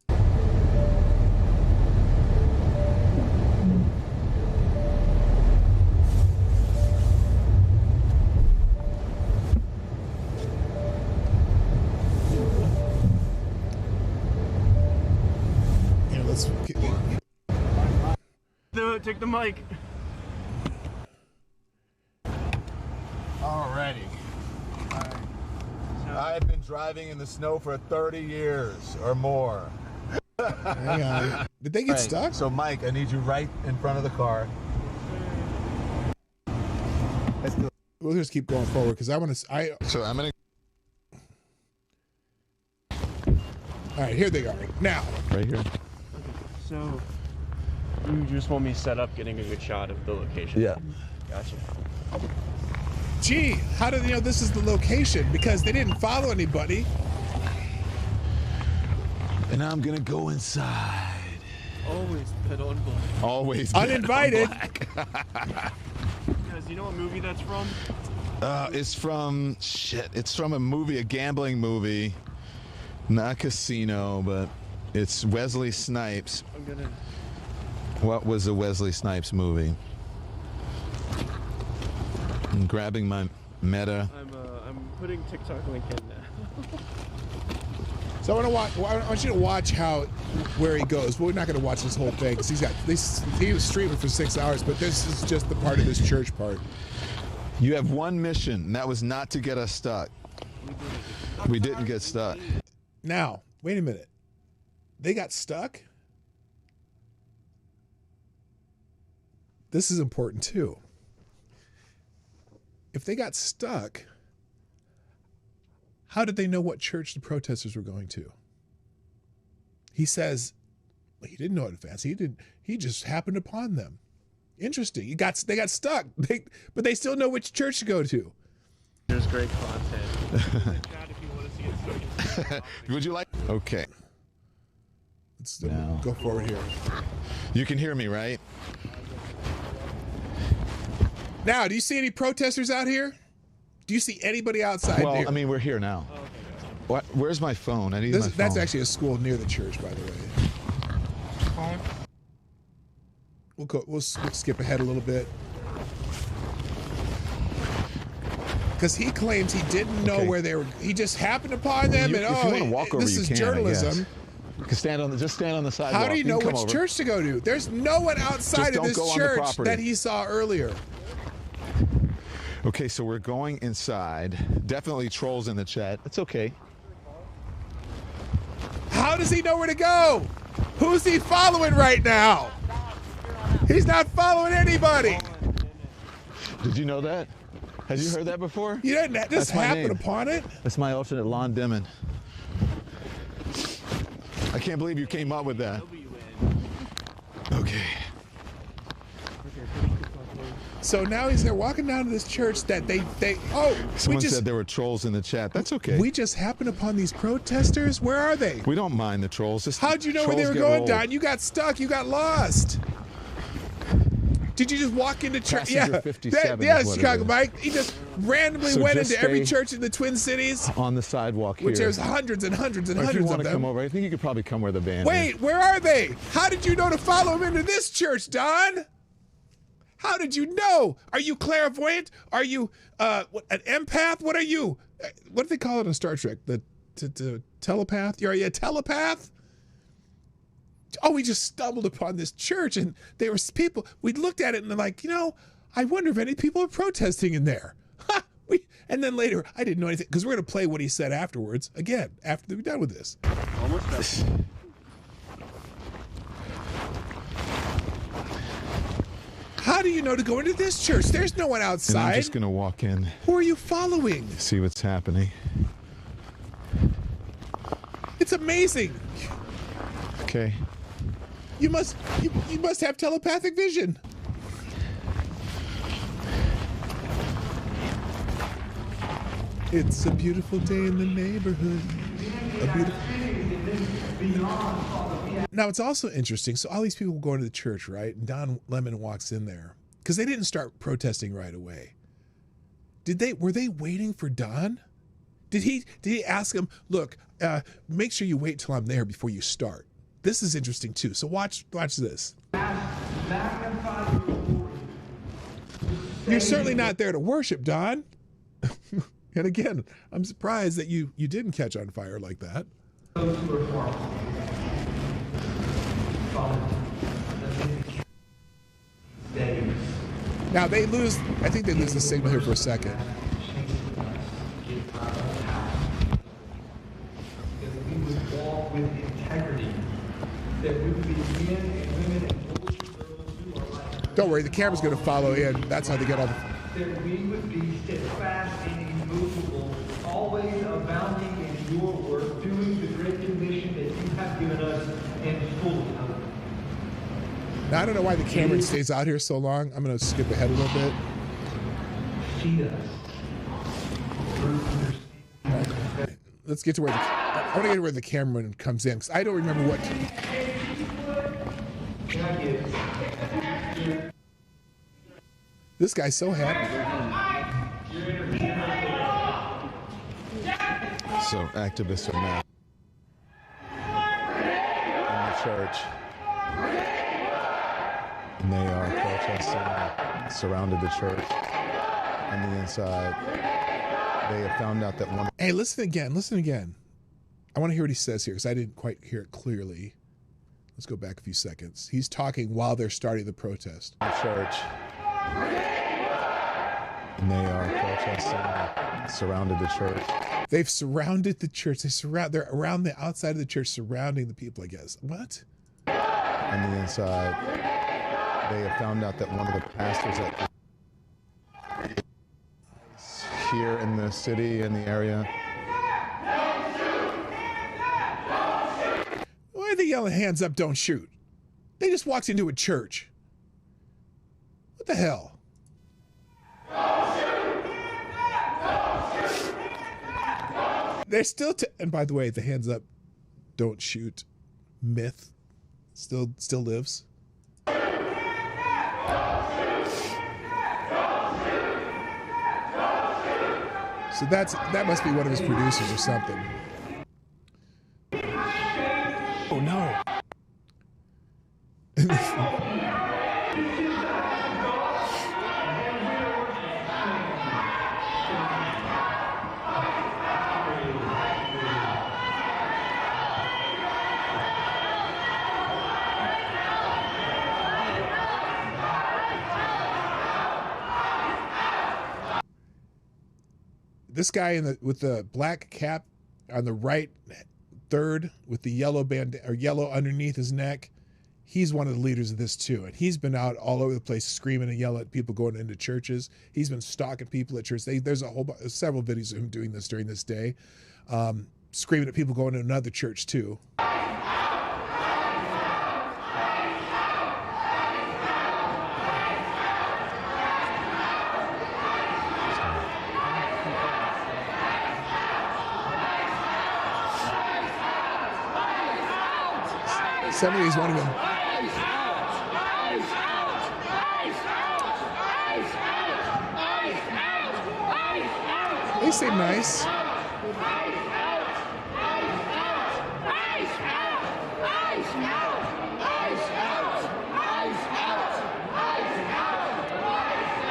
Take the mic. Alrighty. I've been driving in the snow for 30 years or more. Hang on. Did they get stuck? So, Mike, I need you right in front of the car. We'll just keep going forward because I want to. So I'm gonna. All right, here they are now. Right here. Okay, so you just want me set up getting a good shot of the location? Yeah. Gotcha. Gee, how do they know this is the location? Because they didn't follow anybody. And I'm gonna go inside. Always bet on black. Always uninvited. Guys, you know what movie that's from? It's from a movie, a gambling movie. Not Casino, but it's Wesley Snipes. I'm gonna. What was the Wesley Snipes movie? I'm grabbing my Meta. I'm putting TikTok link in now. So I want you to watch where he goes. But we're not going to watch this whole thing because he was streaming for 6 hours. But this is just the part of this church part. You have one mission, and that was not to get us stuck. We didn't get stuck. Now, wait a minute. They got stuck? This is important too. If they got stuck, how did they know what church the protesters were going to? He says he didn't know in advance. He just happened upon them. Interesting. They got stuck. But they still know which church to go to. There's great content. Would you like? Okay. Let's go forward here. You can hear me, right? Now, do you see any protesters out here? Do you see anybody outside? Well, there? I mean, we're here now. What? Where's my phone? I need my phone. That's actually a school near the church, by the way. We'll skip ahead a little bit. Because he claims he didn't know where they were. He just happened upon them, If you want to walk over, this you is can, journalism. You can stand on the sidewalk. How do you know which church to go to? There's no one outside of this church that he saw earlier. Okay, so we're going inside. Definitely trolls in the chat. It's okay. How does he know where to go? Who's he following right now? He's not following anybody. Did you know that? Have you heard that before? You didn't just happen upon it? That's my alternate, Lon Dimon. I can't believe you came up with that. Okay. So now they're walking down to this church that Someone said there were trolls in the chat. That's okay. We just happened upon these protesters. Where are they? We don't mind the trolls. How'd you know where they were going, Don? You got stuck. You got lost. Did you just walk into church? Passenger 57 is what Chicago it is. Mike. He just randomly went into every church in the Twin Cities. On the sidewalk here. Which there's hundreds and hundreds and hundreds if you want of to them. come over, I think you could probably come where the band is. Wait, where are they? How did you know to follow them into this church, Don? How did you know? Are you clairvoyant? Are you an empath? What are you? What do they call it on Star Trek? The telepath? Are you a telepath? Oh, we just stumbled upon this church and there was people. We looked at it and they're like, I wonder if any people are protesting in there. Ha! And then later, I didn't know anything because we're going to play what he said afterwards again after we're done with this. Almost done. How do you know to go into this church? There's no one outside. And I'm just going to walk in. Who are you following? See what's happening. It's amazing. Okay. You must have telepathic vision. It's a beautiful day in the neighborhood. Now it's also interesting. So all these people go into the church, right? And Don Lemon walks in there because they didn't start protesting right away. Were they waiting for Don? Did he ask him, look, make sure you wait till I'm there before you start? This is interesting too. So watch this. You're certainly not there to worship, Don. And again, I'm surprised that you didn't catch on fire like that. Now I think they lose the signal here for a second. Don't worry, the camera's going to follow in. That's how they get on. That we would be steadfast and immovable, always abounding in your work, doing the great commission that you have given us, and fully of it. Now, I don't know why the camera stays out here so long. I'm going to skip ahead a little bit. Feed us. Right. Let's get to where I want to get to where the cameraman comes in because I don't remember what. This guy's so happy. So activists are mad. church. And they are protesting, surrounded the church on the inside. They have found out that one... Hey, listen again. Listen again. I want to hear what he says here because I didn't quite hear it clearly. Let's go back a few seconds. He's talking while they're starting the protest. The church. And they are protesting, surrounded the church. They've surrounded the church. They're around the outside of the church, surrounding the people, I guess. What? On the inside, they have found out that one of the pastors that here in the city, in the area. Why are they yelling hands up, don't shoot? They just walked into a church. What the hell? They're still, and by the way, the hands up, don't shoot myth still lives. So that must be one of his producers or something. Oh no. This guy with the black cap on the right third with the yellow band or yellow underneath his neck, he's one of the leaders of this too. And he's been out all over the place screaming and yelling at people going into churches. He's been stalking people at church. There's several videos of him doing this during this day, screaming at people going to another church too. Somebody's one of them. They seem nice.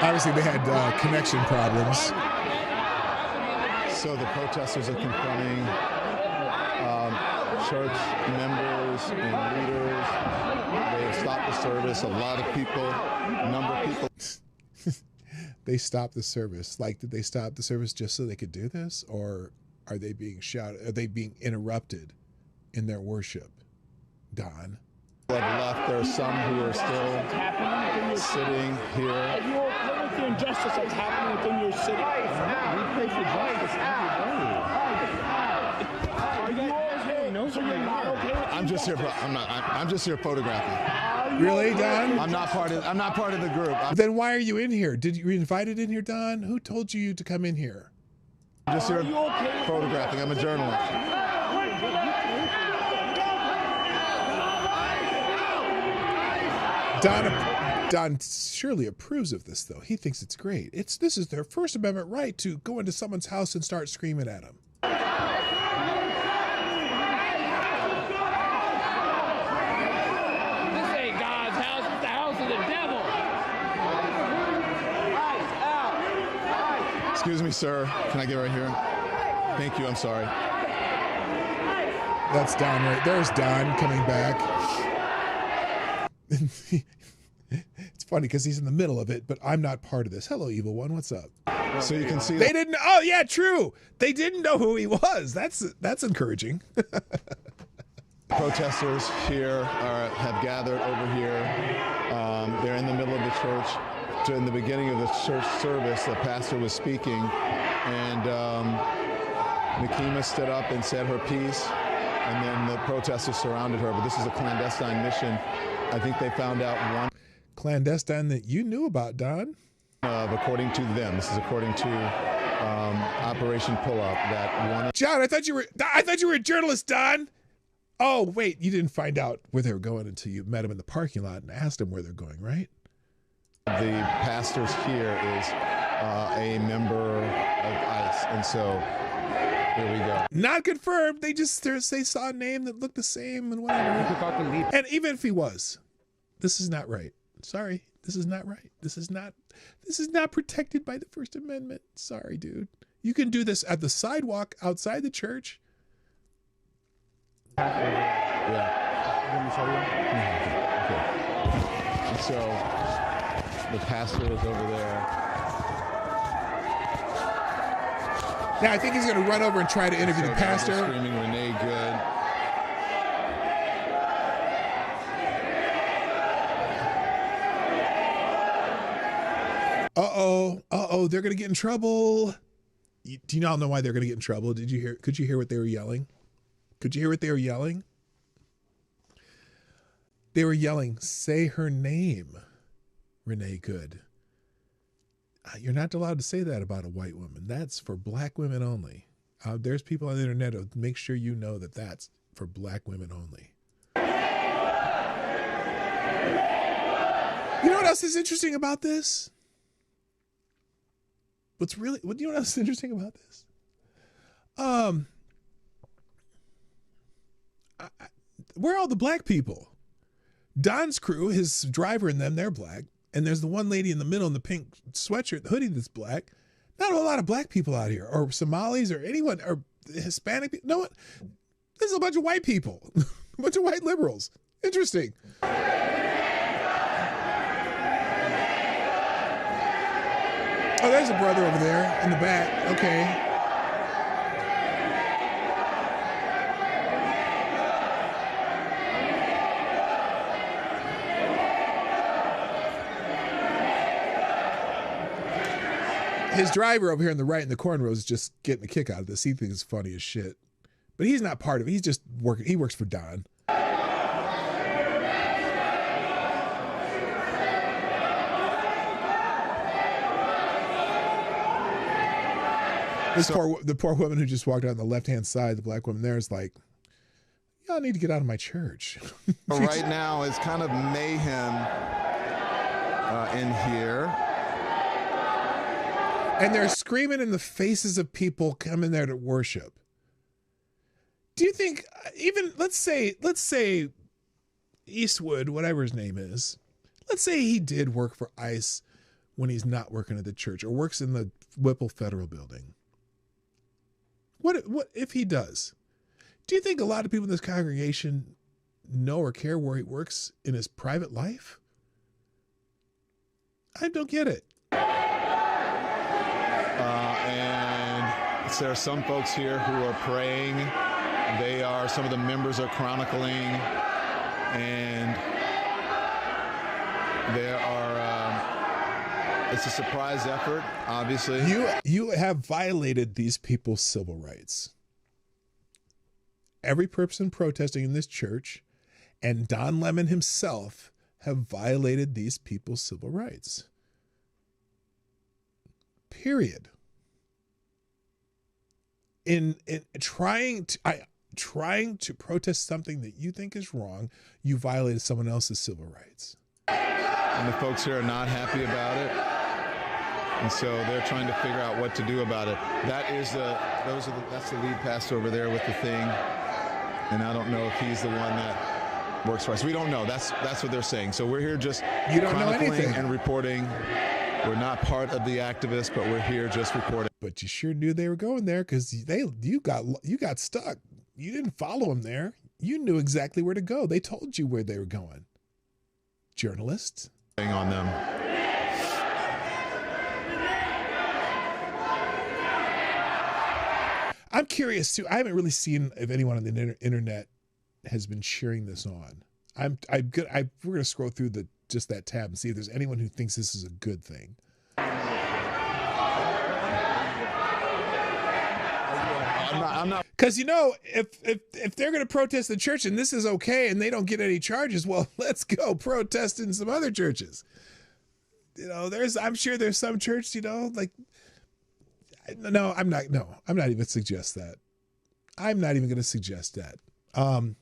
Obviously, they had connection problems. So the protesters are confronting church members and leaders. They have stopped the service. A lot of people, a number of people. They stopped the service. Like, did they stop the service just so they could do this? Or are they being shouted? Are they being interrupted in their worship? Don. Have left. There are some who are still sitting here. Are you okay with the injustice that's happening within your city? We pray for justice. Are you okay? No, so you're not okay? I'm just here. I'm just here photographing. Really, Don? I'm not part of the group. Then why are you in here? Did you invited in here, Don? Who told you to come in here? I'm just here photographing. I'm a journalist. Don surely approves of this, though. He thinks it's great. This is their First Amendment right to go into someone's house and start screaming at them. This ain't God's house. It's the house of the devil. Excuse me, sir. Can I get right here? Thank you. I'm sorry. That's Don right. There's Don coming back. It's funny because he's in the middle of it, but I'm not part of this. Hello, evil one. What's up? So you can see they didn't. Oh yeah, true. They didn't know who he was. That's encouraging. Protesters here have gathered over here. They're in the middle of the church. In the beginning of the church service, the pastor was speaking, and Nakima stood up and said her piece, and then the protesters surrounded her. But this is a clandestine mission. I think they found out one clandestine that you knew about, Don. According to them, this is according to Operation Pull Up. That one. John, I thought you were a journalist, Don. Oh wait, you didn't find out where they were going until you met them in the parking lot and asked them where they're going, right? The pastors here is a member of ICE, and so Here we go. Not confirmed. They saw a name that looked the same and whatever. And even if he was, this is not right. Sorry, this is not right. This is not protected by the First Amendment. Sorry, dude. You can do this at the sidewalk outside the church. Yeah. Okay. And so the pastor is over there. Now I think he's going to run over and try to interview the pastor. Screaming Renee Good. Uh-oh, they're going to get in trouble. Do you all know why they're going to get in trouble? Could you hear what they were yelling? Could you hear what they were yelling? They were yelling, say her name, Renee Good. You're not allowed to say that about a white woman. That's for black women only. There's people on the internet who make sure you know that that's for black women only. You know what else is interesting about this? Do you know what else is interesting about this? Where are all the black people? Don's crew, his driver and them, they're black. And there's the one lady in the middle in the pink sweatshirt, the hoodie that's black. Not a lot of black people out here, or Somalis, or anyone, or Hispanic people. No one. There's a bunch of white people, a bunch of white liberals. Interesting. Oh, there's a brother over there in the back. Okay. His driver over here on the right in the cornrow is just getting a kick out of this. He thinks it's funny as shit. But he's not part of it. He's just working. He works for Don. The poor woman who just walked out on the left-hand side, the black woman there, is like, y'all need to get out of my church. Right now is kind of mayhem in here. And they're screaming in the faces of people coming there to worship. Do you think, even, let's say Eastwood, whatever his name is, let's say he did work for ICE when he's not working at the church, or works in the Whipple Federal Building. What if he does? Do you think a lot of people in this congregation know or care where he works in his private life? I don't get it. And there are some folks here who are praying. Some of the members are chronicling, and there are, it's a surprise effort, obviously. You have violated these people's civil rights. Every person protesting in this church and Don Lemon himself have violated these people's civil rights. Period. In trying to protest something that you think is wrong, you violated someone else's civil rights. And the folks here are not happy about it. And so they're trying to figure out what to do about it. That's the lead pastor over there with the thing. And I don't know if he's the one that works for us. We don't know. That's what they're saying. So we're here just chronicling and reporting. We're not part of the activists, but we're here just reporting. But you sure knew they were going there, because you got stuck. You didn't follow them there. You knew exactly where to go. They told you where they were going. Journalists. On them. I'm curious too. I haven't really seen if anyone on the internet has been cheering this on. We're gonna scroll through just that tab and see if there's anyone who thinks this is a good thing. I'm not. Because if they're going to protest the church and this is okay and they don't get any charges, well, let's go protest in some other churches. I'm sure there's some church, like. No, I'm not even suggest that. I'm not even going to suggest that. Don't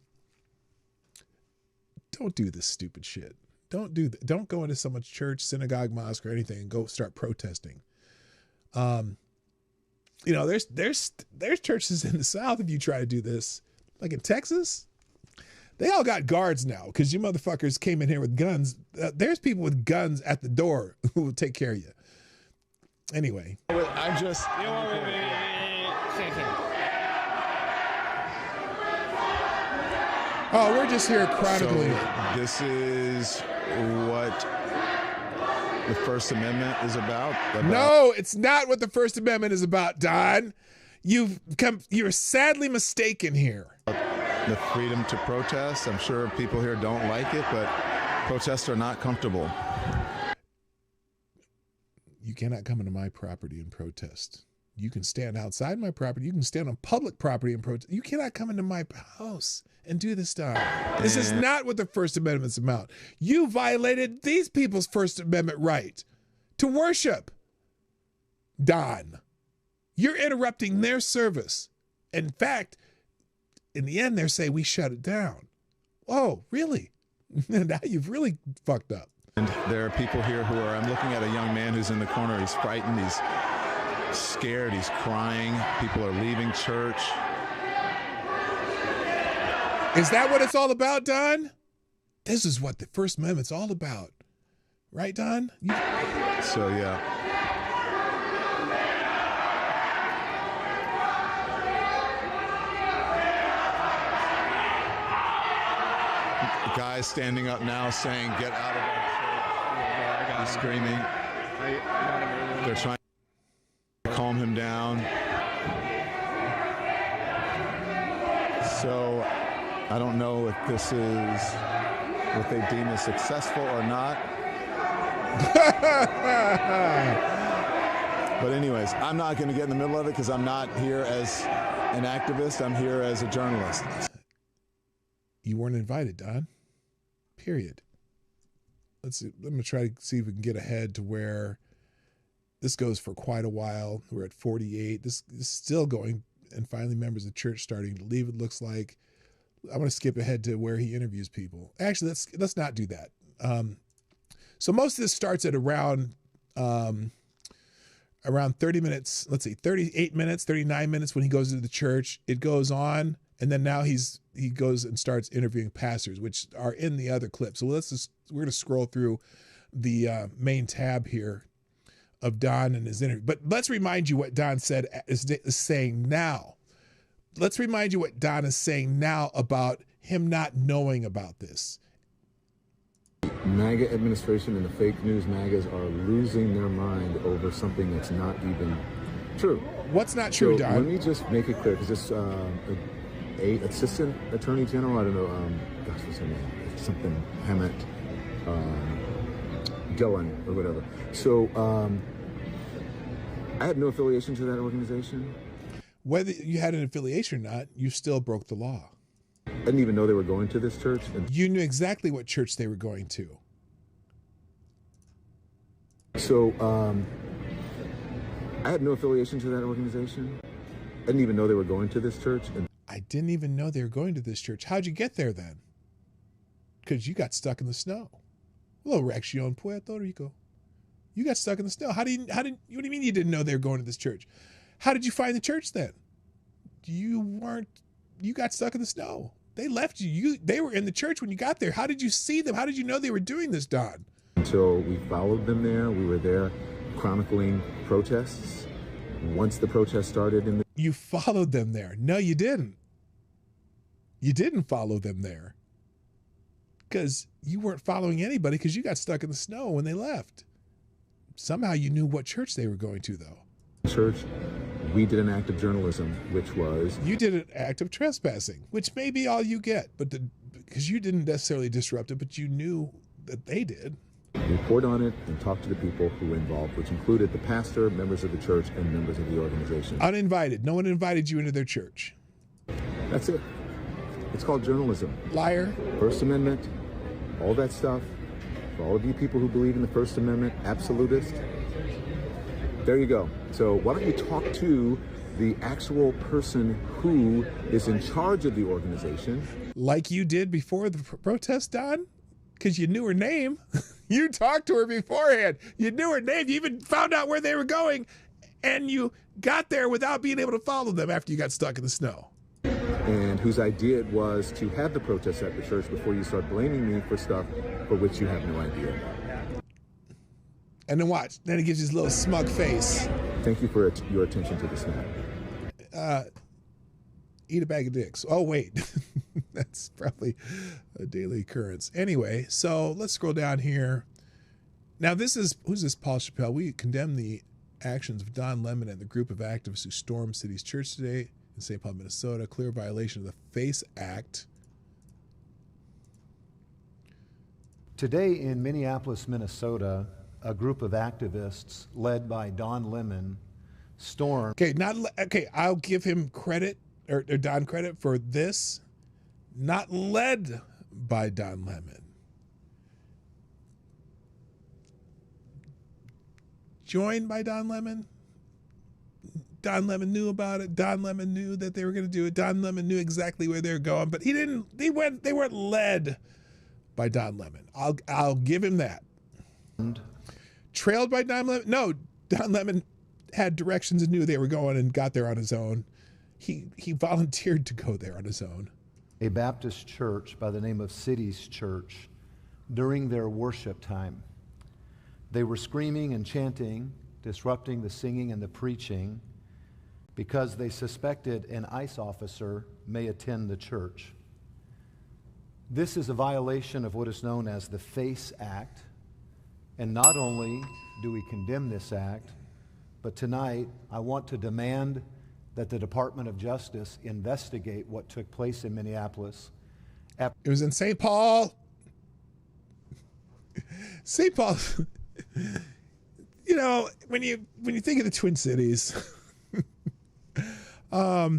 do this stupid shit. Don't do that. Don't go into someone's church, synagogue, mosque, or anything and go start protesting. You know, there's churches in the South, if you try to do this, like in Texas, they all got guards now because you motherfuckers came in here with guns. There's people with guns at the door who will take care of you. Anyway. I'm just... Oh, we're just here chronicling. So this is what the First Amendment is about? No, it's not what the First Amendment is about, Don. You're sadly mistaken here. The freedom to protest. I'm sure people here don't like it, but protests are not comfortable. You cannot come into my property and protest. You can stand outside my property. You can stand on public property and protest. You cannot come into my house and do this stuff. This is not what the First Amendment's about. You violated these people's First Amendment right to worship. Don, you're interrupting their service. In fact, in the end, they're saying we shut it down. Oh, really? Now you've really fucked up. And there are people here who are, I'm looking at a young man who's in the corner. He's frightened. He's scared. He's crying. People are leaving church. Is that what it's all about, Don? This is what the First Amendment's all about. Right, Don? So, yeah. Guys standing up now saying, get out of our church. He's screaming. They're trying to calm him down. So I don't know if this is what they deem as successful or not. But anyways, I'm not going to get in the middle of it because I'm not here as an activist. I'm here as a journalist. You weren't invited, Don. Period. Let's see. I'm going to try to see if we can get ahead to where this goes for quite a while. We're at 48. This is still going, and finally members of the church starting to leave, it looks like. I want to skip ahead to where he interviews people. Actually, let's not do that. So most of this starts at around 30 minutes. Let's see, 38 minutes, 39 minutes when he goes into the church. It goes on, and then now he goes and starts interviewing pastors, which are in the other clip. So we're going to scroll through the main tab here of Don and his interview. But let's remind you what Don said is saying now. Let's remind you what Don is saying now about him not knowing about this. MAGA administration and the fake news MAGAs are losing their mind over something that's not even true. What's not true, Don? Let me just make it clear, because this assistant attorney general, I don't know, gosh, what's her name? Something Hammett, Dillon or whatever. So I had no affiliation to that organization. Whether you had an affiliation or not, you still broke the law. I didn't even know they were going to this church. You knew exactly what church they were going to. So I had no affiliation to that organization. I didn't even know they were going to this church. I didn't even know they were going to this church. How'd you get there then? Because you got stuck in the snow. Hello, Rexion, Puerto Rico. You got stuck in the snow. What do you mean you didn't know they were going to this church? How did you find the church then? You got stuck in the snow. They left you. They were in the church when you got there. How did you see them? How did you know they were doing this, Don? Until we followed them there. We were there chronicling protests. Once the protest started You followed them there. No, you didn't. You didn't follow them there. Because you weren't following anybody because you got stuck in the snow when they left. Somehow you knew what church they were going to, though. Church, we did an act of journalism, which was... You did an act of trespassing, which may be all you get, but because you didn't necessarily disrupt it, but you knew that they did. Report on it and talk to the people who were involved, which included the pastor, members of the church, and members of the organization. Uninvited. No one invited you into their church. That's it. It's called journalism. Liar. First Amendment, all that stuff. For all of you people who believe in the First Amendment, absolutist, there you go. So why don't you talk to the actual person who is in charge of the organization? Like you did before the protest, Don? Because you knew her name. You talked to her beforehand. You knew her name. You even found out where they were going. and you got there without being able to follow them after you got stuck in the snow. And whose idea it was to have the protests at the church before you start blaming me for stuff for which you have no idea. And then watch. Then he gives his little smug face. Thank you for your attention to this matter. Eat a bag of dicks. Oh, wait. That's probably a daily occurrence. Anyway, so let's scroll down here. Now, who's this Paul Chappelle? We condemn the actions of Don Lemon and the group of activists who stormed City's church today in St. Paul, Minnesota. Clear violation of the FACE Act. Today in Minneapolis, Minnesota, a group of activists led by Don Lemon stormed. Okay, I'll give him credit, or Don credit for this. Not led by Don Lemon. Joined by Don Lemon. Don Lemon knew about it. Don Lemon knew that they were going to do it. Don Lemon knew exactly where they were going, but they weren't led by Don Lemon. I'll give him that. Trailed by Don Lemon? No, Don Lemon had directions and knew they were going and got there on his own. He volunteered to go there on his own. A Baptist church by the name of City's Church during their worship time. They were screaming and chanting, disrupting the singing and the preaching because they suspected an ICE officer may attend the church. This is a violation of what is known as the FACE Act. And not only do we condemn this act, but tonight I want to demand that the Department of Justice investigate what took place in Minneapolis. It was in St. Paul. St. Paul. You know, when you think of the Twin Cities, I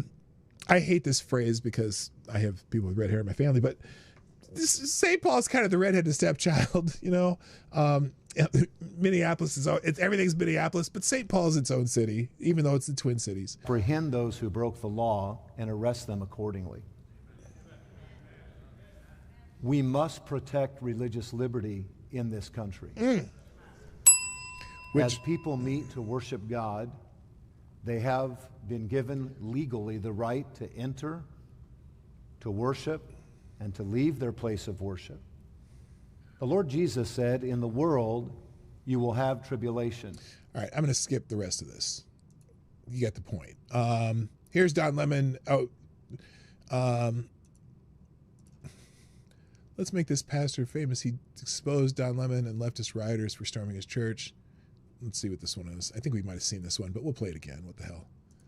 hate this phrase because I have people with red hair in my family, but St. Paul is kind of the redheaded stepchild, you know. Minneapolis everything's Minneapolis, but St. Paul is its own city, even though it's the Twin Cities. Apprehend those who broke the law and arrest them accordingly. We must protect religious liberty in this country. As people meet to worship God, they have been given legally the right to enter, to worship, and to leave their place of worship. The Lord Jesus said, in the world, you will have tribulation. All right, I'm going to skip the rest of this. You get the point. Here's Don Lemon. Let's make this pastor famous. He exposed Don Lemon and leftist rioters for storming his church. Let's see what this one is. I think we might have seen this one, but we'll play it again. What the hell?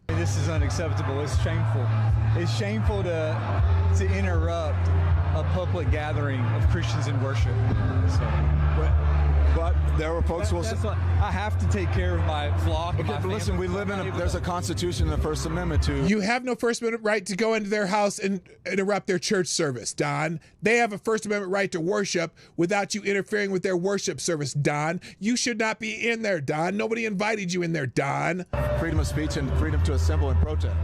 This is unacceptable. It's shameful. It's shameful to interrupt a public gathering of Christians in worship. But there were folks who will say, I have to take care of my flock. Okay, but listen, we live in there's a constitution and the First Amendment too. You have no First Amendment right to go into their house and interrupt their church service, Don. They have a First Amendment right to worship without you interfering with their worship service, Don. You should not be in there, Don. Nobody invited you in there, Don. Freedom of speech and freedom to assemble and protest.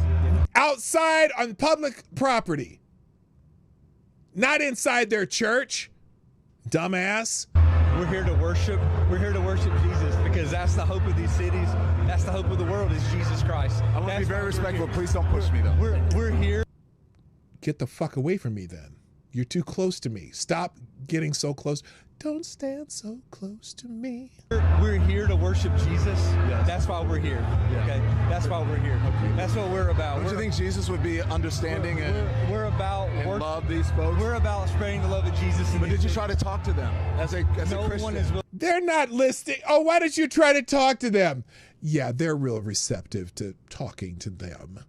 Outside on public property. Not inside their church, dumbass. We're here to worship. We're here to worship Jesus because that's the hope of these cities. That's the hope of the world is Jesus Christ. I want to be very respectful. Please don't push me, though. We're here. Get the fuck away from me, then. You're too close to me. Stop getting so close. Don't stand so close to me. We're here to worship Jesus. Yes. That's why we're here. Yes. Okay. That's why we're here. Okay. That's what we're about. Don't you think Jesus would be understanding we're about and love these folks? We're about spreading the love of Jesus. But did you try to talk to them as a Christian? They're not listening. Oh, why don't you try to talk to them? Yeah, they're real receptive to talking to them.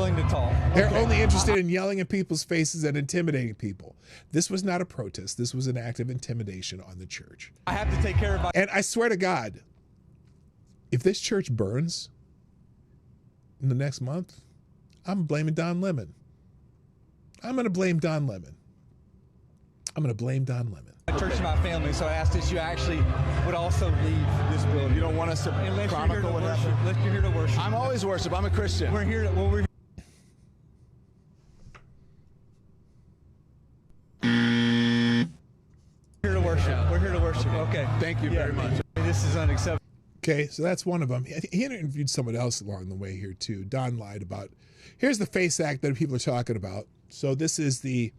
To talk. They're only interested in yelling in people's faces and intimidating people. This was not a protest. This was an act of intimidation on the church. I have to take care of my... And I swear to God, if this church burns in the next month, I'm blaming Don Lemon. I'm going to blame Don Lemon. I'm going to blame Don Lemon. My church and my family, so I asked that you actually would also leave this building. You don't want us to chronicle what happened? Unless you're here to worship. I'm always worship. I'm a Christian. We're here to... Well, we're here to worship. We're here to worship. Okay. Thank you very much. This is unacceptable. Okay, so that's one of them. He interviewed someone else along the way here too. Don lied about. Here's the FACE Act that people are talking about. So this is the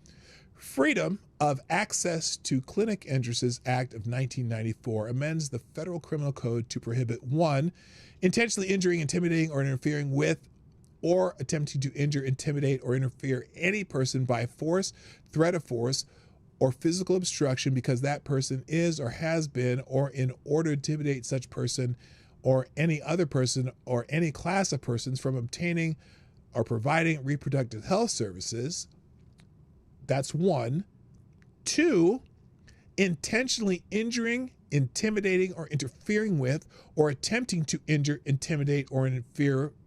Freedom of Access to Clinic Entrances Act of 1994. Amends the Federal Criminal Code to prohibit 1, intentionally injuring, intimidating, or interfering with, or attempting to injure, intimidate, or interfere any person by force, threat of force, or physical obstruction because that person is or has been, or in order to intimidate such person or any other person or any class of persons from obtaining or providing reproductive health services. That's 1. 2, intentionally injuring, intimidating, or interfering with, or attempting to injure, intimidate, or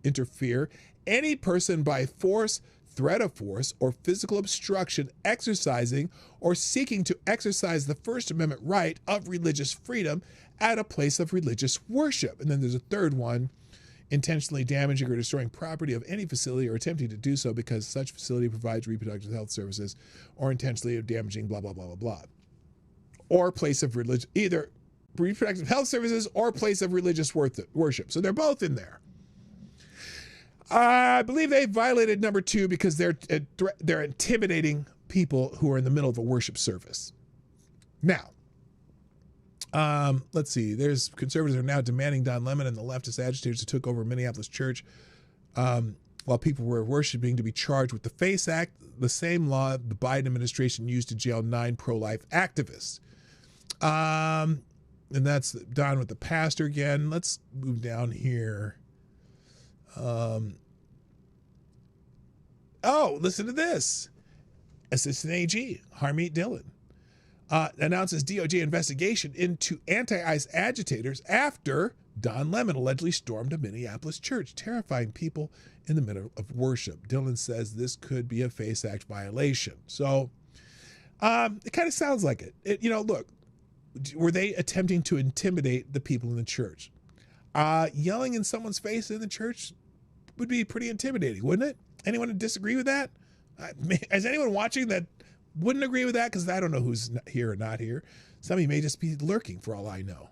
interfere any person by force, threat of force, or physical obstruction exercising or seeking to exercise the First Amendment right of religious freedom at a place of religious worship. And then there's a third one, intentionally damaging or destroying property of any facility or attempting to do so because such facility provides reproductive health services, or intentionally damaging blah, blah, blah, blah, blah. Or place of religion, either reproductive health services or place of religious worship. So they're both in there. I believe they violated number 2 because they're intimidating people who are in the middle of a worship service. Now, let's see. There's conservatives are now demanding Don Lemon and the leftist agitators who took over Minneapolis church while people were worshiping to be charged with the FACE Act, the same law the Biden administration used to jail 9 pro-life activists. And that's Don with the pastor again. Let's move down here. Oh, listen to this. Assistant AG Harmeet Dillon announces DOJ investigation into anti-ICE agitators after Don Lemon allegedly stormed a Minneapolis church, terrifying people in the middle of worship. Dillon says this could be a FACE Act violation. So it kind of sounds like it. Look, were they attempting to intimidate the people in the church? Yelling in someone's face in the church would be pretty intimidating, wouldn't it? Anyone disagree with that? Is anyone watching that wouldn't agree with that? Because I don't know who's here or not here. Some of you may just be lurking for all I know.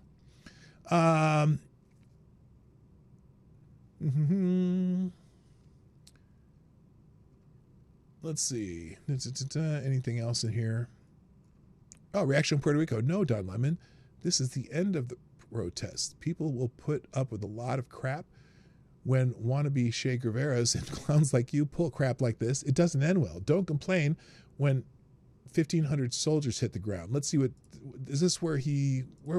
Let's see. Anything else in here? Oh, reaction in Puerto Rico. No, Don Lemon. This is the end of the protest. People will put up with a lot of crap when wannabe Che Guevaras and clowns like you pull crap like this. It doesn't end well. Don't complain when 1,500 soldiers hit the ground. Let's see is this where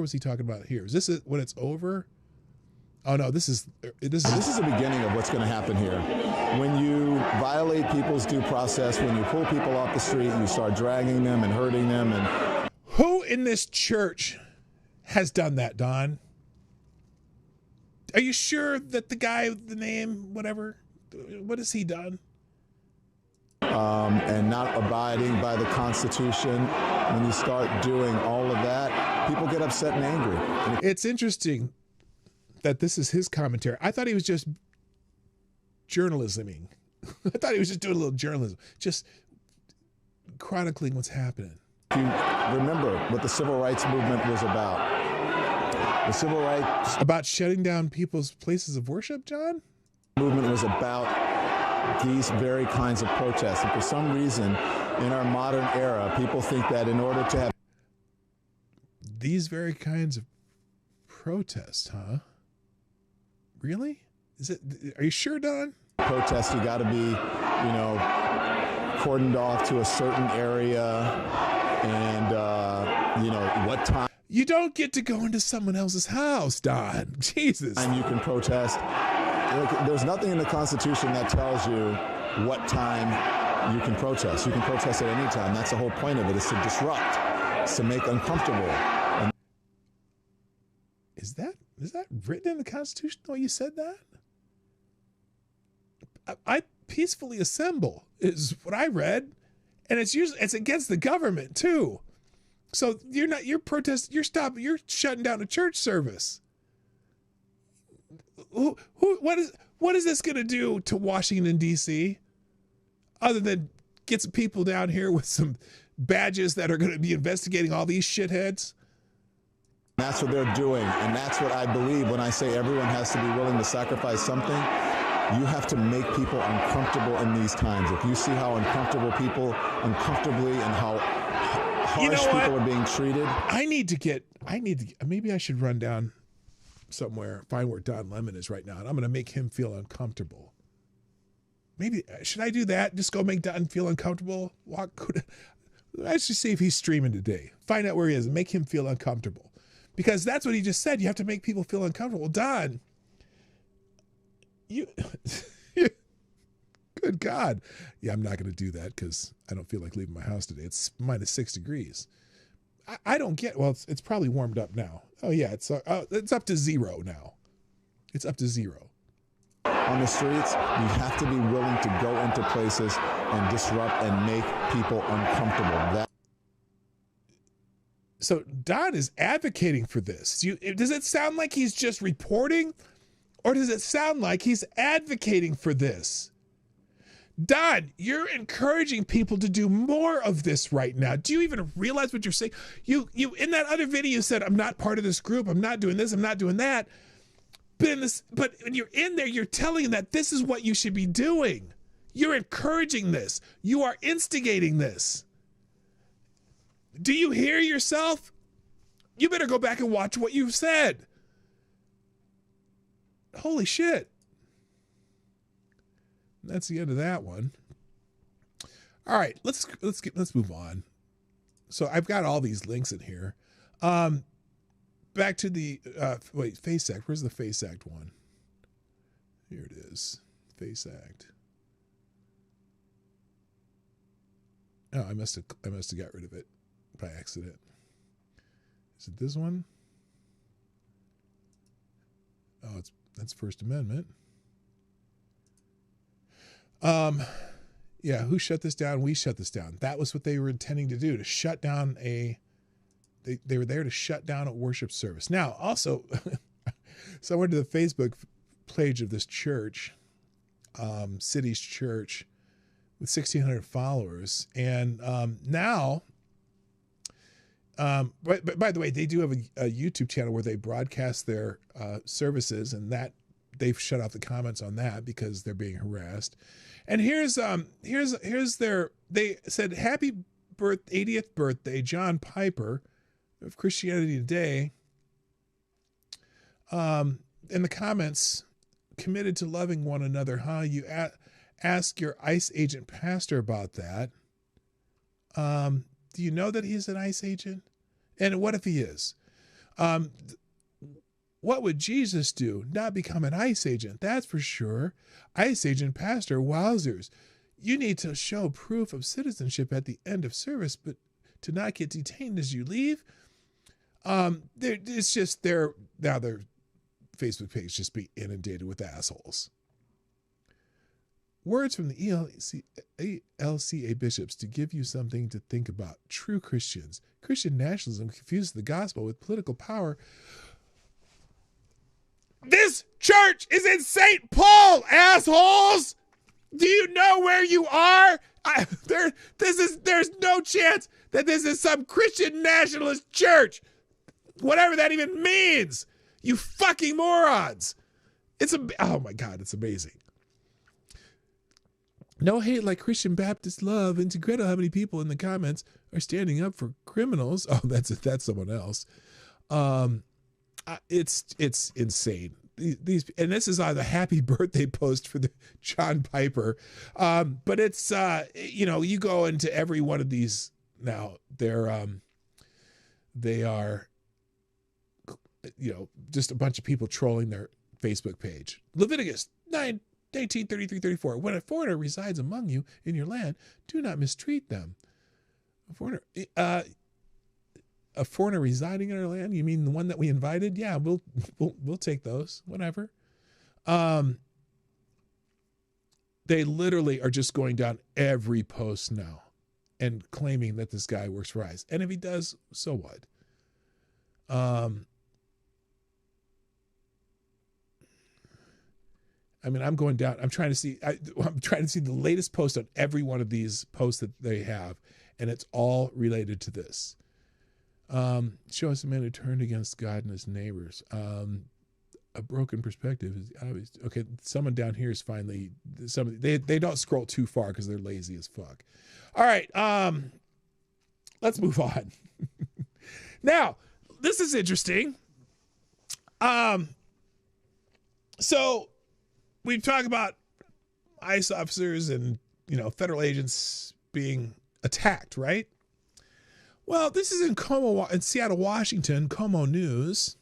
was he talking about here? Is this when it's over? Oh no, this is the beginning of what's going to happen here. When you violate people's due process, when you pull people off the street and you start dragging them and hurting them. And who in this church has done that, Don? Are you sure that the guy with the name, whatever, what has he done? And not abiding by the Constitution. When you start doing all of that, people get upset and angry. It's interesting that this is his commentary. I thought he was just journalisming. I thought he was just doing a little journalism, just chronicling what's happening. If you remember what the civil rights movement was about. The civil rights... About shutting down people's places of worship, John? Movement was about these very kinds of protests. And for some reason, in our modern era, people think that in order to have... These very kinds of protests, huh? Really? Are you sure, Don? Protest, you got to be, cordoned off to a certain area and, what time. You don't get to go into someone else's house, Don. Jesus. And you can protest. There's nothing in the Constitution that tells you what time you can protest. You can protest at any time. That's the whole point of it, is to disrupt. It's to make uncomfortable. And Is that written in the Constitution the way you said that? I peacefully assemble is what I read. And it's against the government too. So you're shutting down a church service. What is this going to do to Washington, D.C. other than get some people down here with some badges that are going to be investigating all these shitheads? That's what they're doing, and that's what I believe when I say everyone has to be willing to sacrifice something. You have to make people uncomfortable in these times. If you see how uncomfortable people, uncomfortably, and how harsh people are being treated. Maybe I should run down somewhere, find where Don Lemon is right now, and I'm going to make him feel uncomfortable. Maybe, should I do that? Just go make Don feel uncomfortable? Let's just see if he's streaming today. Find out where he is and make him feel uncomfortable. Because that's what he just said. You have to make people feel uncomfortable. Don, you... Good God. Yeah, I'm not going to do that because I don't feel like leaving my house today. It's -6 degrees. I don't get, well, it's probably warmed up now. Oh, yeah, it's up to 0 now. It's up to 0. On the streets, you have to be willing to go into places and disrupt and make people uncomfortable. So Don is advocating for this. Does it sound like he's just reporting? Or does it sound like he's advocating for this? Don, you're encouraging people to do more of this right now. Do you even realize what you're saying? You in that other video said, I'm not part of this group. I'm not doing this. I'm not doing that. But when you're in there, you're telling them that this is what you should be doing. You're encouraging this. You are instigating this. Do you hear yourself? You better go back and watch what you've said. Holy shit. That's the end of that one. All right, let's move on. So I've got all these links in here. Back to the FACE Act. Where's the FACE Act one? Here it is. FACE Act. Oh, I must have got rid of it by accident. Is it this one? Oh, that's First Amendment. Yeah, who shut this down? We shut this down. That was what they were intending to do, to shut down they were there to shut down a worship service. Now, also, so I went to the Facebook page of this church, City's Church, with 1,600 followers. And now, but by the way, they do have a YouTube channel where they broadcast their services, and that they've shut off the comments on that because they're being harassed. And here's their, they said, happy 80th birthday, John Piper of Christianity Today. In the comments, committed to loving one another, huh? You ask your ICE agent pastor about that. Do you know that he's an ICE agent? And what if he is? What would Jesus do? Not become an ICE agent, that's for sure. ICE agent pastor, wowzers. You need to show proof of citizenship at the end of service, but to not get detained as you leave. It's just their Facebook page just be inundated with assholes. Words from the ELCA bishops to give you something to think about. True Christians. Christian nationalism confuses the gospel with political power. This church is in St. Paul, assholes! Do you know where you are? There's no chance that this is some Christian nationalist church. Whatever that even means. You fucking morons. Oh my God, it's amazing. No hate like Christian Baptist love. And to credit how many people in the comments are standing up for criminals. Oh, that's someone else. It's insane. These and this is on the happy birthday post for the John Piper. But it's you go into every one of these now. They are just a bunch of people trolling their Facebook page. Leviticus 19:33-34. When a foreigner resides among you in your land, do not mistreat them. A foreigner residing in our land? You mean the one that we invited? Yeah, we'll take those. Whatever. They literally are just going down every post now and claiming that this guy works for ICE. And if he does, so what? I mean, I'm going down. I'm trying to see the latest post on every one of these posts that they have, and it's all related to this. Show us a man who turned against God and his neighbors. A broken perspective is obvious. Okay, someone down here is finally they don't scroll too far because they're lazy as fuck. All right, let's move on. Now, this is interesting. So we talk about ICE officers and federal agents being attacked, right? Well, this is in Seattle, Washington, Como News.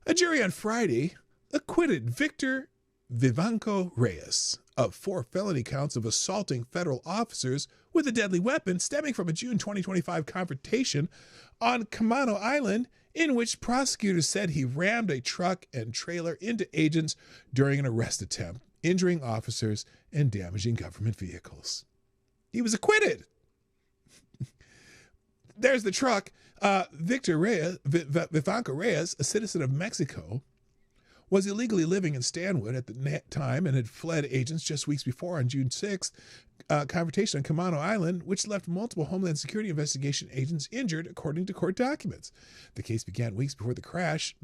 A jury on Friday acquitted Victor Vivanco Reyes of 4 felony counts of assaulting federal officers with a deadly weapon stemming from a June 2025 confrontation on Camano Island, in which prosecutors said he rammed a truck and trailer into agents during an arrest attempt, injuring officers and damaging government vehicles. He was acquitted. There's the truck. Victor Reyes, Vivanco Reyes, a citizen of Mexico, was illegally living in Stanwood at the time and had fled agents just weeks before on June 6th. Confrontation on Camano Island, which left multiple Homeland Security investigation agents injured, according to court documents. The case began weeks before the crash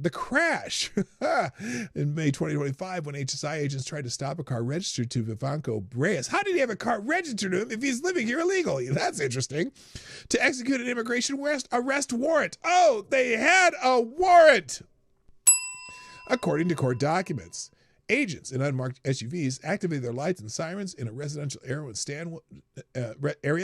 in May 2025, when HSI agents tried to stop a car registered to Vivanco Reyes. How did he have a car registered to him if he's living here illegally? That's interesting. To execute an immigration arrest warrant. Oh, they had a warrant! According to court documents, agents in unmarked SUVs activated their lights and sirens in a residential area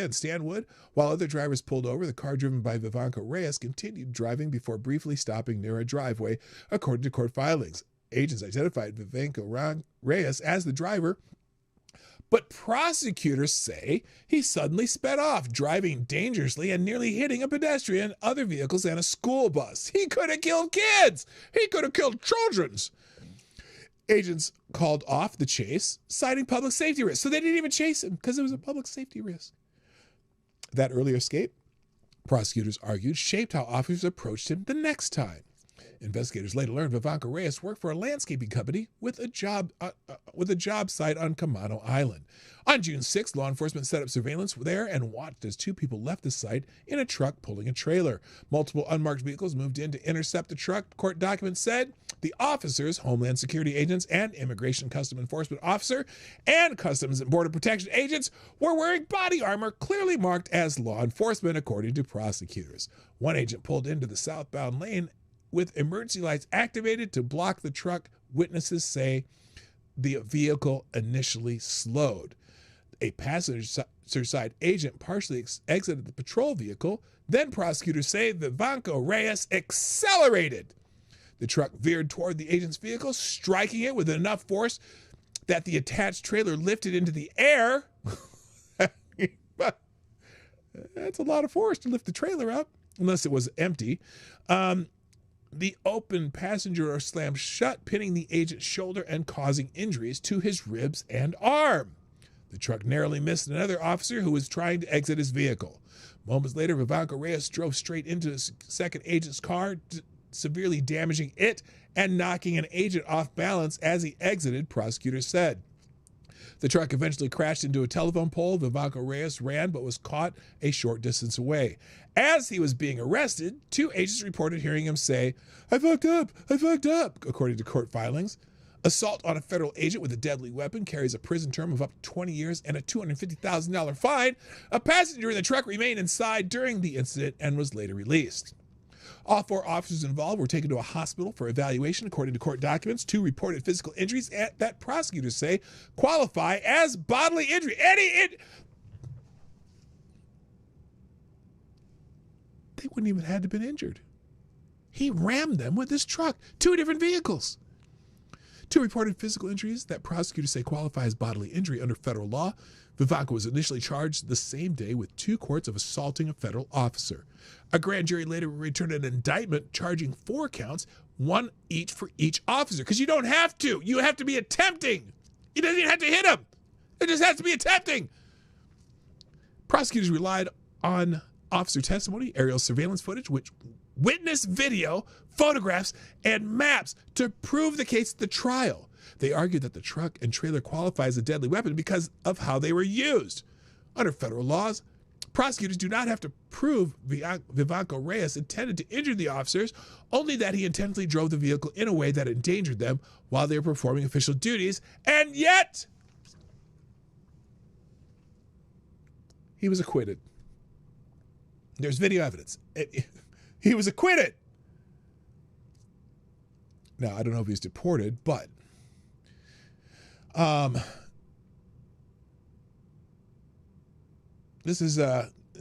in Stanwood. While other drivers pulled over, the car driven by Vivanco Reyes continued driving before briefly stopping near a driveway, according to court filings. Agents identified Vivanco Reyes as the driver, but prosecutors say he suddenly sped off, driving dangerously and nearly hitting a pedestrian, other vehicles, and a school bus. He could have killed kids. He could have killed children. Agents called off the chase, citing public safety risk. So they didn't even chase him because it was a public safety risk. That earlier escape, prosecutors argued, shaped how officers approached him the next time. Investigators later learned Vivanco Reyes worked for a landscaping company with a job site on Camano Island. On June 6th, law enforcement set up surveillance there and watched as 2 people left the site in a truck pulling a trailer. Multiple unmarked vehicles moved in to intercept the truck. Court documents said the officers, Homeland Security agents and Immigration Customs Enforcement officer and Customs and Border Protection agents, were wearing body armor clearly marked as law enforcement, according to prosecutors. One agent pulled into the southbound lane with emergency lights activated to block the truck. Witnesses say the vehicle initially slowed. A passenger side agent partially exited the patrol vehicle. Then prosecutors say Vivanco Reyes accelerated. The truck veered toward the agent's vehicle, striking it with enough force that the attached trailer lifted into the air. That's a lot of force to lift the trailer up, unless it was empty. The open passenger door slammed shut, pinning the agent's shoulder and causing injuries to his ribs and arm. The truck narrowly missed another officer who was trying to exit his vehicle. Moments later, Vivanco Reyes drove straight into a second agent's car, severely damaging it and knocking an agent off balance as he exited, prosecutors said. The truck eventually crashed into a telephone pole. Vivanco Reyes ran but was caught a short distance away. As he was being arrested, 2 agents reported hearing him say, I fucked up, according to court filings. Assault on a federal agent with a deadly weapon carries a prison term of up to 20 years and a $250,000 fine. A passenger in the truck remained inside during the incident and was later released. All 4 officers involved were taken to a hospital for evaluation, according to court documents. 2 reported physical injuries that prosecutors say qualify as bodily injury. They wouldn't even have to been injured. He rammed them with his truck. 2 different vehicles. 2 reported physical injuries that prosecutors say qualify as bodily injury under federal law. Vivanco was initially charged the same day with 2 counts of assaulting a federal officer. A grand jury later returned an indictment charging 4 counts, 1 each for each officer. Because you don't have to. You have to be attempting. You don't even have to hit him. It just has to be attempting. Prosecutors relied on officer testimony, aerial surveillance footage, which witness video, photographs, and maps to prove the case at the trial. They argued that the truck and trailer qualify as a deadly weapon because of how they were used. Under federal laws, Prosecutors do not have to prove Vivanco Reyes intended to injure the officers, only that he intentionally drove the vehicle in a way that endangered them while they were performing official duties, and yet he was acquitted. There's video evidence. He was acquitted. Now, I don't know if he's deported, but this is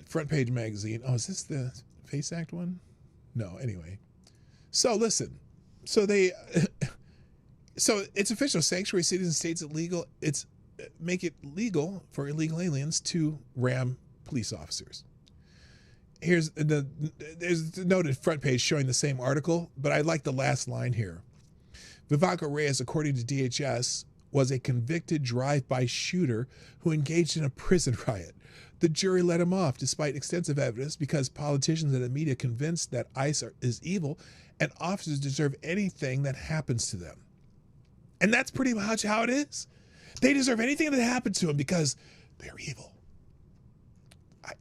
Front Page Magazine. Oh, is this the FACE Act one? No, anyway. So listen. So it's official. Sanctuary cities and states make it legal for illegal aliens to ram police officers. There's the noted front page showing the same article, but I like the last line here. Vivanco Reyes, according to DHS, was a convicted drive-by shooter who engaged in a prison riot. The jury let him off despite extensive evidence because politicians and the media convinced that ICE is evil and officers deserve anything that happens to them. And that's pretty much how it is. They deserve anything that happens to them because they're evil.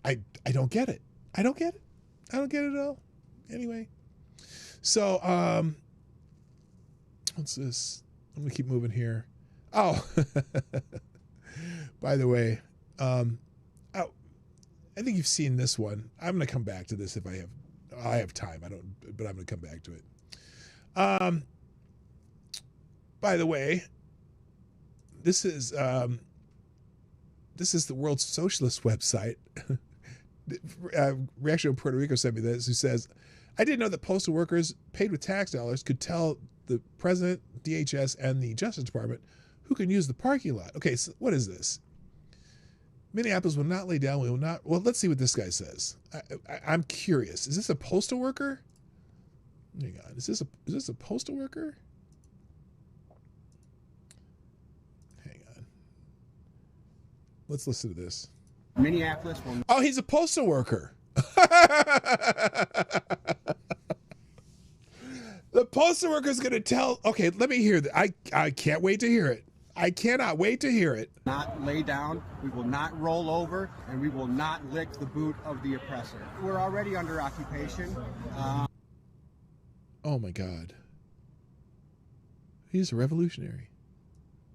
I don't get it. I don't get it. I don't get it at all. Anyway. So, what's this? I'm going to keep moving here. Oh, by the way, I think you've seen this one. I'm going to come back to this if I have time. But I'm going to come back to it. By the way, this is the World Socialist website. Reaction in Puerto Rico sent me this, who says, I didn't know that postal workers paid with tax dollars could tell the president, DHS, and the Justice Department who can use the parking lot. Okay, so what is this? Minneapolis will not lay down. We will not. Well, let's see what this guy says. I'm curious. Is this a postal worker? Hang on. Is this a postal worker? Hang on. Let's listen to this. Minneapolis will. Oh, he's a postal worker. The postal worker is going to tell. Okay, let me hear that. I can't wait to hear it. I cannot wait to hear it. Not lay down. We will not roll over, and we will not lick the boot of the oppressor. We're already under occupation. Oh my God. He's a revolutionary.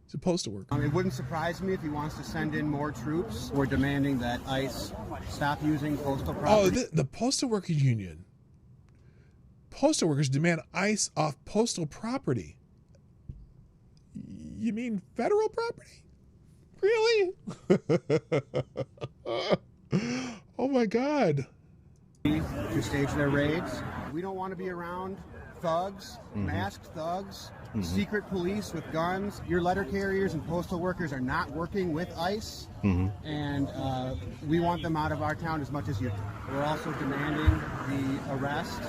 He's a postal worker. It wouldn't surprise me if he wants to send in more troops. We're demanding that ICE stop using postal property. Oh, the Postal Workers Union. Postal workers demand ICE off postal property. You mean federal property? Really? Oh my God. To stage their raids. We don't want to be around thugs, masked thugs, secret police with guns. Your letter carriers and postal workers are not working with ICE, and we want them out of our town as much as you. We're also demanding the arrest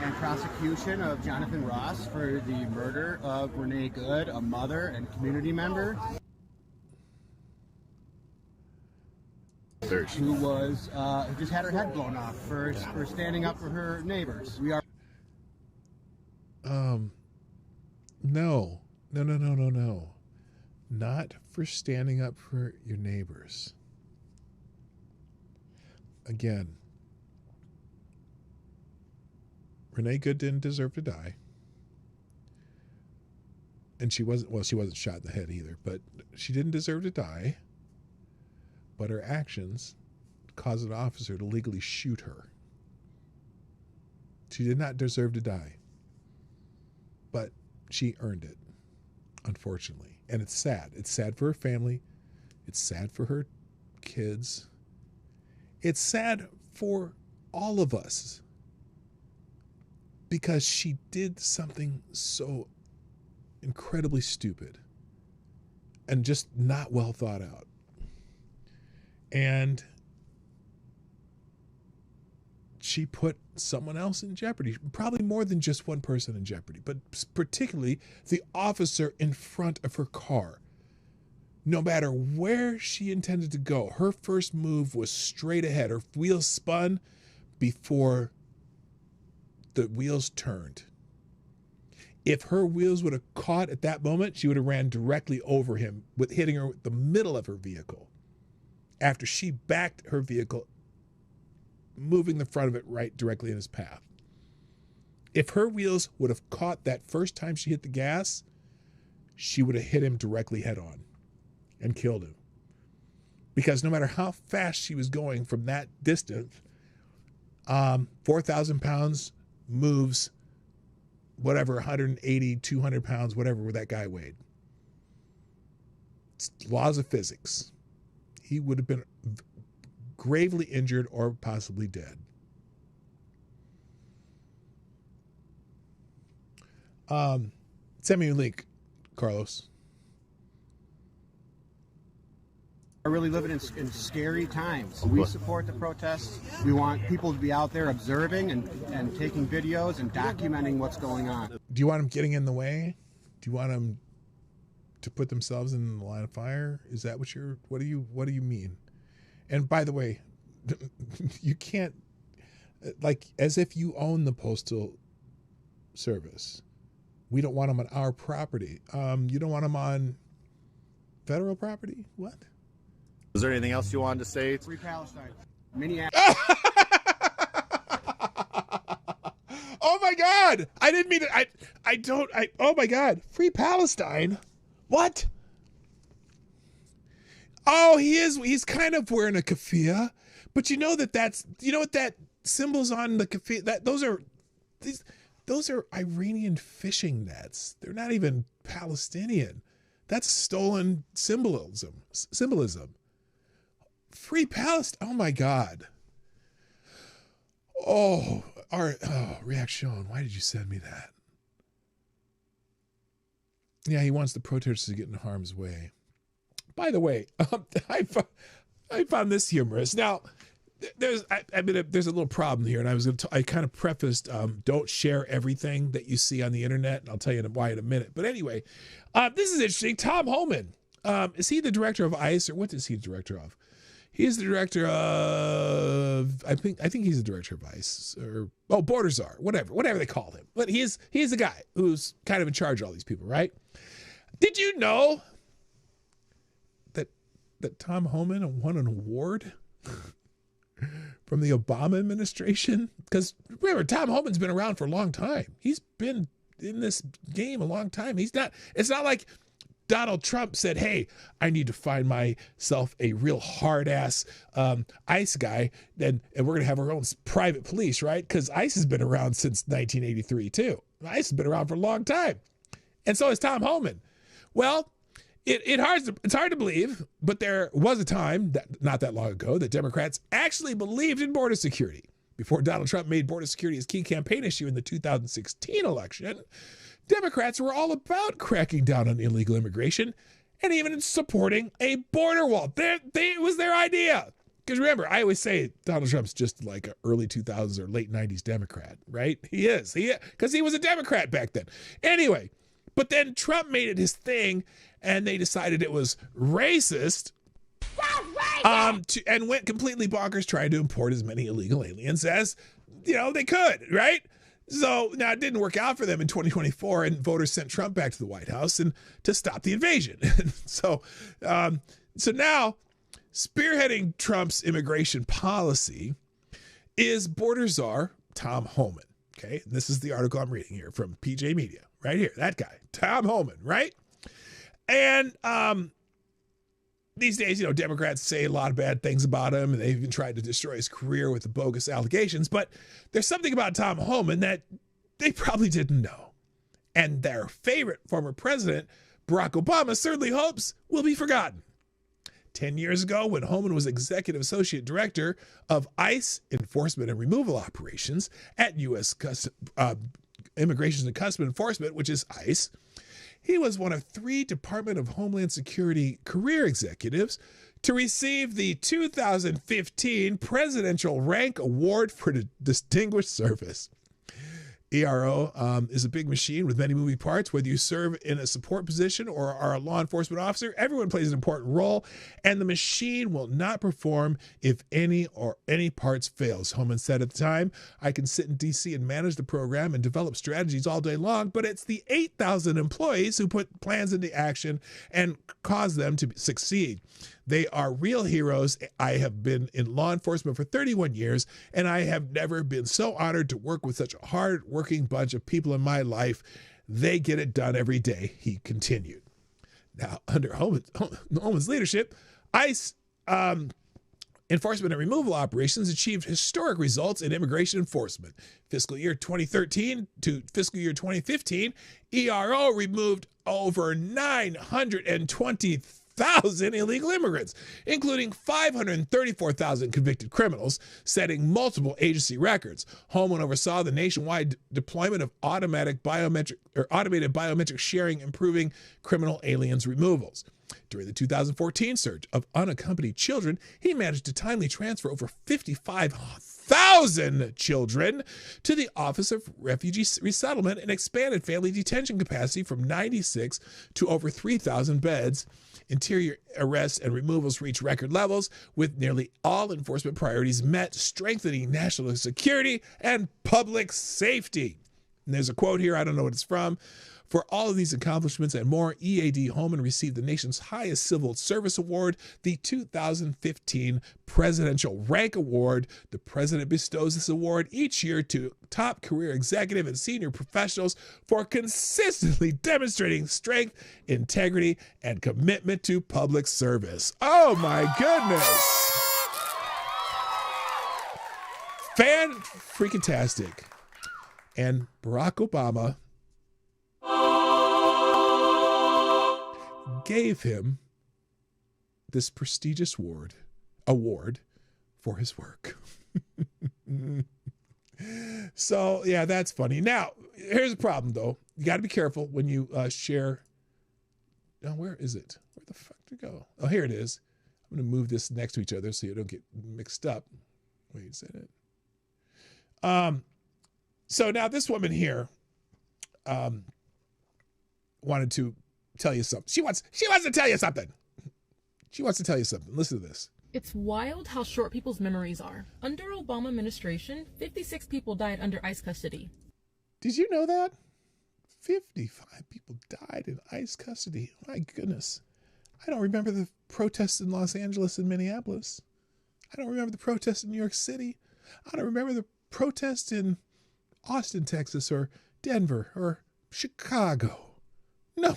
and prosecution of Jonathan Ross for the murder of Renee Good, a mother and community member, who was who just had her head blown off for standing up for her neighbors. We are. No. Not for standing up for your neighbors. Again, Renee Good didn't deserve to die. And she wasn't shot in the head either, but she didn't deserve to die. But her actions caused an officer to legally shoot her. She did not deserve to die. But she earned it, unfortunately. And it's sad. It's sad for her family. It's sad for her kids. It's sad for all of us. Because she did something so incredibly stupid and just not well thought out. And she put someone else in jeopardy, probably more than just one person in jeopardy, but particularly the officer in front of her car. No matter where she intended to go, her first move was straight ahead. Her wheels spun before the wheels turned. If her wheels would have caught at that moment, she would have ran directly over him, with hitting her with the middle of her vehicle. After she backed her vehicle moving the front of it right directly in his path. If her wheels would have caught that first time she hit the gas, she would have hit him directly head on and killed him. Because no matter how fast she was going from that distance, 4,000 pounds moves whatever, 180, 200 pounds, whatever that guy weighed. It's laws of physics. He would have been gravely injured or possibly dead. Send me a link, Carlos. Are really living in scary times. We support the protests. We want people to be out there observing and taking videos and documenting what's going on. Do you want them getting in the way? Do you want them to put themselves in the line of fire? Is that what do you mean? And by the way, you can't, like, as if you own the Postal Service. We don't want them on our property. You don't want them on federal property? What? Is there anything else you wanted to say? Free Palestine. Minneapolis. Oh my God! I didn't mean it. Oh my God! Free Palestine? What? Oh, he's kind of wearing a keffiyeh, but you know what that symbol's on the keffiyeh? Those are Iranian fishing nets. They're not even Palestinian. That's stolen symbolism. Free Palestine. Oh my God. Oh, Reaction. Why did you send me that? Yeah, he wants the protesters to get in harm's way. By the way, I found this humorous. Now, there's a little problem here, and I kind of prefaced, don't share everything that you see on the internet, and I'll tell you why in a minute. But anyway, this is interesting. Tom Homan, is he the director of ICE, or what is he the director of? He's the director of, I think he's the director of ICE, or Border Czar, whatever they call him. But he's the guy who's kind of in charge of all these people, right? Did you know that Tom Homan won an award from the Obama administration? Because remember, Tom Homan's been around for a long time. He's been in this game a long time. It's not like Donald Trump said, hey, I need to find myself a real hard-ass ICE guy, and we're going to have our own private police, right? Because ICE has been around since 1983, too. ICE has been around for a long time. And so has Tom Homan. Well, it's hard to believe, but there was a time, not that long ago, that Democrats actually believed in border security. Before Donald Trump made border security his key campaign issue in the 2016 election, Democrats were all about cracking down on illegal immigration and even supporting a border wall. It was their idea. Because remember, I always say Donald Trump's just like an early 2000s or late 90s Democrat, right? He is. Because he was a Democrat back then. Anyway, but then Trump made it his thing, and they decided it was racist, and went completely bonkers trying to import as many illegal aliens as they could, right? So now it didn't work out for them in 2024, and voters sent Trump back to the White House and to stop the invasion. So now spearheading Trump's immigration policy is border czar Tom Homan. Okay, and this is the article I'm reading here from PJ Media, right here. That guy, Tom Homan, right? And these days, Democrats say a lot of bad things about him, and they've even tried to destroy his career with the bogus allegations. But there's something about Tom Homan that they probably didn't know. And their favorite former president, Barack Obama, certainly hopes will be forgotten. 10 years ago, when Homan was executive associate director of ICE enforcement and removal operations at U.S. Immigration and Customs Enforcement, which is ICE, he was one of 3 Department of Homeland Security career executives to receive the 2015 Presidential Rank Award for Distinguished Service. ERO is a big machine with many moving parts. Whether you serve in a support position or are a law enforcement officer, everyone plays an important role, and the machine will not perform if any parts fails. Homan said at the time, I can sit in D.C. and manage the program and develop strategies all day long, but it's the 8,000 employees who put plans into action and cause them to succeed. They are real heroes. I have been in law enforcement for 31 years, and I have never been so honored to work with such a hard-working bunch of people in my life. They get it done every day, he continued. Now, under Holman's leadership, ICE enforcement and removal operations achieved historic results in immigration enforcement. Fiscal year 2013 to fiscal year 2015, ERO removed over 920,000 illegal immigrants, including 534,000 convicted criminals, setting multiple agency records. Holman oversaw the nationwide deployment of automated biometric sharing, improving criminal aliens removals. During the 2014 surge of unaccompanied children, he managed to timely transfer over 55,000 children to the Office of Refugee Resettlement and expanded family detention capacity from 96 to over 3,000 beds. Interior arrests and removals reached record levels, with nearly all enforcement priorities met, strengthening national security and public safety. And there's a quote here, I don't know what it's from. For all of these accomplishments and more, EAD Holman received the nation's highest civil service award, the 2015 Presidential Rank Award. The president bestows this award each year to top career executive and senior professionals for consistently demonstrating strength, integrity, and commitment to public service. Oh my goodness. Fan-freaking-tastic. And Barack Obama gave him this prestigious award for his work. So, yeah, that's funny. Now, here's the problem, though. You got to be careful when you share. Now, where is it? Where the fuck did it go? Oh, here it is. I'm going to move this next to each other so you don't get mixed up. Wait a minute. So now this woman here wanted to tell you something. She wants to tell you something. She wants to tell you something. Listen to this. It's wild how short people's memories are. Under Obama administration, 56 people died under ICE custody. Did you know that? 55 people died in ICE custody. My goodness. I don't remember the protests in Los Angeles and Minneapolis. I don't remember the protests in New York City. I don't remember the protests in Austin, Texas, or Denver, or Chicago. No,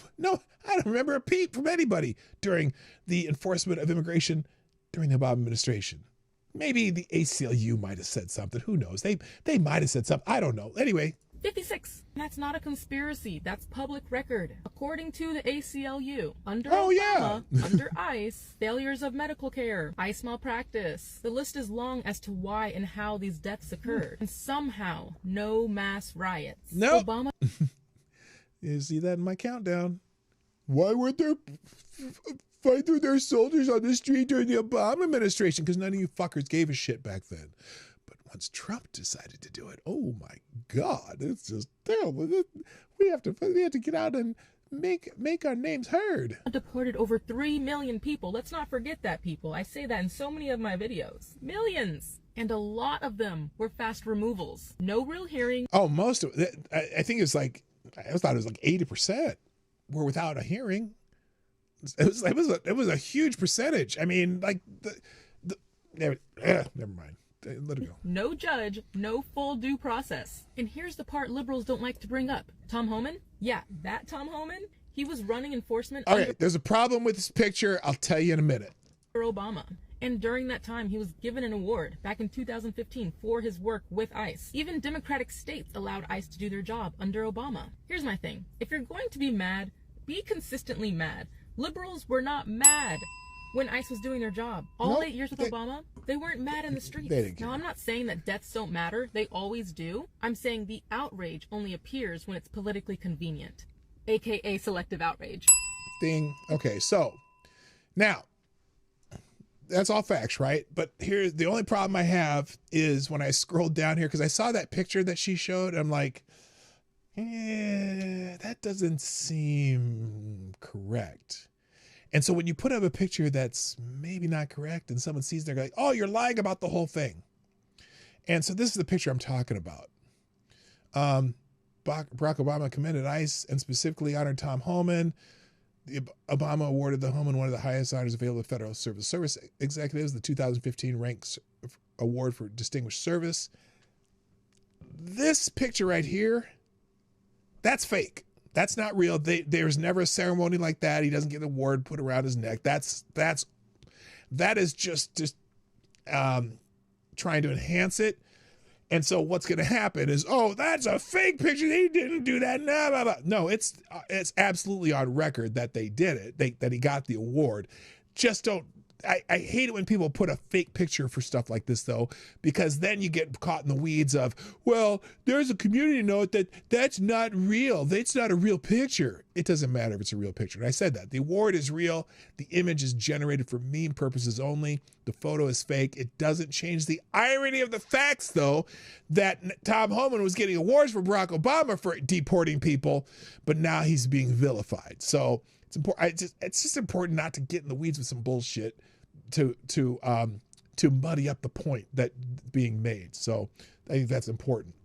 I don't remember a peep from anybody during the enforcement of immigration during the Obama administration. Maybe the ACLU might have said something. Who knows? They might have said something. I don't know. Anyway. 56. That's not a conspiracy. That's public record. According to the ACLU, under Obama, under ICE, failures of medical care, ICE malpractice. The list is long as to why and how these deaths occurred. And somehow, no mass riots. No. Obama. You see that in my countdown. Why weren't there fighting their soldiers on the street during the Obama administration? Because none of you fuckers gave a shit back then. But once Trump decided to do it, oh my God, it's just terrible. We have to get out and make our names heard. Deported over 3 million people. Let's not forget that, people. I say that in so many of my videos. Millions. And a lot of them were fast removals. No real hearing. Oh, most of it. I think it was like, I thought it was like 80% were without a hearing. It was a huge percentage. I mean, like never mind. Let it go. No judge, no full due process. And here's the part liberals don't like to bring up. Tom Homan? Yeah, that Tom Homan. He was running enforcement. Okay, there's a problem with this picture. I'll tell you in a minute. Obama. And during that time, he was given an award back in 2015 for his work with ICE. Even Democratic states allowed ICE to do their job under Obama. Here's my thing. If you're going to be mad, be consistently mad. Liberals were not mad when ICE was doing their job. All 8 years with Obama, they weren't mad in the streets. Now, I'm not saying that deaths don't matter. They always do. I'm saying the outrage only appears when it's politically convenient, aka selective outrage. Ding. Okay, so now that's all facts, right? But here's the only problem I have is when I scrolled down here, because I saw that picture that she showed. I'm like, that doesn't seem correct. And so when you put up a picture that's maybe not correct and someone sees, they're like, oh, you're lying about the whole thing. And so this is the picture I'm talking about. Barack Obama commended ICE and specifically honored Tom Homan Obama awarded the Homan one of the highest honors available to federal service executives, the 2015 Ranks Award for Distinguished Service. This picture right here, that's fake. That's not real. There's never a ceremony like that. He doesn't get an award put around his neck. That is just trying to enhance it. And so what's going to happen is, oh, that's a fake picture. He didn't do that. Nah, blah, blah. No, it's absolutely on record that they did it, that he got the award. Just don't. I hate it when people put a fake picture for stuff like this, though, because then you get caught in the weeds of, well, there's a community note that's not real. That's not a real picture. It doesn't matter if it's a real picture. And I said that. The award is real. The image is generated for meme purposes only. The photo is fake. It doesn't change the irony of the facts, though, that Tom Homan was getting awards for Barack Obama for deporting people, but now he's being vilified. So it's important. It's just important not to get in the weeds with some bullshit to muddy up the point that being made. So I think that's important.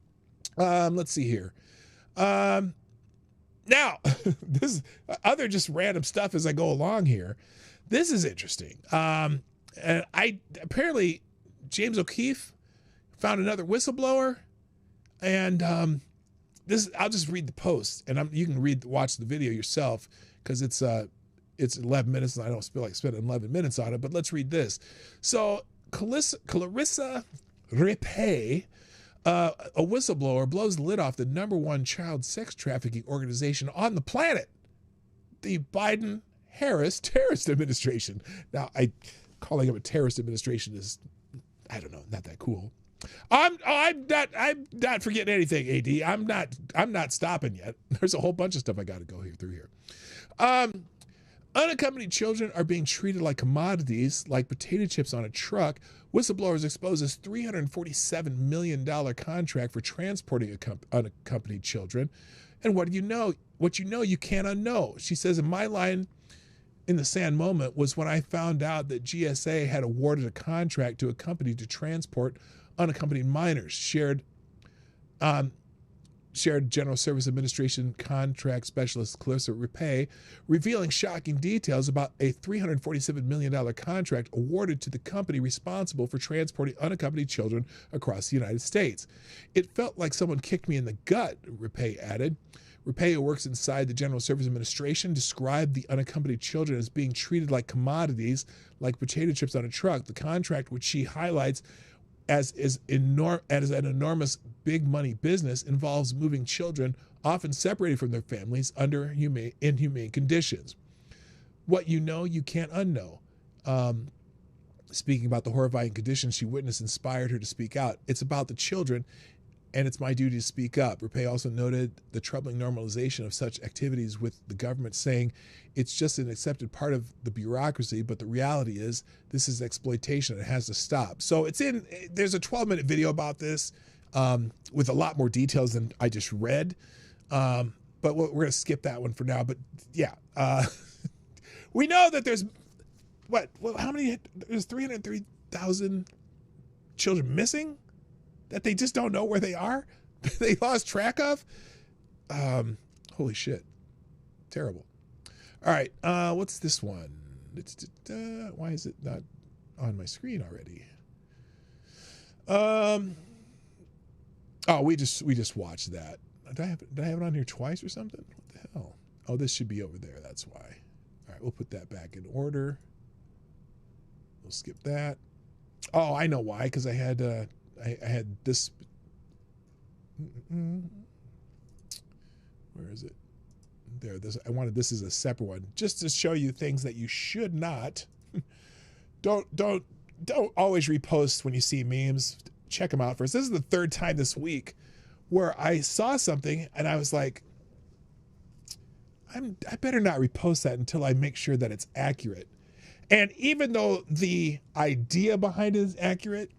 Let's see here. Now this other just random stuff as I go along here. This is interesting. And apparently James O'Keefe found another whistleblower, and I'll just read the post, and you can watch the video yourself because it's 11 minutes, and I don't feel like spending 11 minutes on it, but let's read this. So Clarissa Ripe, a whistleblower, blows the lid off the #1 child sex trafficking organization on the planet, the Biden-Harris terrorist administration. Now, calling him a terrorist administration is, I don't know, not that cool. I'm not forgetting anything, AD. I'm not stopping yet. There's a whole bunch of stuff I got to go through here. Unaccompanied children are being treated like commodities, like potato chips on a truck. Whistleblowers exposes $347 million contract for transporting unaccompanied children. And what you know you can't unknow. She says, my line in the sand moment was when I found out that GSA had awarded a contract to a company to transport unaccompanied minors. Shared General Service Administration contract specialist Clarissa Ripe, revealing shocking details about a $347 million contract awarded to the company responsible for transporting unaccompanied children across the United States. It felt like someone kicked me in the gut, Ripe added. Ripe, who works inside the General Service Administration, described the unaccompanied children as being treated like commodities, like potato chips on a truck. The contract, which she highlights as an enormous big money business, involves moving children, often separated from their families, under inhumane conditions. What you know, you can't unknow. Speaking about the horrifying conditions she witnessed inspired her to speak out. It's about the children, and it's my duty to speak up. Ripe also noted the troubling normalization of such activities with the government, saying it's just an accepted part of the bureaucracy, but the reality is this is exploitation and it has to stop. So there's a 12-minute video about this with a lot more details than I just read, but we're going to skip that one for now. But yeah, we know that there's there's 303,000 children missing that they just don't know where they are. They lost track of. Holy shit. Terrible. All right. What's this one? Why is it not on my screen already? Oh, we just watched that. Did I have it on here twice or something? What the hell? Oh, this should be over there. That's why. All right. We'll put that back in order. We'll skip that. Oh, I know why. Because I had this. Where is it? There. I wanted this as a separate one, just to show you things that you should not. Don't always repost when you see memes. Check them out first. This is the third time this week where I saw something and I was like, I better not repost that until I make sure that it's accurate. And even though the idea behind it is accurate,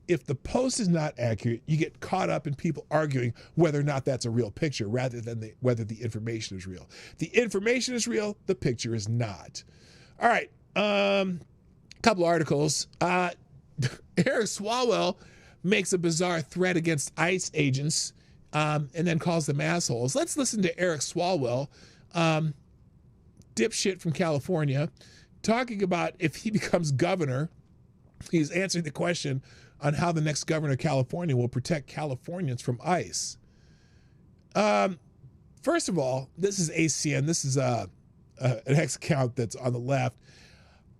if the post is not accurate, you get caught up in people arguing whether or not that's a real picture rather than whether the information is real. The information is real, the picture is not. All right, couple articles. Eric Swalwell makes a bizarre threat against ICE agents and then calls them assholes. Let's listen to Eric Swalwell dipshit from California, talking about if he becomes governor, he's answering the question on how the next governor of California will protect Californians from ICE. First of all, this is ACN. This is an X account that's on the left.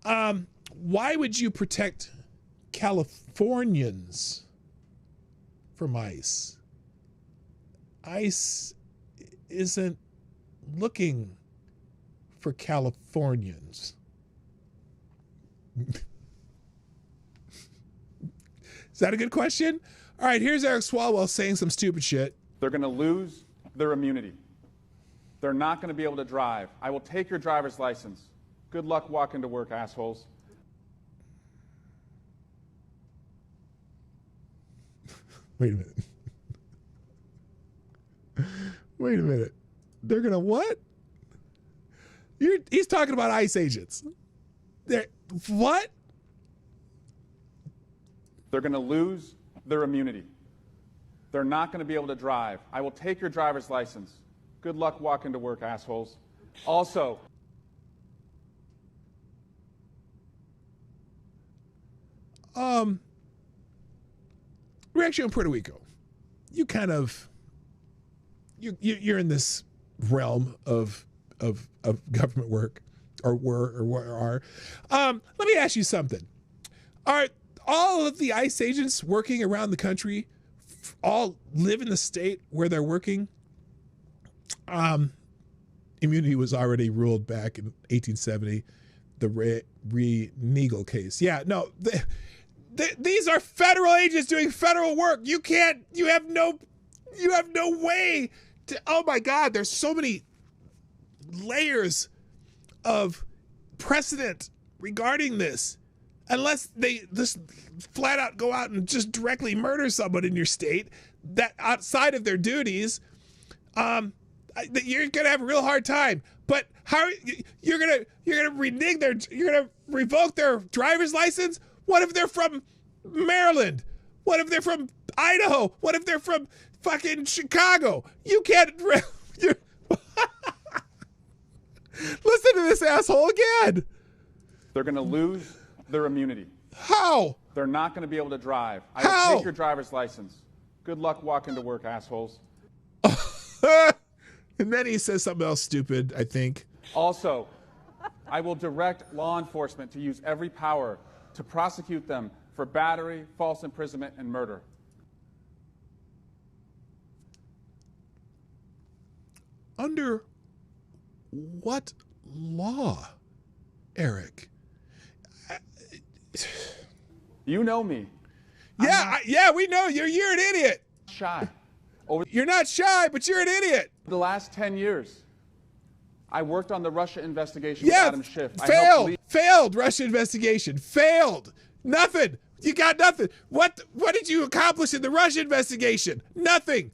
Why would you protect Californians from ICE? ICE isn't looking for Californians. Is that a good question? All right, here's Eric Swalwell saying some stupid shit. They're going to lose their immunity. They're not going to be able to drive. I will take your driver's license. Good luck walking to work, assholes. Wait a minute. Wait a minute. They're going to what? He's talking about ICE agents. What? They're going to lose their immunity. They're not going to be able to drive. I will take your driver's license. Good luck walking to work, assholes. Also, reaction in Puerto Rico. You kind of you're in this realm of government work, or are. Let me ask you something. Are all of the ICE agents working around the country all live in the state where they're working? Immunity was already ruled back in 1870, the Renegel case. Yeah, no, these are federal agents doing federal work. You have no way to, oh my God, there's so many layers of precedent regarding this. Unless they just flat out go out and just directly murder someone in your state that outside of their duties, you're gonna have a real hard time. But how you're gonna renege you're gonna revoke their driver's license? What if they're from Maryland? What if they're from Idaho? What if they're from fucking Chicago? You can't. Listen to this asshole again. they're going to lose their immunity. How? They're not going to be able to drive. I How? will take your driver's license. Good luck walking to work, assholes. And then he says something else stupid, I think. Also, I will direct law enforcement to use every power to prosecute them for battery, false imprisonment, and murder. Under what law, Eric? You know me. Yeah, we know you. You're an idiot. Shy. You're not shy, but you're an idiot. The last 10 years, I worked on the Russia investigation with Adam Schiff. Failed Russia investigation. Failed. Nothing. You got nothing. What did you accomplish in the Russia investigation? Nothing.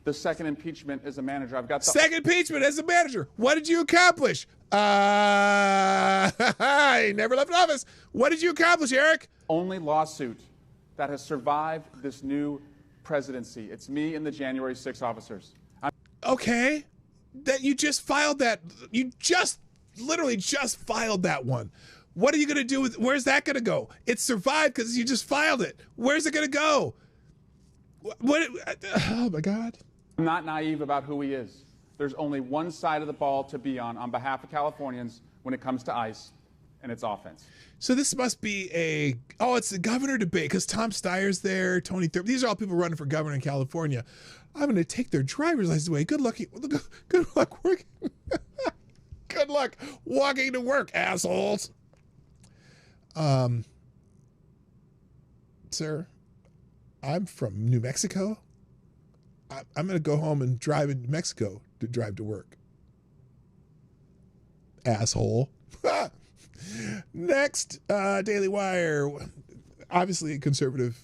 The second impeachment as a manager. I've got the second impeachment as a manager. What did you accomplish? He never left office. What did you accomplish, Eric? Only lawsuit that has survived this new presidency. It's me and the January 6 officers. Okay. That you just filed that. You just literally just filed that one. What are you going to do with, where's that going to go? It survived because you just filed it. Where's it going to go? Oh my God. I'm not naive about who he is. There's only one side of the ball to be on behalf of Californians when it comes to ICE, and it's offense. So this must be it's a governor debate because Tom Steyer's there, Tony Thurman. These are all people running for governor in California. I'm going to take their driver's license away. Good luck working. Good luck walking to work, assholes. Sir, I'm from New Mexico. I'm going to go home and drive in New Mexico to drive to work. Asshole. Next, Daily Wire, obviously a conservative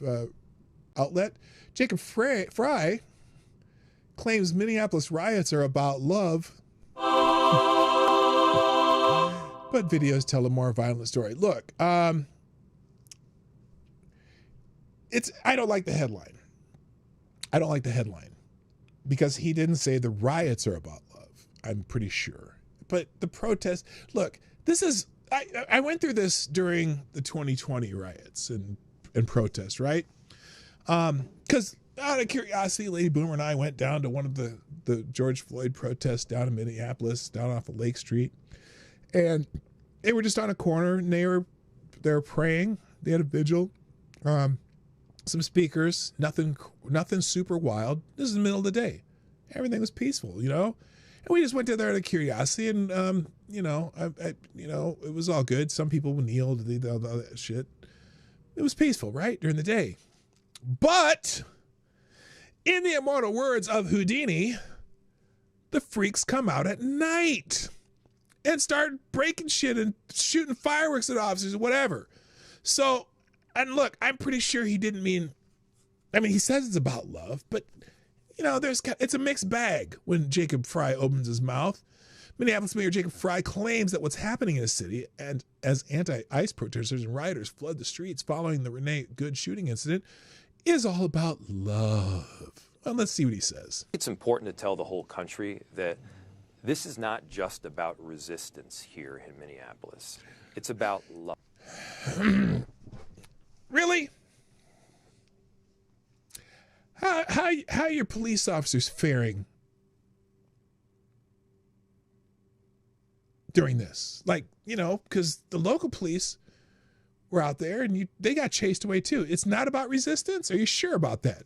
outlet. Jacob Fry claims Minneapolis riots are about love, but videos tell a more violent story. Look, I don't like the headline. I don't like the headline because he didn't say the riots are about love. I'm pretty sure. but the protest, look, this is, I went through this during the 2020 riots and protests, right? Because out of curiosity, Lady Boomer and I went down to one of the George Floyd protests down in Minneapolis, down off of Lake Street. And they were just on a corner and they were praying. They had a vigil. Some speakers, nothing super wild. This is the middle of the day. Everything was peaceful, you know? And we just went there out of curiosity and, you know, it was all good. Some people kneeled, all that shit. It was peaceful, right? During the day. But in the immortal words of Houdini, the freaks come out at night and start breaking shit and shooting fireworks at officers or whatever. So, and look, I'm pretty sure he didn't mean, I mean, he says it's about love, but, you know, it's a mixed bag when Jacob Frye opens his mouth. Minneapolis Mayor Jacob Frye claims that what's happening in the city, and as anti-ICE protesters and rioters flood the streets following the Renee Good shooting incident, is all about love. Well, let's see what he says. It's important to tell the whole country that this is not just about resistance here in Minneapolis. It's about love. Really? How are your police officers faring during this? Like, you know, because the local police were out there and they got chased away too. It's not about resistance? Are you sure about that?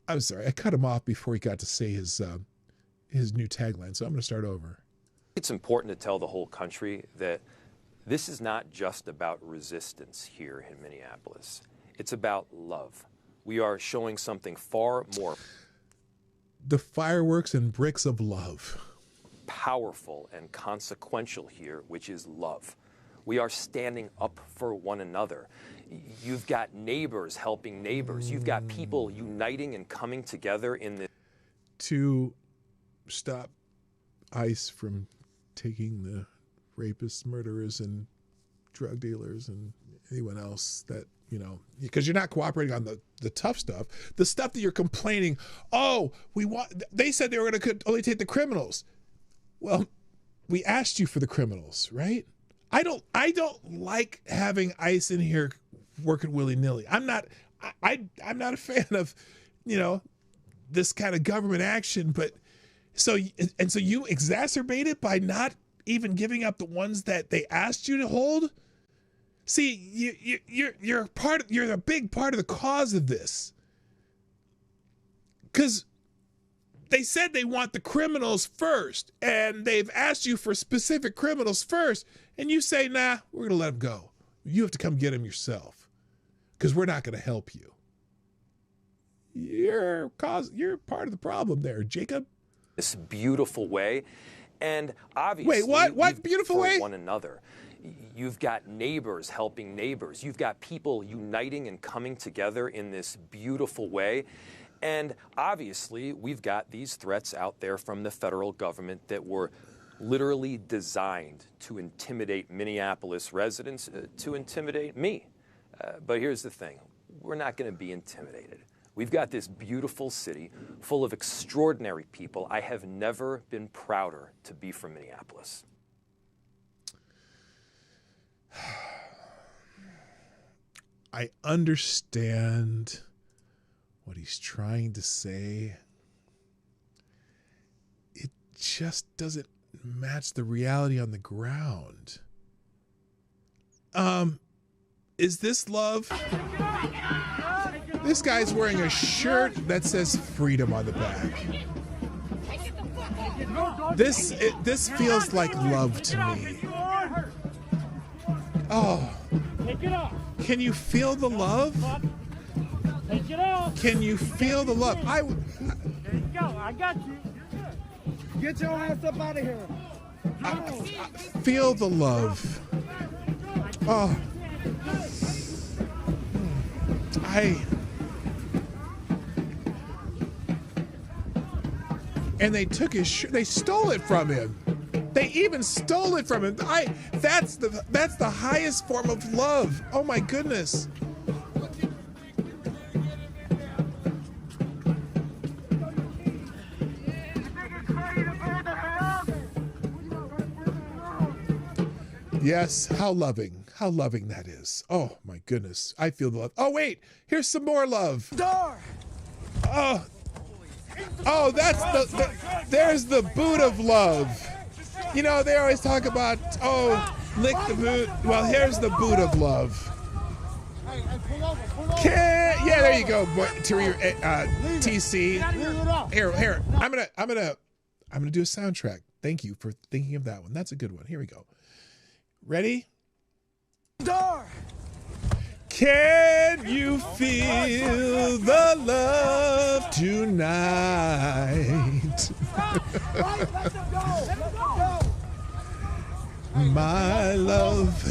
I'm sorry, I cut him off before he got to say his new tagline, so I'm going to start over. It's important to tell the whole country that this is not just about resistance here in Minneapolis. It's about love. We are showing something far more the fireworks and bricks of love. Powerful and consequential here, which is love. We are standing up for one another. You've got neighbors helping neighbors. You've got people uniting and coming together in this. To stop ICE from taking the rapists, murderers, and drug dealers and anyone else that, you know, because you're not cooperating on the tough stuff. The stuff that you're complaining, they said they were going to only take the criminals. Well, we asked you for the criminals, right? I don't like having ICE in here working willy-nilly. I'm not a fan of, you know, this kind of government action, but so you exacerbate it by not even giving up the ones that they asked you to hold. See, you're a big part of the cause of this. Because they said they want the criminals first, and they've asked you for specific criminals first, and you say, nah, we're going to let them go. You have to come get them yourself, because we're not going to help you. You're part of the problem there, Jacob. This beautiful way, and obviously, wait, what beautiful way? One another. You've got neighbors helping neighbors. You've got people uniting and coming together in this beautiful way. And obviously, we've got these threats out there from the federal government that were literally designed to intimidate Minneapolis residents, to intimidate me. But here's the thing. We're not going to be intimidated. We've got this beautiful city full of extraordinary people. I have never been prouder to be from Minneapolis. I understand what he's trying to say. It just doesn't match the reality on the ground. Is this love? This guy's wearing a shirt that says freedom on the back. This feels like love to me. Oh. Can you feel the love? Can you feel the love? There you go. I got you. Get your ass up out of here. Feel the love. Oh. And they took his shirt. They stole it from him. They even stole it from him. That's the highest form of love. Oh my goodness. Yes, how loving that is. Oh my goodness, I feel the love. Oh wait, here's some more love. Oh, there's the boot of love. You know, they always talk about, lick the boot. Well, here's the boot of love. Yeah, there you go, TC. Here, I'm gonna do a soundtrack. Thank you for thinking of that one. That's a good one. Here we go. Ready? Can you feel the love tonight? My love,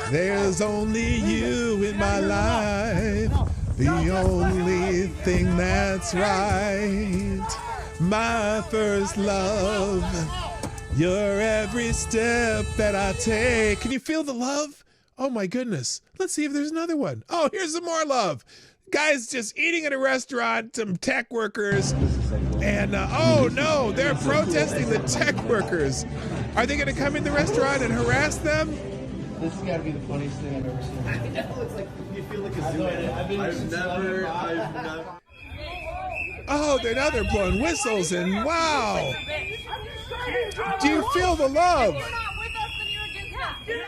there's only you in my life, the only thing that's right. My first love, you're every step that I take. Can you feel the love? Oh my goodness. Let's see if there's another one. Oh, here's some more love. Guys just eating at a restaurant, some tech workers. And oh no, they're protesting the tech workers. Are they going to come in the restaurant and harass them? This has got to be the funniest thing I've ever seen. I know, it's like, you feel like a zoo. I've never. Oh, now they're blowing whistles and wow. Do you feel the love?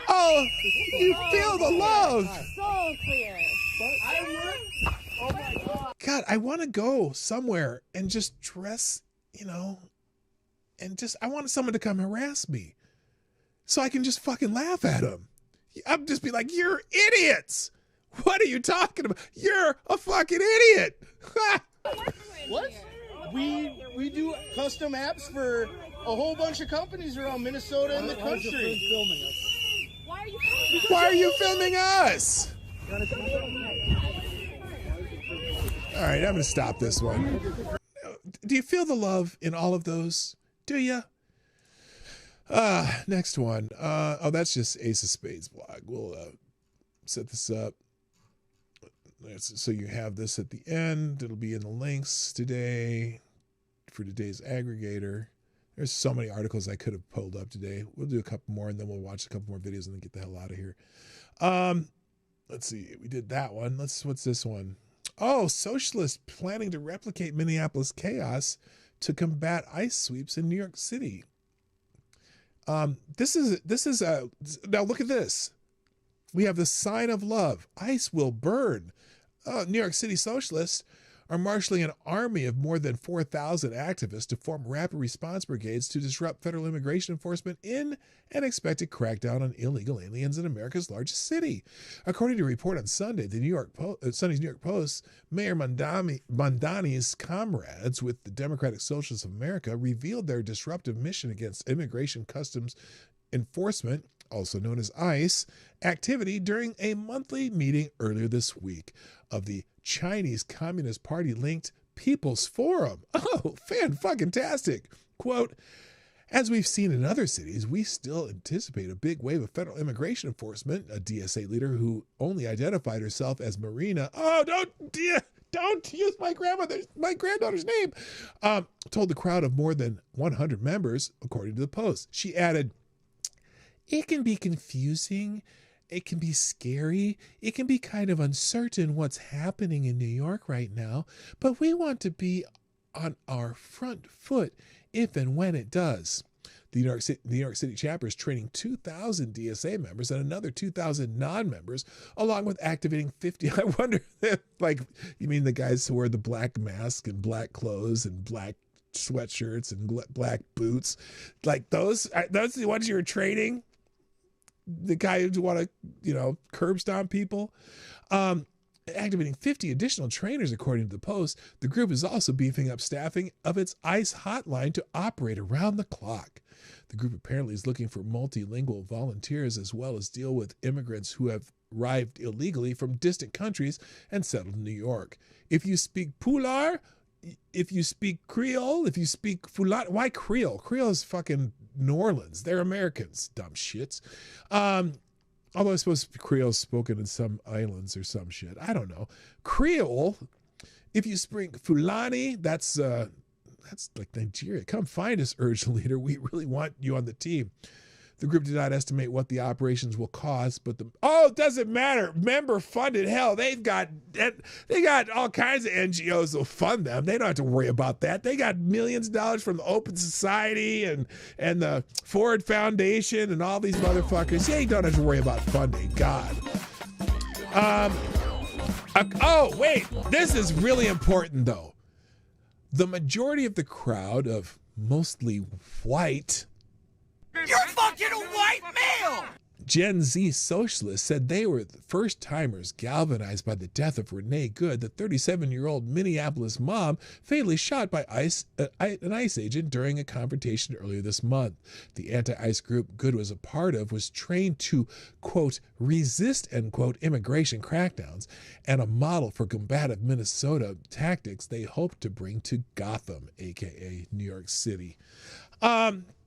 Oh, you feel the love. So clear. God, I want to go somewhere and just dress, you know, and just, I want someone to come harass me so I can just fucking laugh at them. I'm just be like, you're idiots. What are you talking about? You're a fucking idiot. What? We do custom apps for a whole bunch of companies around Minnesota and the country. Why are you filming us? All right, I'm going to stop this one. Do you feel the love in all of those? Do you? Next one. Oh, that's just Ace of Spades blog. We'll set this up. So you have this at the end. It'll be in the links today for today's aggregator. There's so many articles I could have pulled up today. We'll do a couple more and then we'll watch a couple more videos and then get the hell out of here. Let's see. We did that one. What's this one? Oh, socialists planning to replicate Minneapolis chaos to combat ICE sweeps in New York City. This is now look at this. We have the sign of love. ICE will burn. New York City socialists are marshaling an army of more than 4,000 activists to form rapid response brigades to disrupt federal immigration enforcement in an expected crackdown on illegal aliens in America's largest city. According to a report on Sunday, Sunday's New York Post, Mayor Mondani's comrades with the Democratic Socialists of America revealed their disruptive mission against immigration customs enforcement, also known as ICE, activity during a monthly meeting earlier this week of the Chinese Communist Party-linked People's Forum. Oh, fan-fucking-tastic. Quote, as we've seen in other cities, we still anticipate a big wave of federal immigration enforcement, a DSA leader who only identified herself as Marina. Oh, don't use my granddaughter's name. Told the crowd of more than 100 members, according to the Post. She added, it can be confusing. It can be scary. It can be kind of uncertain what's happening in New York right now, but we want to be on our front foot if and when it does. The New York City chapter is training 2,000 DSA members and another 2,000 non-members, along with activating 50. I wonder if, like, you mean the guys who wear the black mask and black clothes and black sweatshirts and black boots, like those the ones you're training? The guy who want to, curb stomp people, activating 50 additional trainers, according to the Post. The group is also beefing up staffing of its ICE hotline to operate around the clock. The group apparently is looking for multilingual volunteers as well as deal with immigrants who have arrived illegally from distant countries and settled in New York. If you speak Pular, if you speak Creole, if you speak Fulani, why Creole? Creole is fucking New Orleans. They're Americans, dumb shits. Although I suppose Creole is spoken in some islands or some shit. I don't know. Creole, if you speak Fulani, that's like Nigeria. Come find us, urged the leader. We really want you on the team. The group did not estimate what the operations will cost, but it doesn't matter. Member funded. Hell, they got all kinds of NGOs that'll fund them. They don't have to worry about that. They got millions of dollars from the Open Society and the Ford Foundation and all these motherfuckers. They don't have to worry about funding. God. Wait, this is really important though. The majority of the crowd of mostly white. You're fucking a white male! Gen Z socialists said they were the first timers galvanized by the death of Renee Good, the 37-year-old Minneapolis mom fatally shot by an ICE agent during a confrontation earlier this month. The anti-ICE group Good was a part of was trained to, quote, resist, end quote, immigration crackdowns and a model for combative Minnesota tactics they hope to bring to Gotham, aka New York City.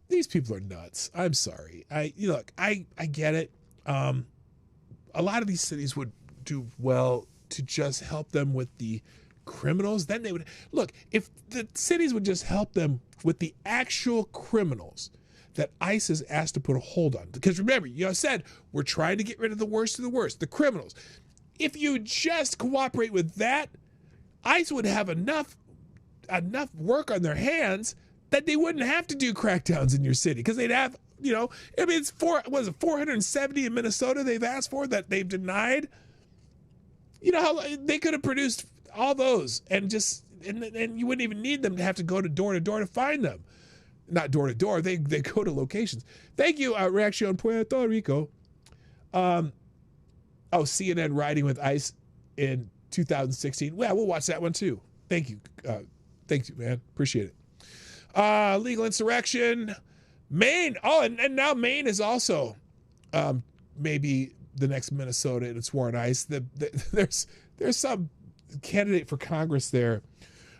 These people are nuts. I'm sorry. I get it. A lot of these cities would do well to just help them with the criminals. Then they would look, if the cities would just help them with the actual criminals that ICE is asked to put a hold on. Because remember, said we're trying to get rid of the worst of the worst, the criminals. If you just cooperate with that, ICE would have enough work on their hands that they wouldn't have to do crackdowns in your city because they'd have, it's 470 in Minnesota they've asked for that they've denied. How they could have produced all those and you wouldn't even need them to have to go to door to find them. Not door to door, they go to locations. Thank you, Reaccion Puerto Rico. CNN riding with ICE in 2016. Well, we'll watch that one too. Thank you. Thank you, man. Appreciate it. Legal insurrection, Maine. And now Maine is also maybe the next Minnesota in its war on ICE. There's some candidate for Congress there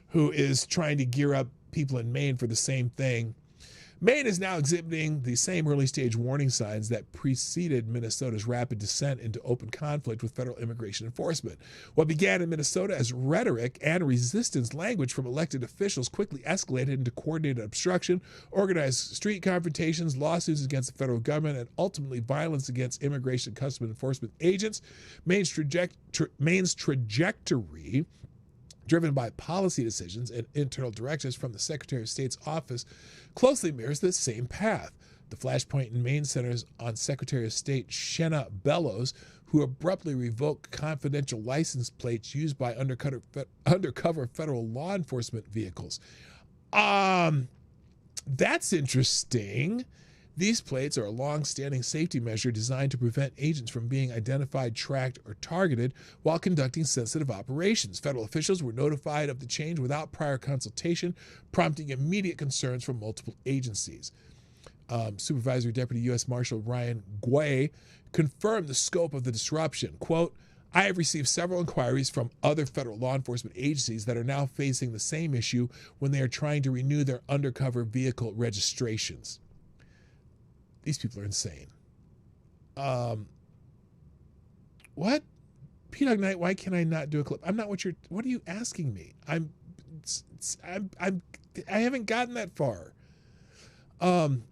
who is trying to gear up people in Maine for the same thing. Maine is now exhibiting the same early stage warning signs that preceded Minnesota's rapid descent into open conflict with federal immigration enforcement. What began in Minnesota as rhetoric and resistance language from elected officials quickly escalated into coordinated obstruction, organized street confrontations, lawsuits against the federal government, and ultimately violence against immigration and customs enforcement agents. Maine's trajectory, driven by policy decisions and internal directives from the Secretary of State's office, closely mirrors the same path. The flashpoint in Maine centers on Secretary of State Shenna Bellows, who abruptly revoked confidential license plates used by undercover federal law enforcement vehicles. That's interesting. These plates are a long-standing safety measure designed to prevent agents from being identified, tracked, or targeted while conducting sensitive operations. Federal officials were notified of the change without prior consultation, prompting immediate concerns from multiple agencies. Supervisory Deputy U.S. Marshal Ryan Guay confirmed the scope of the disruption. Quote, I have received several inquiries from other federal law enforcement agencies that are now facing the same issue when they are trying to renew their undercover vehicle registrations. These people are insane. What? PDawgKnight, why can I not do a clip? I'm not what are you asking me? I haven't gotten that far. And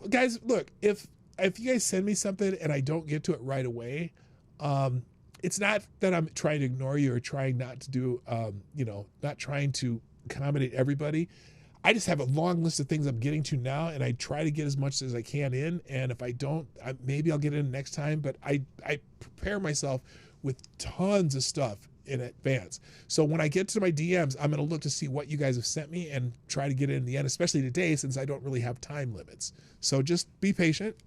guys, look, if you guys send me something and I don't get to it right away, it's not that I'm trying to ignore you or trying not to do, not trying to accommodate everybody. I just have a long list of things I'm getting to now, and I try to get as much as I can in. And if I don't, maybe I'll get in next time. But I prepare myself with tons of stuff in advance. So when I get to my DMs, I'm going to look to see what you guys have sent me and try to get it in the end, especially today since I don't really have time limits. So just be patient.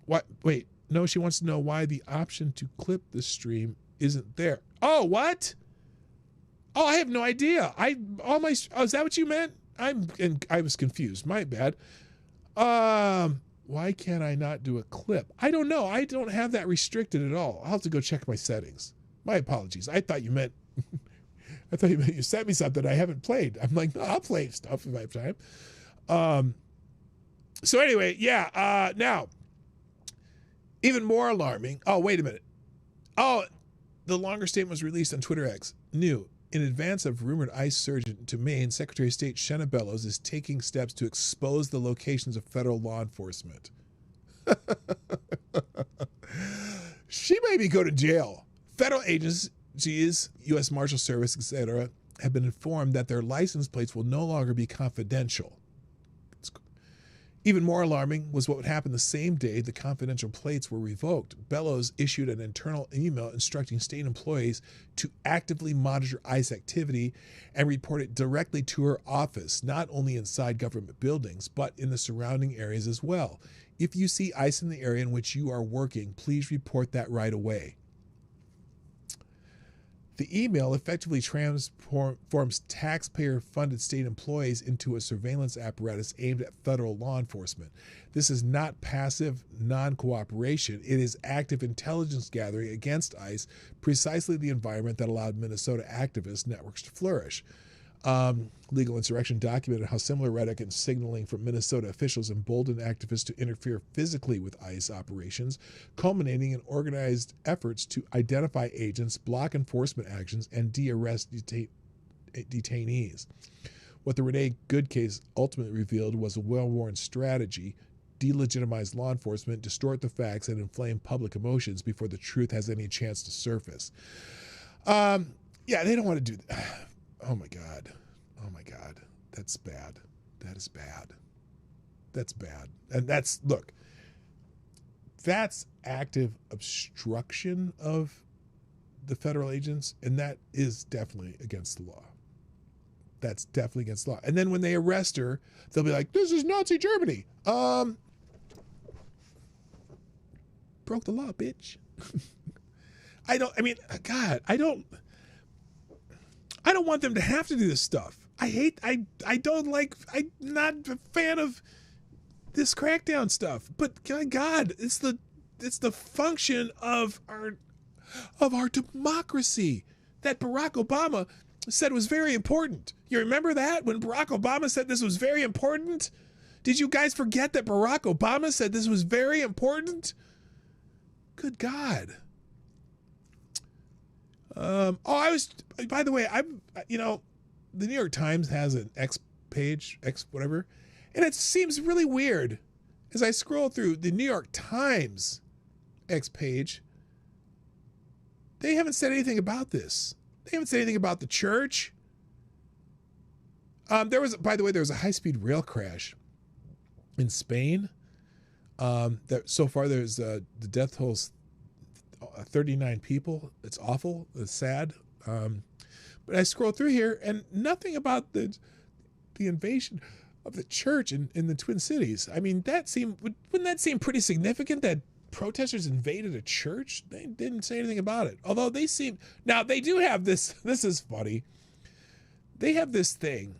What? Wait, no, she wants to know why the option to clip the stream isn't there. Oh, what? Oh, I have no idea. Is that what you meant? I was confused. My bad. Why can't I not do a clip? I don't know. I don't have that restricted at all. I'll have to go check my settings. My apologies. I thought you meant you sent me something I haven't played. I'm like, no, I'll play stuff if I have time. So anyway, yeah. Now, even more alarming. Oh, wait a minute. Oh, the longer statement was released on Twitter X. New. In advance of rumored ICE surge into Maine, Secretary of State Shenna Bellows is taking steps to expose the locations of federal law enforcement. She made me go to jail. Federal agencies, U.S. Marshal Service, etc., have been informed that their license plates will no longer be confidential. Even more alarming was what would happen the same day the confidential plates were revoked. Bellows issued an internal email instructing state employees to actively monitor ICE activity and report it directly to her office, not only inside government buildings, but in the surrounding areas as well. If you see ICE in the area in which you are working, please report that right away. The email effectively transforms taxpayer-funded state employees into a surveillance apparatus aimed at federal law enforcement. This is not passive non-cooperation. It is active intelligence gathering against ICE, precisely the environment that allowed Minnesota activist networks to flourish. Legal Insurrection documented how similar rhetoric and signaling from Minnesota officials emboldened activists to interfere physically with ICE operations, culminating in organized efforts to identify agents, block enforcement actions, and de-arrest detainees. What the Renee Good case ultimately revealed was a well-worn strategy: delegitimize law enforcement, distort the facts, and inflame public emotions before the truth has any chance to surface. Yeah, they don't want to do that. Oh my God. Oh my God. That's bad. That is bad. That's bad. And that's, look, that's active obstruction of the federal agents, and that is definitely against the law. That's definitely against the law. And then when they arrest her, they'll be like, this is Nazi Germany. Broke the law, bitch. I don't want them to have to do this stuff. I'm not a fan of this crackdown stuff. But God, it's the function of our democracy that Barack Obama said was very important. You remember that when Barack Obama said this was very important? Did you guys forget that Barack Obama said this was very important? Good God. By the way, the New York Times has an X page, X whatever, and it seems really weird as I scroll through the New York Times X page. They haven't said anything about this. They haven't said anything about the church. There was a high-speed rail crash in Spain. So far, there's the death toll's 39 people. It's awful. It's sad. But I scroll through here and nothing about the invasion of the church in the Twin Cities. I mean, wouldn't that seem pretty significant that protesters invaded a church? They didn't say anything about it. Although they do have this. This is funny. They have this thing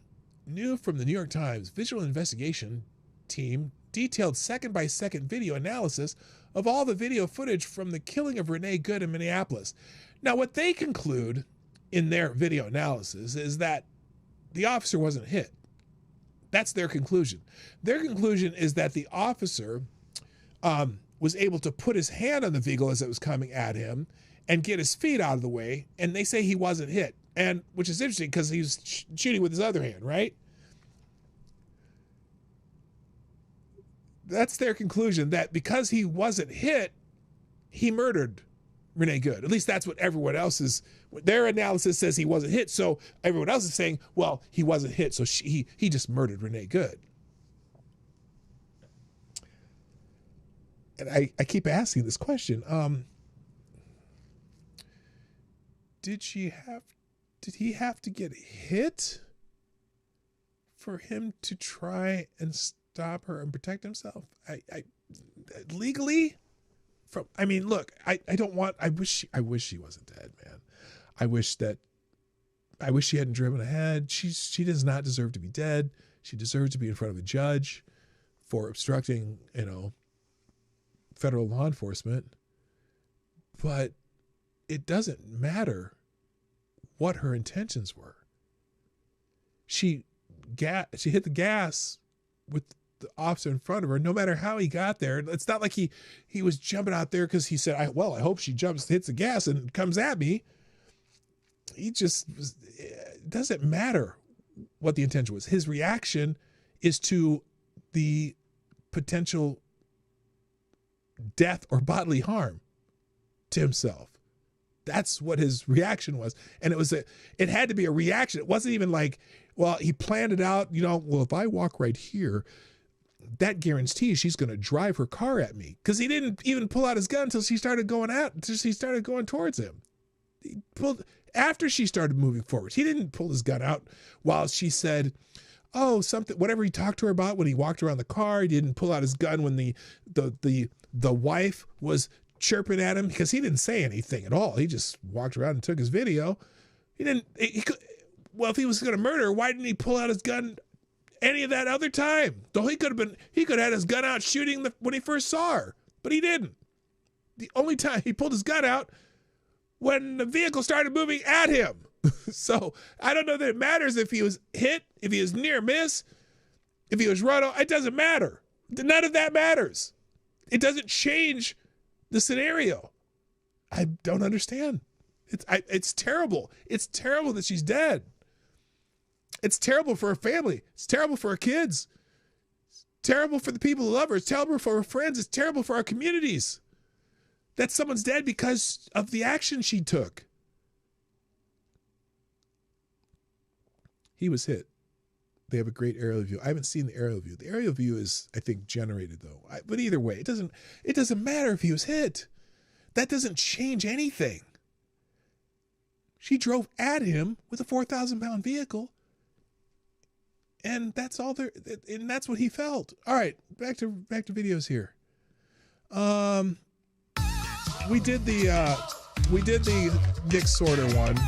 new from the New York Times visual investigation team, detailed second-by-second video analysis of all the video footage from the killing of Renee Good in Minneapolis. Now, what they conclude in their video analysis is that the officer wasn't hit. That's their conclusion. Their conclusion is that the officer was able to put his hand on the vehicle as it was coming at him and get his feet out of the way, and they say he wasn't hit, and which is interesting because he was shooting with his other hand, right? That's their conclusion, that because he wasn't hit, he murdered Renee Good. At least that's what everyone else's, their analysis says he wasn't hit. So everyone else is saying, well, he wasn't hit, so he just murdered Renee Good. And I keep asking this question. Did he have to get hit for him to try and stop her and protect himself? Legally, look, I wish she wasn't dead, man. I wish she hadn't driven ahead. She does not deserve to be dead. She deserves to be in front of a judge for obstructing, federal law enforcement. But it doesn't matter what her intentions were. She hit the gas with the officer in front of her, no matter how he got there. It's not like he was jumping out there because he said, I hope she hits the gas and comes at me. it doesn't matter what the intention was. His reaction is to the potential death or bodily harm to himself. That's what his reaction was. And it had to be a reaction. It wasn't even like, well, he planned it out, well, if I walk right here, that guarantees she's going to drive her car at me. Because he didn't even pull out his gun until she started going towards him. He pulled after she started moving forward. He didn't pull his gun out while she said, oh, something, whatever he talked to her about when he walked around the car. He didn't pull out his gun when the wife was chirping at him, because he didn't say anything at all. He just walked around and took his video. Well, if he was going to murder her, why didn't he pull out his gun any of that other time? Though he could have had his gun out shooting when he first saw her, but he didn't. The only time he pulled his gun out when the vehicle started moving at him. So I don't know that it matters if he was hit, if he was near miss, if he was run over. It doesn't matter. None of that matters. It doesn't change the scenario. I don't understand. It's terrible. It's terrible that she's dead. It's terrible for her family. It's terrible for her kids. It's terrible for the people who love her. It's terrible for her friends. It's terrible for our communities. That someone's dead because of the action she took. He was hit. They have a great aerial view. I haven't seen the aerial view. The aerial view is, I think, generated though. But either way, it doesn't matter if he was hit. That doesn't change anything. She drove at him with a 4,000-pound vehicle, and that's all there. And that's what he felt. All right, back to videos here. We did the Nick Sorter one.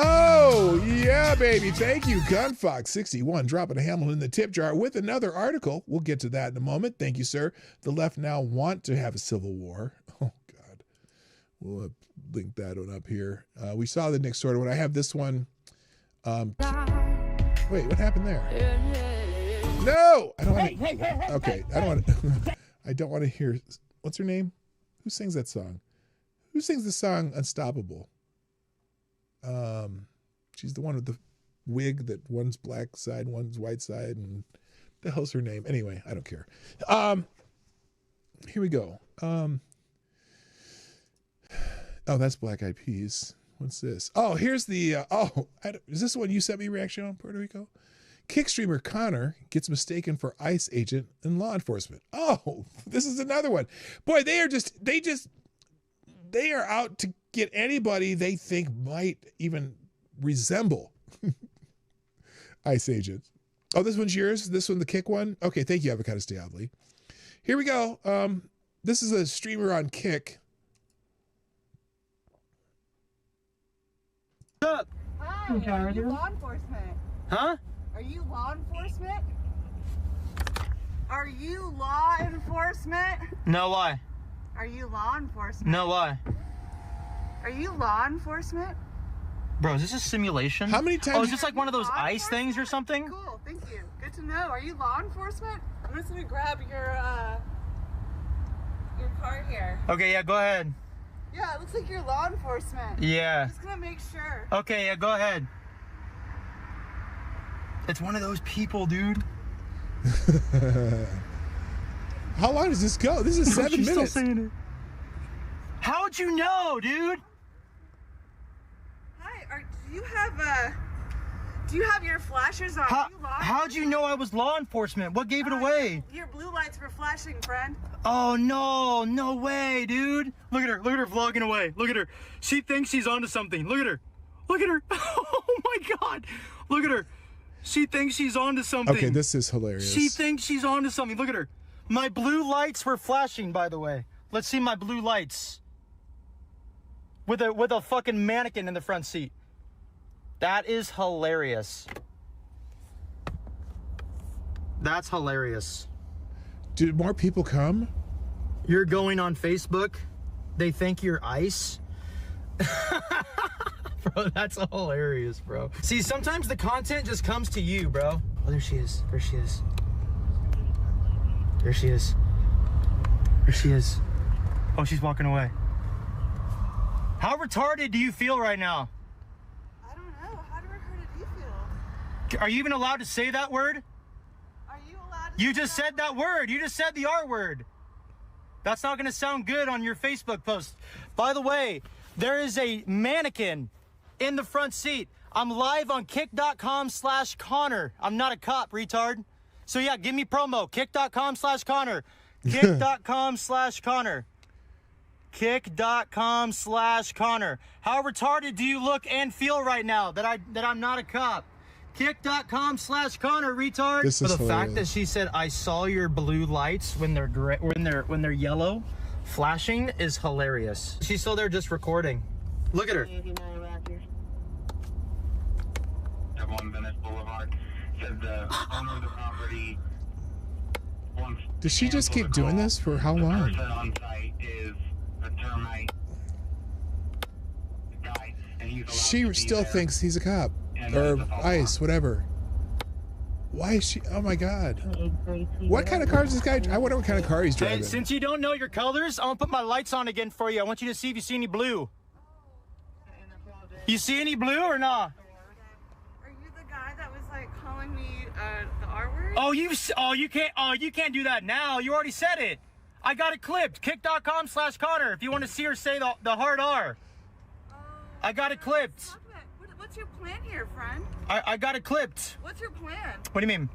Oh, yeah, baby. Thank you, Gunfox61, dropping a Hamilton in the tip jar with another article. We'll get to that in a moment. Thank you, sir. The left now want to have a civil war. Oh, God. We'll link that one up here. We saw the Nick Sorter one. I have this one. Wait, what happened there? No! I don't want to... Okay, I don't want to... I don't want to hear... What's her name? Who sings that song? Who sings the song Unstoppable? She's the one with the wig that one's black side, one's white side, and the hell's her name? Anyway, I don't care. Here we go. Oh, that's Black Eyed Peas. What's this? Oh, here's the, is this the one you sent me reaction on, Puerto Rico? Kick streamer Connor gets mistaken for ICE agent in law enforcement. Oh, this is another one. Boy, they are out to get anybody they think might even resemble ICE agents. Oh, this one's yours? This one, the Kick one? Okay, thank you, Avocado Stiavli. Here we go. This is a streamer on Kick. What's up? Hi, are you law enforcement? Huh? Are you law enforcement? Are you law enforcement? No, why? Are you law enforcement? No, why? Are you law enforcement? Bro, is this a simulation? How many times? Oh, is this like one of those ICE things or something? Cool, thank you. Good to know. Are you law enforcement? I'm just gonna grab your card here. Okay, yeah, go ahead. Yeah, it looks like you're law enforcement. Yeah. I'm just gonna make sure. Okay, yeah, go ahead. It's one of those people, dude. How long does this go? This is 7 minutes. Still saying it. How'd you know, dude? Hi, do you have your flashers on? How'd you know I was law enforcement? What gave it away? Your blue lights were flashing, friend. Oh, no way, dude. Look at her vlogging away. Look at her. She thinks she's onto something. Look at her. Oh my God. Look at her. She thinks she's onto something. Okay, this is hilarious. She thinks she's onto something. Look at her. My blue lights were flashing, by the way. Let's see my blue lights. With a fucking mannequin in the front seat. That is hilarious. That's hilarious. Did more people come? You're going on Facebook. They think you're ICE. Bro, that's hilarious, bro. See, sometimes the content just comes to you, bro. Oh, there she is. There she is. There she is. There she is. Oh, she's walking away. How retarded do you feel right now? I don't know. How retarded do you feel? Are you even allowed to say that word? Are you allowed to You just said that word. You just said the R word. That's not going to sound good on your Facebook post. By the way, there is a mannequin in the front seat. I'm live on kick.com/Connor. I'm not a cop, retard. So yeah, give me promo. Kick.com/Connor. Kick.com/Connor. Kick.com/Connor. How retarded do you look and feel right now that I'm not a cop? Kick.com/Connor, retard. This is For the fact that hilarious. she said I saw your blue lights when they're gray, when they're yellow, flashing is hilarious. She's still there just recording. Look at her. On Venice Boulevard. Says the owner of the property wants. Does she just keep doing this for how long? The person on site is a termite guy, and he's allowed She to be still there. thinks he's a cop And or there's a follow-up. ICE, whatever. Why is she? Oh my God! What kind of car is this guy? I wonder what kind of car he's Hey, driving. since you don't know your colors, I'm gonna put my lights on again for you. I want you to see if you see any blue. You see any blue or not? Are you the guy that was like calling me the R word? Oh, you can't do that now. You already said it. I got it clipped. Kick.com/Connor. If you want to see her say the hard R. I got it clipped. What's your plan here, friend? I got it clipped. What's your plan? What do you mean?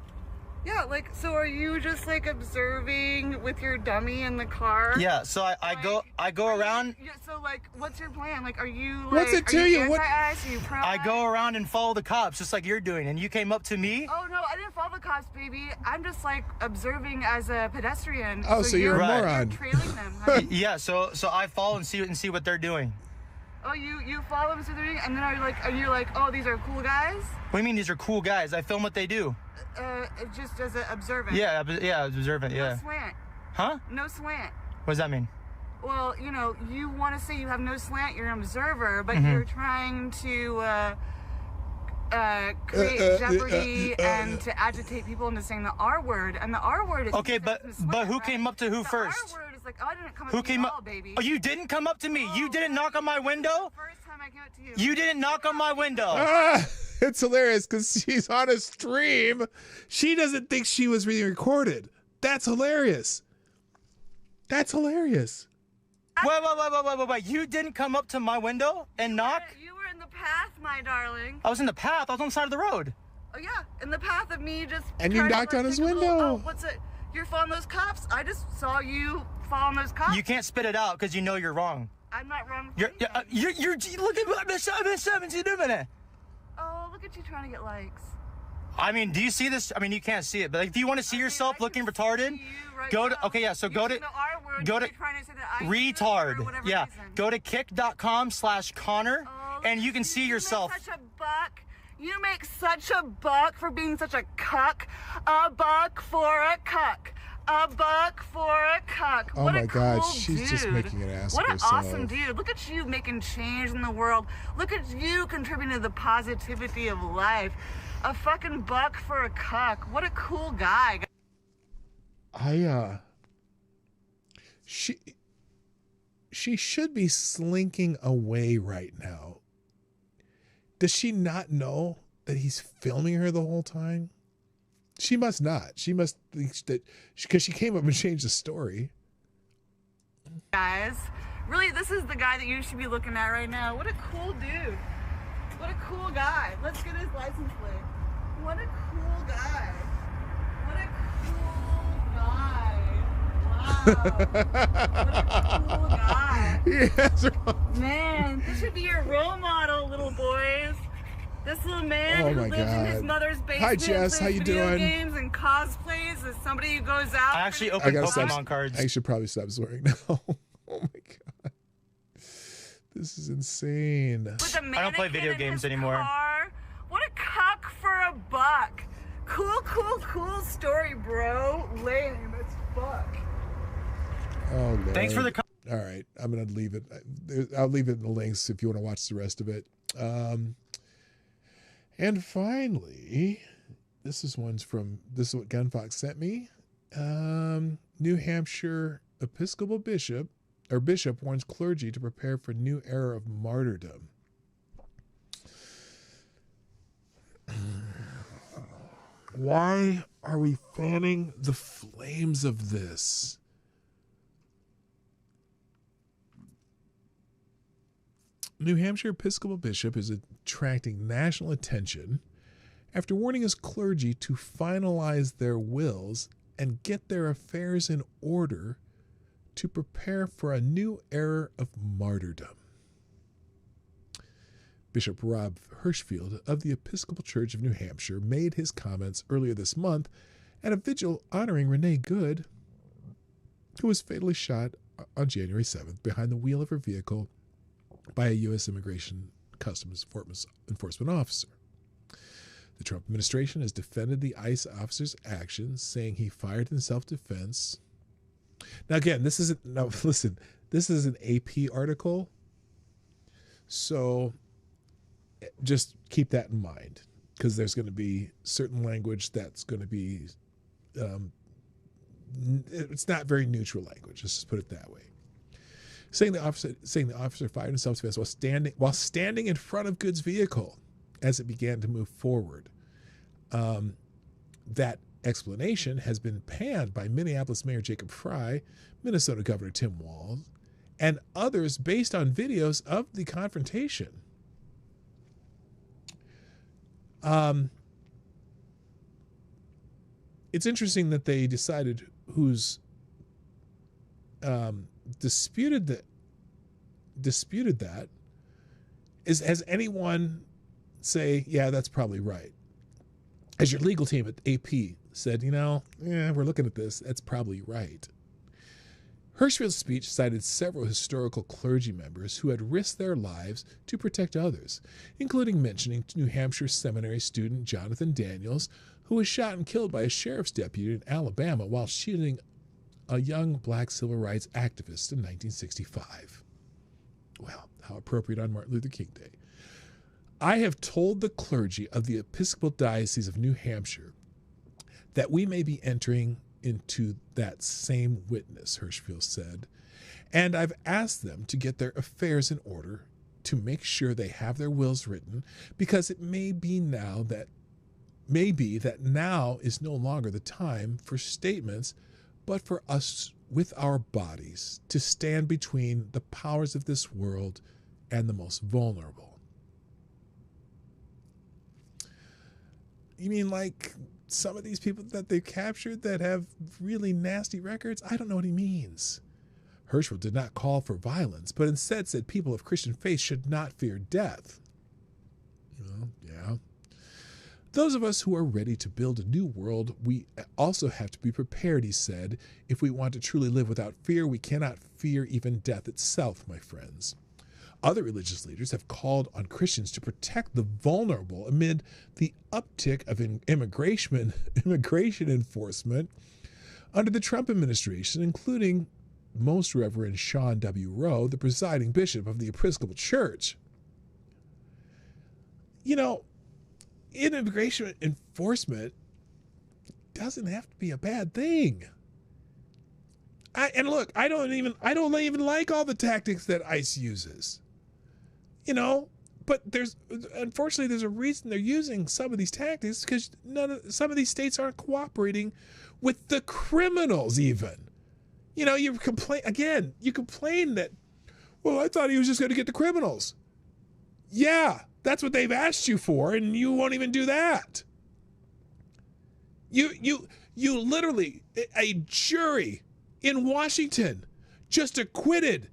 Yeah, like, so are you just like observing with your dummy in the car? Yeah, so I go around. Yeah, so like, what's your plan? Like, are you like, What's it to are you? What- anti-ICE? Are you pro? I go around and follow the cops just like you're doing, and you came up to me. Oh no, I didn't follow the cops, baby. I'm just like observing as a pedestrian. Oh, so you're a Right. moron. You're trailing them. Huh? Yeah, so I follow and see what they're doing. Oh, you follow them, so they're doing, and then are you like, oh, these are cool guys? What do you mean these are cool guys? I film what they do. Just as an observant. Yeah, observant. Yeah. No slant. Huh? No slant. What does that mean? Well, you know, you want to say you have no slant, you're an observer, but Mhm. you're trying to create jeopardy and to agitate people into saying the R word, and the R word is Okay, but who came up to who the first? R word is like, oh, I didn't come up Who to you came at all, up? baby. Oh, you didn't come up to me. You didn't knock on my window. First time I came up to you. You didn't knock on my window. Ah, it's hilarious because she's on a stream. She doesn't think she was being recorded. That's hilarious. That's hilarious. Wait. You didn't come up to my window and knock? You were in the path, my darling. I was in the path. I was on the side of the road. Oh yeah, in the path of me just. And you trying to, knocked like, on his take a little- window. Oh, what's it? You're following those cops. I just saw you following those cops. You can't spit it out because you know you're wrong. I'm not wrong. You're look at what I'm doing it. Oh, look at you trying to get likes. I mean, do you see this? I mean, you can't see it, but like, do you want to see yourself looking retarded? Go to go to retard. Yeah, go to kick.com/Connor, and you can see yourself. Such a buck. You make such a buck for being such a cuck. A buck for a cuck. A buck for a cuck. Oh What my a God, cool she's just dude. making an ass What of an herself. awesome dude. Look at you making change in the world. Look at you contributing to the positivity of life. A fucking buck for a cuck. What a cool guy. She should be slinking away right now. Does she not know that he's filming her the whole time? She must not. She must think that because she came up and changed the story. Guys, really, this is the guy that you should be looking at right now. What a cool dude. What a cool guy. Let's get his license plate. What a cool guy. What a cool guy. Wow. What a cool guy. Yes. Man, this should be your role model, little boys. This little man Oh who my lives in his God. mother's basement, Hi, Jess. plays How you video doing? games and cosplays is somebody who goes out. I actually I opened gotta Pokemon stop. cards. I should probably stop swearing now. Oh my God. This is insane. I don't play video games anymore. Car. What a cuck for a buck. Cool story, bro. Lame as fuck. Oh, Lord. Thanks for the. All right, I'm gonna leave it. I'll leave it in the links if you want to watch the rest of it. And finally, this is what Gunfox sent me. New Hampshire Episcopal Bishop bishop warns clergy to prepare for new era of martyrdom. Why are we fanning the flames of this? New Hampshire Episcopal bishop is attracting national attention after warning his clergy to finalize their wills and get their affairs in order to prepare for a new era of martyrdom. Bishop Rob Hirschfield of the Episcopal Church of New Hampshire made his comments earlier this month at a vigil honoring Renee Good, who was fatally shot on January 7th behind the wheel of her vehicle by a U.S. Immigration Customs Enforcement officer. The Trump administration has defended the ICE officer's actions, saying he fired in self-defense. Now, again, this is an AP article, so just keep that in mind, because there's going to be certain language that's going to be, it's not very neutral language. Let's just put it that way. Saying the officer fired in self-defense while standing in front of Good's vehicle as it began to move forward. That explanation has been panned by Minneapolis Mayor Jacob Frey, Minnesota Governor Tim Walz, and others based on videos of the confrontation. It's interesting that they decided who's disputed that. Has anyone say, yeah, that's probably right? As your legal team at AP said, we're looking at this, that's probably right. Hirschfield's speech cited several historical clergy members who had risked their lives to protect others, including mentioning New Hampshire seminary student Jonathan Daniels, who was shot and killed by a sheriff's deputy in Alabama while shielding a young black civil rights activist in 1965. Well, how appropriate on Martin Luther King Day. I have told the clergy of the Episcopal Diocese of New Hampshire that we may be entering into that same witness, Hirschfield said, and I've asked them to get their affairs in order to make sure they have their wills written, because it may be that now is no longer the time for statements, but for us with our bodies to stand between the powers of this world and the most vulnerable. You mean like some of these people that they've captured that have really nasty records? I don't know what he means. Hirschfeld did not call for violence, but instead said people of Christian faith should not fear death. Well, yeah. Those of us who are ready to build a new world, we also have to be prepared, he said. If we want to truly live without fear, we cannot fear even death itself, my friends. Other religious leaders have called on Christians to protect the vulnerable amid the uptick of immigration enforcement under the Trump administration, including Most Reverend Sean W. Rowe, the presiding bishop of the Episcopal Church. Immigration enforcement doesn't have to be a bad thing. I don't even like all the tactics that ICE uses. But unfortunately there's a reason they're using some of these tactics, because some of these states aren't cooperating with the criminals even. You complain that, well, I thought he was just going to get the criminals. Yeah, that's what they've asked you for, and you won't even do that. You literally, a jury in Washington just acquitted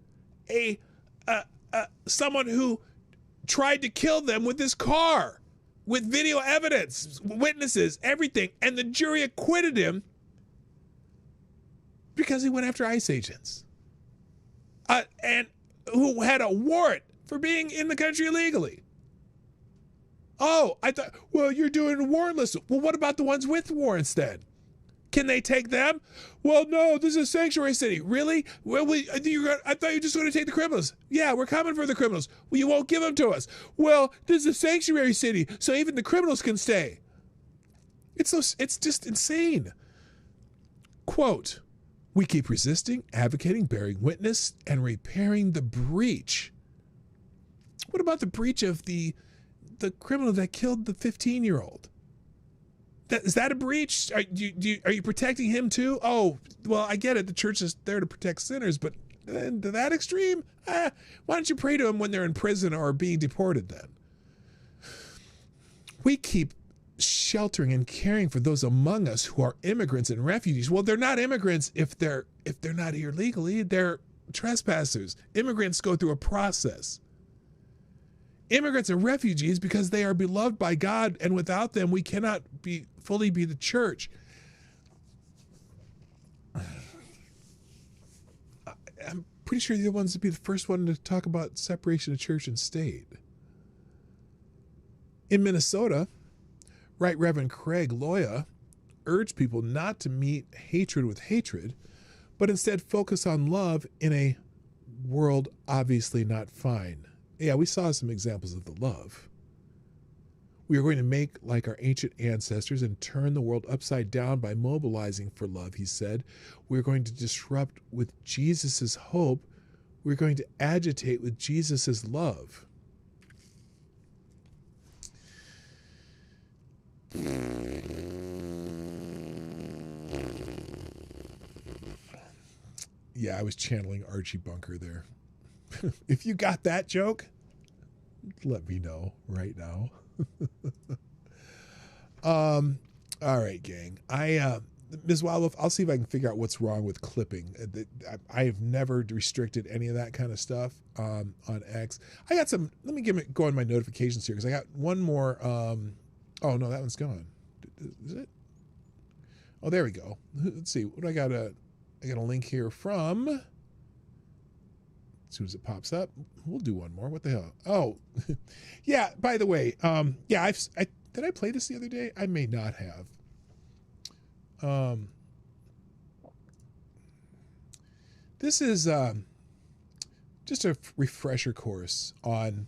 someone who tried to kill them with his car, with video evidence, witnesses, everything, and the jury acquitted him because he went after ICE agents, and who had a warrant for being in the country illegally. Oh, I thought, well, you're doing warrantless. Well, what about the ones with warrants then? Can they take them? Well, no, this is a sanctuary city. Really? Well, I thought you were just going to take the criminals. Yeah, we're coming for the criminals. Well, you won't give them to us. Well, this is a sanctuary city, so even the criminals can stay. It's just insane. Quote, We keep resisting, advocating, bearing witness, and repairing the breach. What about the breach of the criminal that killed the 15-year-old? Is that a breach? Are you protecting him too? Oh, well, I get it. The church is there to protect sinners, but to that extreme? Why don't you pray to them when they're in prison or being deported then? We keep sheltering and caring for those among us who are immigrants and refugees. Well, they're not immigrants if they're not here legally. They're trespassers. Immigrants go through a process. Immigrants are refugees because they are beloved by God, and without them, we cannot fully be the church. I'm pretty sure you're the ones to be the first one to talk about separation of church and state. In Minnesota, Right Reverend Craig Loya urged people not to meet hatred with hatred, but instead focus on love in a world obviously not fine. Yeah, we saw some examples of the love. We are going to make like our ancient ancestors and turn the world upside down by mobilizing for love, he said. We're going to disrupt with Jesus' hope. We're going to agitate with Jesus' love. Yeah, I was channeling Archie Bunker there. If you got that joke, let me know right now. All right, gang. Ms. Wildwolf, I'll see if I can figure out what's wrong with clipping. I have never restricted any of that kind of stuff on X. I got some. Let me go on my notifications here because I got one more. Oh no, that one's gone. Is it? Oh, there we go. Let's see. What do I got? I got a link here from. As soon as it pops up, we'll do one more. What the hell? Oh, yeah. By the way, yeah. Did I play this the other day? I may not have. This is just a refresher course on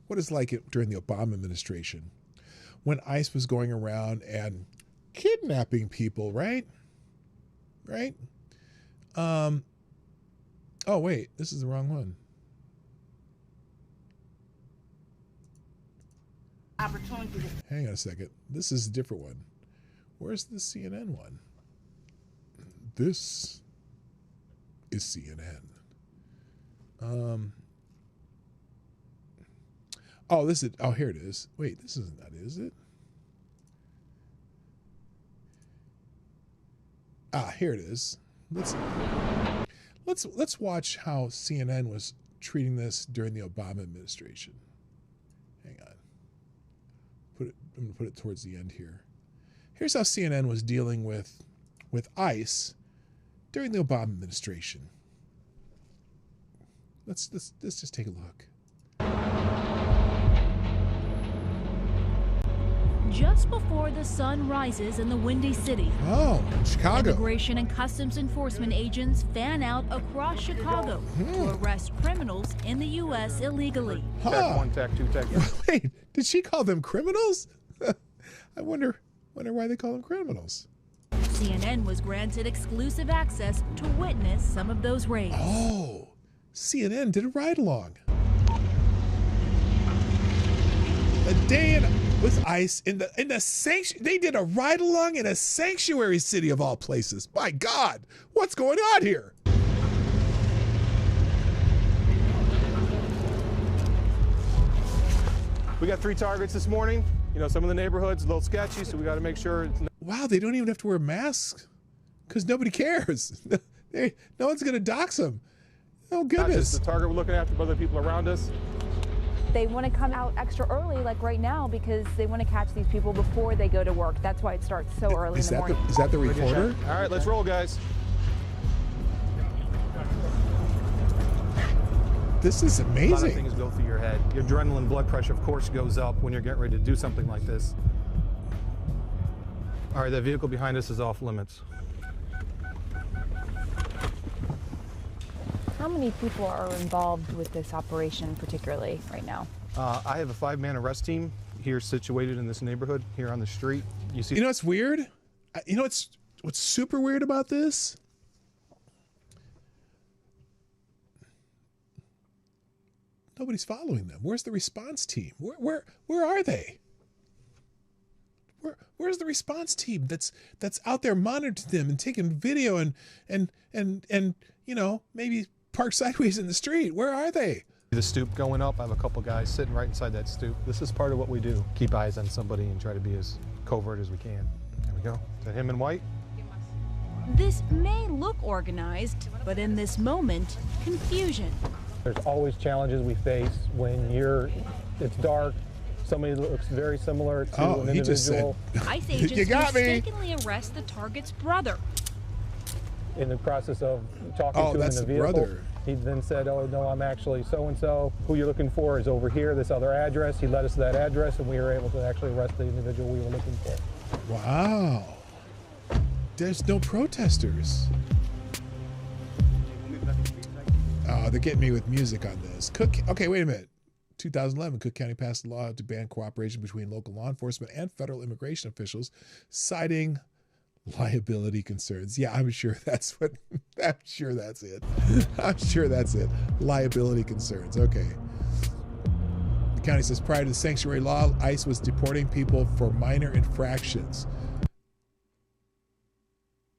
what it's like during the Obama administration when ICE was going around and kidnapping people, right? Right? Oh, wait, this is the wrong one. Hang on a second. This is a different one. Where's the CNN one? This is CNN. Oh, this is. Oh, here it is. Wait, this isn't that, is it? Ah, here it is. Let's watch how CNN was treating this during the Obama administration. Hang on. I'm gonna put it towards the end here. Here's how CNN was dealing with ICE during the Obama administration. Let's just take a look. Just before the sun rises in the Windy City. Oh, Chicago. Immigration and Customs Enforcement agents fan out across Chicago to arrest criminals in the U.S. illegally. Tech 1, Tech 2, Tech 1. Wait, did she call them criminals? I wonder why they call them criminals. CNN was granted exclusive access to witness some of those raids. Oh, CNN did a ride-along. A day with ICE in the sanctuary. They did a ride-along in a sanctuary city of all places. My God, what's going on here? We got 3 targets this morning. You know, some of the neighborhoods a little sketchy, so we got to make sure. Wow, they don't even have to wear masks because nobody cares. No one's going to dox them. Oh, goodness. Not just the target we're looking after, but other people around us. They want to come out extra early, like right now, because they want to catch these people before they go to work. That's why it starts so early in the morning. Is that the reporter? All right, let's roll, guys. This is amazing. A lot of things go through your head. Your adrenaline, blood pressure, of course, goes up when you're getting ready to do something like this. All right, that vehicle behind us is off limits. How many people are involved with this operation particularly right now? I have a 5-man arrest team here situated in this neighborhood here on the street. You see? You know what's weird? You know what's super weird about this? Nobody's following them. Where's the response team? Where are they? Where's the response team that's out there monitoring them and taking video and you know, maybe park sideways in the street? Where are they? The stoop going up, I have a couple guys sitting right inside that stoop. This is part of what we do. Keep eyes on somebody and try to be as covert as we can. There we go. Is that him in white? This may look organized, but in this moment, confusion. There's always challenges we face when it's dark, somebody looks very similar to an individual. He just said, ICE agents you got me. mistakenly arrest the target's brother. In the process of talking to him in the vehicle, brother. He then said, oh no, I'm actually so-and-so. Who you're looking for is over here, this other address. He led us to that address and we were able to actually arrest the individual we were looking for. Wow. There's no protesters. Oh, they're getting me with music on this. Okay, wait a minute. 2011, Cook County passed a law to ban cooperation between local law enforcement and federal immigration officials, citing liability concerns. Yeah, I'm sure that's it. I'm sure that's it. Liability concerns. Okay. The county says prior to the sanctuary law, ICE was deporting people for minor infractions.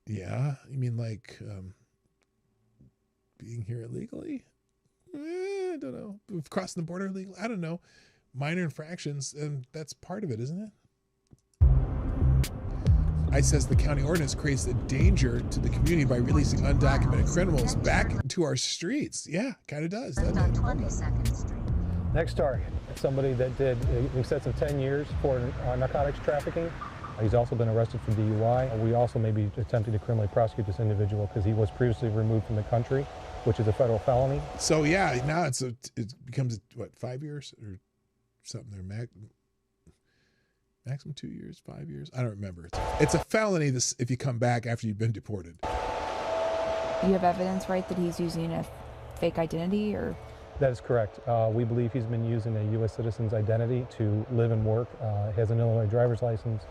Yeah, you mean like being here illegally? I don't know. Crossing the border illegally? I don't know. Minor infractions, and that's part of it, isn't it? ICE says the county ordinance creates a danger to the community by releasing undocumented criminals back into our streets. Yeah, kind of does, doesn't it? 22nd Street. Next target, somebody that did an excess of 10 years for narcotics trafficking. He's also been arrested for DUI. We also may be attempting to criminally prosecute this individual because he was previously removed from the country, which is a federal felony. So yeah, now it becomes what, 5 years or something there, maximum 2 years, 5 years. I don't remember. It's a felony if you come back after you've been deported. You have evidence, right, that he's using a fake identity, or? That is correct. We believe he's been using a U.S. citizen's identity to live and work. He has an Illinois driver's license.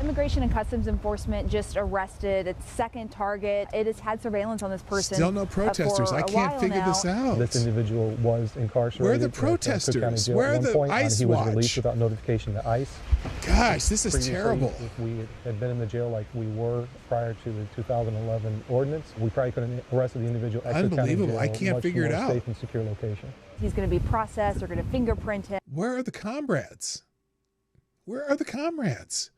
Immigration and Customs Enforcement just arrested its second target. It has had surveillance on this person. Still no protesters. I can't figure this out. This individual was incarcerated. Where are the protesters? Where are the ICE He was watch? released without notification to ICE. Gosh, this is terrible. If we had been in the jail like we were prior to the 2011 ordinance, we probably could have arrested the individual at Unbelievable. Jail, I can't figure it out. Safe and secure location. He's going to be processed. They're going to fingerprint him. Where are the comrades? Where are the comrades?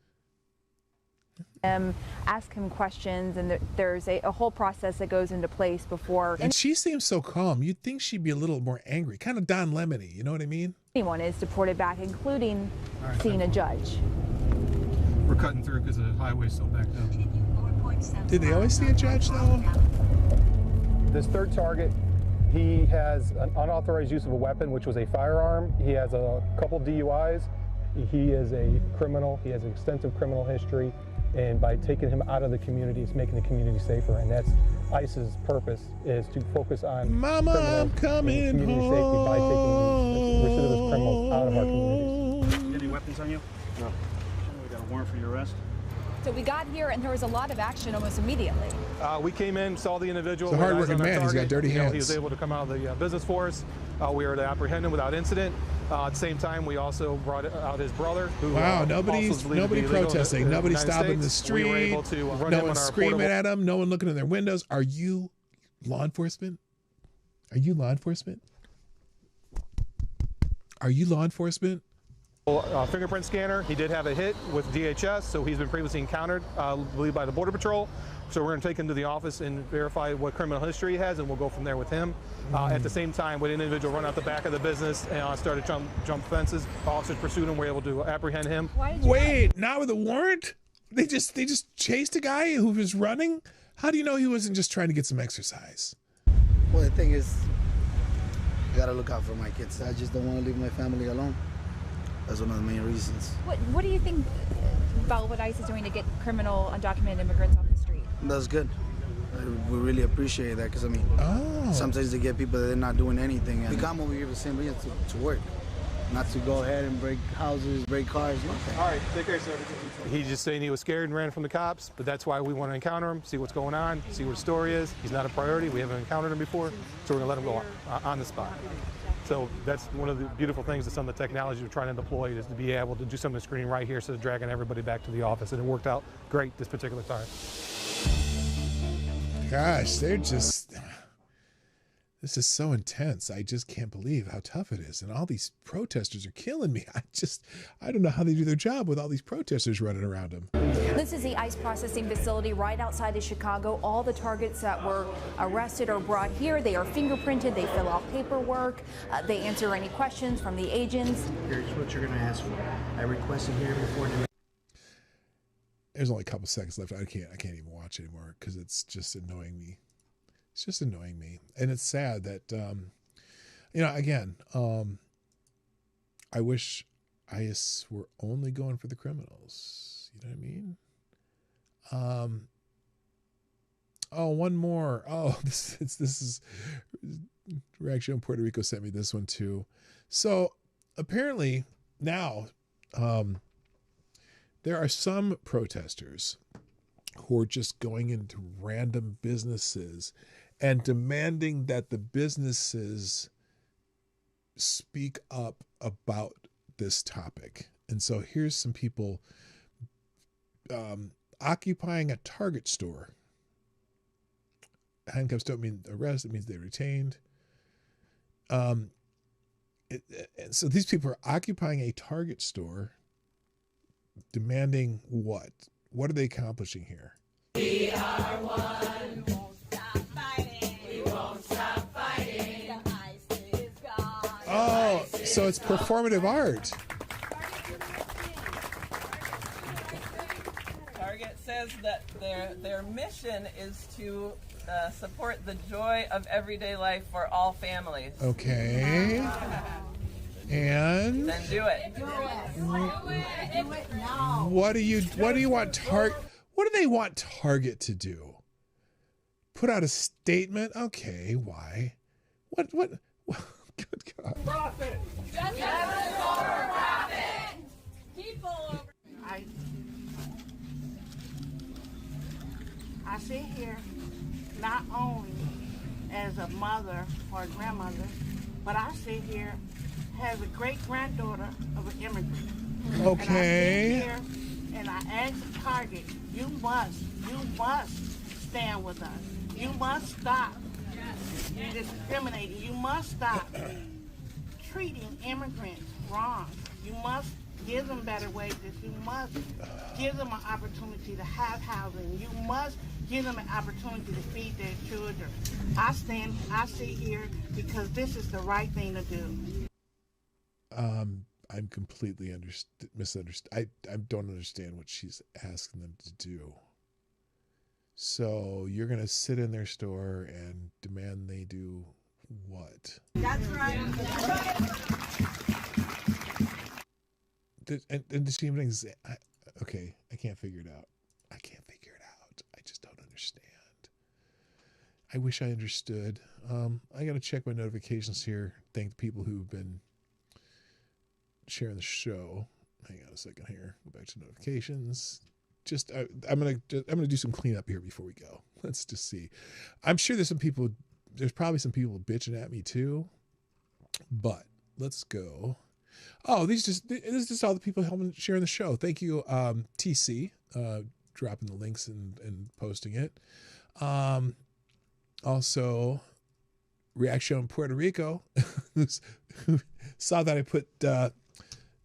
Ask him questions, and there's a whole process that goes into place before. And she seems so calm. You'd think she'd be a little more angry, kind of Don Lemony. You know what I mean? Anyone is deported back, including seeing a judge. We're cutting through because the highway's still backed up. Did they always see a judge though? This third target, he has an unauthorized use of a weapon, which was a firearm. He has a couple DUIs. He is a criminal. He has an extensive criminal history. And by taking him out of the community, it's making the community safer. And that's ICE's purpose, is to focus on Mama, I'm coming community safety by taking these recidivist criminals out of our communities. Any weapons on you? No. We got a warrant for your arrest. So we got here, and there was a lot of action almost immediately. We came in, saw the individual. He's a hard-working man. He's got dirty hands. He was able to come out of the business for us. We were to apprehend him without incident. At the same time, we also brought out his brother. Who, wow, nobody protesting. Nobody stopping the street. We were able to run no one screaming at him. No one looking in their windows. Are you law enforcement? Are you law enforcement? Are you law enforcement? Fingerprint scanner. He did have a hit with DHS, so he's been previously encountered, I believe, by the Border Patrol. So we're going to take him to the office and verify what criminal history he has, and we'll go from there with him. At the same time, when an individual run out the back of the business and started to jump fences, officers pursued him. We're able to apprehend him. Wait, not with a warrant? They just chased a guy who was running? How do you know he wasn't just trying to get some exercise? Well, the thing is, I gotta look out for my kids. I just don't want to leave my family alone. That's one of the main reasons. What do you think about what ICE is doing to get criminal undocumented immigrants off the street? That's good. We really appreciate that because, I mean, sometimes they get people that they're not doing anything. And we come over here for the same reason, to work. not to go ahead and break houses, break cars, nothing. All right, take care, sir. He's just saying he was scared and ran from the cops, but that's why we want to encounter him, see what's going on, see what the story is. He's not a priority. We haven't encountered him before, so we're going to let him go on the spot. So that's one of the beautiful things that some of the technology we're trying to deploy is to be able to do some of the screening right here instead of dragging everybody back to the office. And it worked out great this particular time. Gosh, they're just... This is so intense. I just can't believe how tough it is. And all these protesters are killing me. I don't know how they do their job with all these protesters running around them. This is the ICE processing facility right outside of Chicago. All the targets that were arrested are brought here. They are fingerprinted. They fill out paperwork. They answer any questions from the agents. Here's what you're going to ask for. I requested here before the... There's only a couple seconds left. I can't even watch anymore because it's just annoying me. It's just annoying me. And it's sad that, again, I wish ICE were only going for the criminals. You know what I mean? Oh, one more. Oh, this is Reaction Puerto Rico sent me this one too. So apparently now, there are some protesters who are just going into random businesses and demanding that the businesses speak up about this topic. And so here's some people occupying a Target store. Handcuffs don't mean arrest, it means they retained. And so these people are occupying a Target store, demanding what? What are they accomplishing here? We are one. We won't stop fighting. We won't stop fighting. The ice is gone. Oh, so it's performative art. Target says that their mission is to support the joy of everyday life for all families. Okay. And then do it. Do it now. What do you want what do they want Target to do? Put out a statement? Okay, why? What good God. Profit. Justice over profit. People over. I sit here not only as a mother or a grandmother, but I sit here as a great-granddaughter of an immigrant. Okay. And I sit here and I ask Target, you must stand with us. You must stop discriminating. You must stop treating immigrants wrong. You must give them better wages. You must give them an opportunity to have housing. You must give them an opportunity to feed their children. I sit here because this is the right thing to do. I'm completely misunderstood. I don't understand what she's asking them to do. So you're going to sit in their store and demand they do what? That's right. And does she even exist? Okay, I can't figure it out. I just don't understand. I wish I understood. I got to check my notifications here. Thank the people who've been sharing the show. Hang on a second here. Go back to notifications. I'm gonna do some cleanup here before we go. Let's just see. I'm sure there's probably some people bitching at me too. But let's go. Oh, this is just all the people helping sharing the show. Thank you, TC, dropping the links and posting it. Also, Reaction Puerto Rico, who saw that I put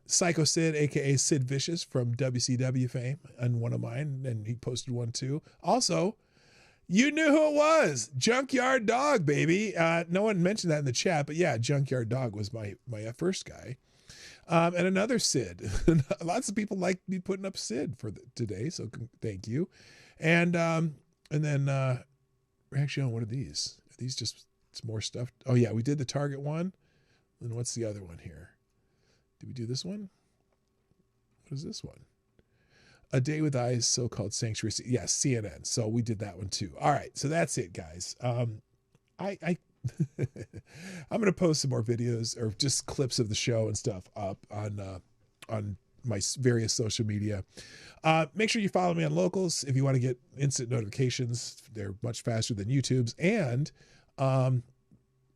Psycho Sid, aka Sid Vicious from WCW fame, on one of mine, and he posted one too. Also, you knew who it was. Junkyard Dog, baby. No one mentioned that in the chat, but yeah, Junkyard Dog was my first guy. And another Sid. Lots of people like me putting up Sid for today, so thank you. And then Reaction, what are these? Are these just more stuff? Oh yeah, we did the Target one. And what's the other one here? Did we do this one? What is this one? A Day with Eyes, so-called Sanctuary. Yes, CNN. So we did that one too. All right, so that's it, guys. I'm going to post some more videos or just clips of the show and stuff up on my various social media. Make sure you follow me on Locals if you want to get instant notifications. They're much faster than YouTube's. And,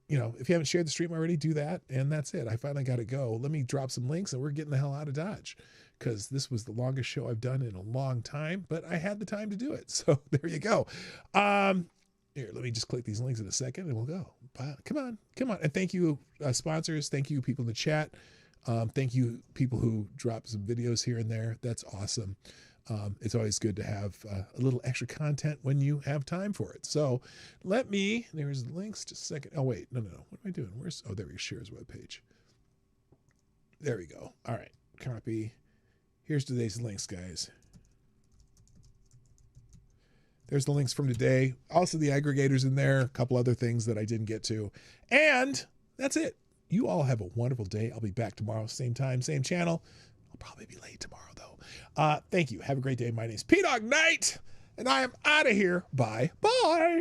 you know, if you haven't shared the stream already, do that. And that's it. I finally got to go. Let me drop some links and we're getting the hell out of Dodge, because this was the longest show I've done in a long time, but I had the time to do it. So there you go. Here, let me just click these links in a second and we'll go. Come on. And thank you, sponsors. Thank you, people in the chat. Thank you, people who drop some videos here and there. That's awesome. It's always good to have a little extra content when you have time for it. So there's the links, just a second. Oh, wait, no. What am I doing? There we go, shares webpage. There we go. All right, copy. Here's today's links, guys. There's the links from today. Also the aggregators in there, a couple other things that I didn't get to. And that's it. You all have a wonderful day. I'll be back tomorrow, same time, same channel. I'll probably be late tomorrow, though. Thank you. Have a great day. My name's Dawg Knight, and I am out of here. Bye. Bye.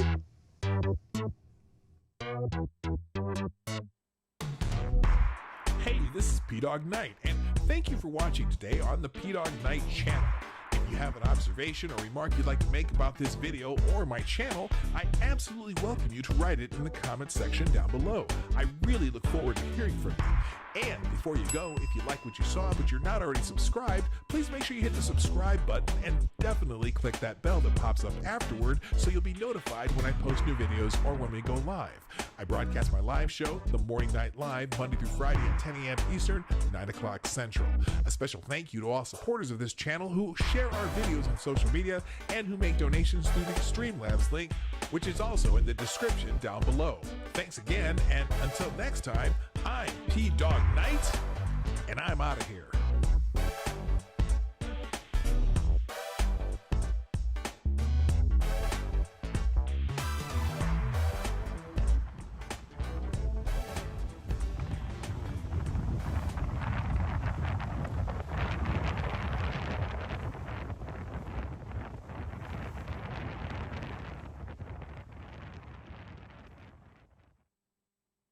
Hey, this is Dawg Knight, and thank you for watching today on the Dawg Knight Channel. If you have an observation or remark you'd like to make about this video or my channel, I absolutely welcome you to write it in the comments section down below. I really look forward to hearing from you. And before you go, if you like what you saw but you're not already subscribed, please make sure you hit the subscribe button and definitely click that bell that pops up afterward so you'll be notified when I post new videos or when we go live. I broadcast my live show, The Morning Night Live, Monday through Friday at 10 a.m. Eastern, 9 o'clock Central. A special thank you to all supporters of this channel who share our videos on social media and who make donations through the Streamlabs link, which is also in the description down below. Thanks again, and until next time, I'm Dawg Knight, and I'm out of here.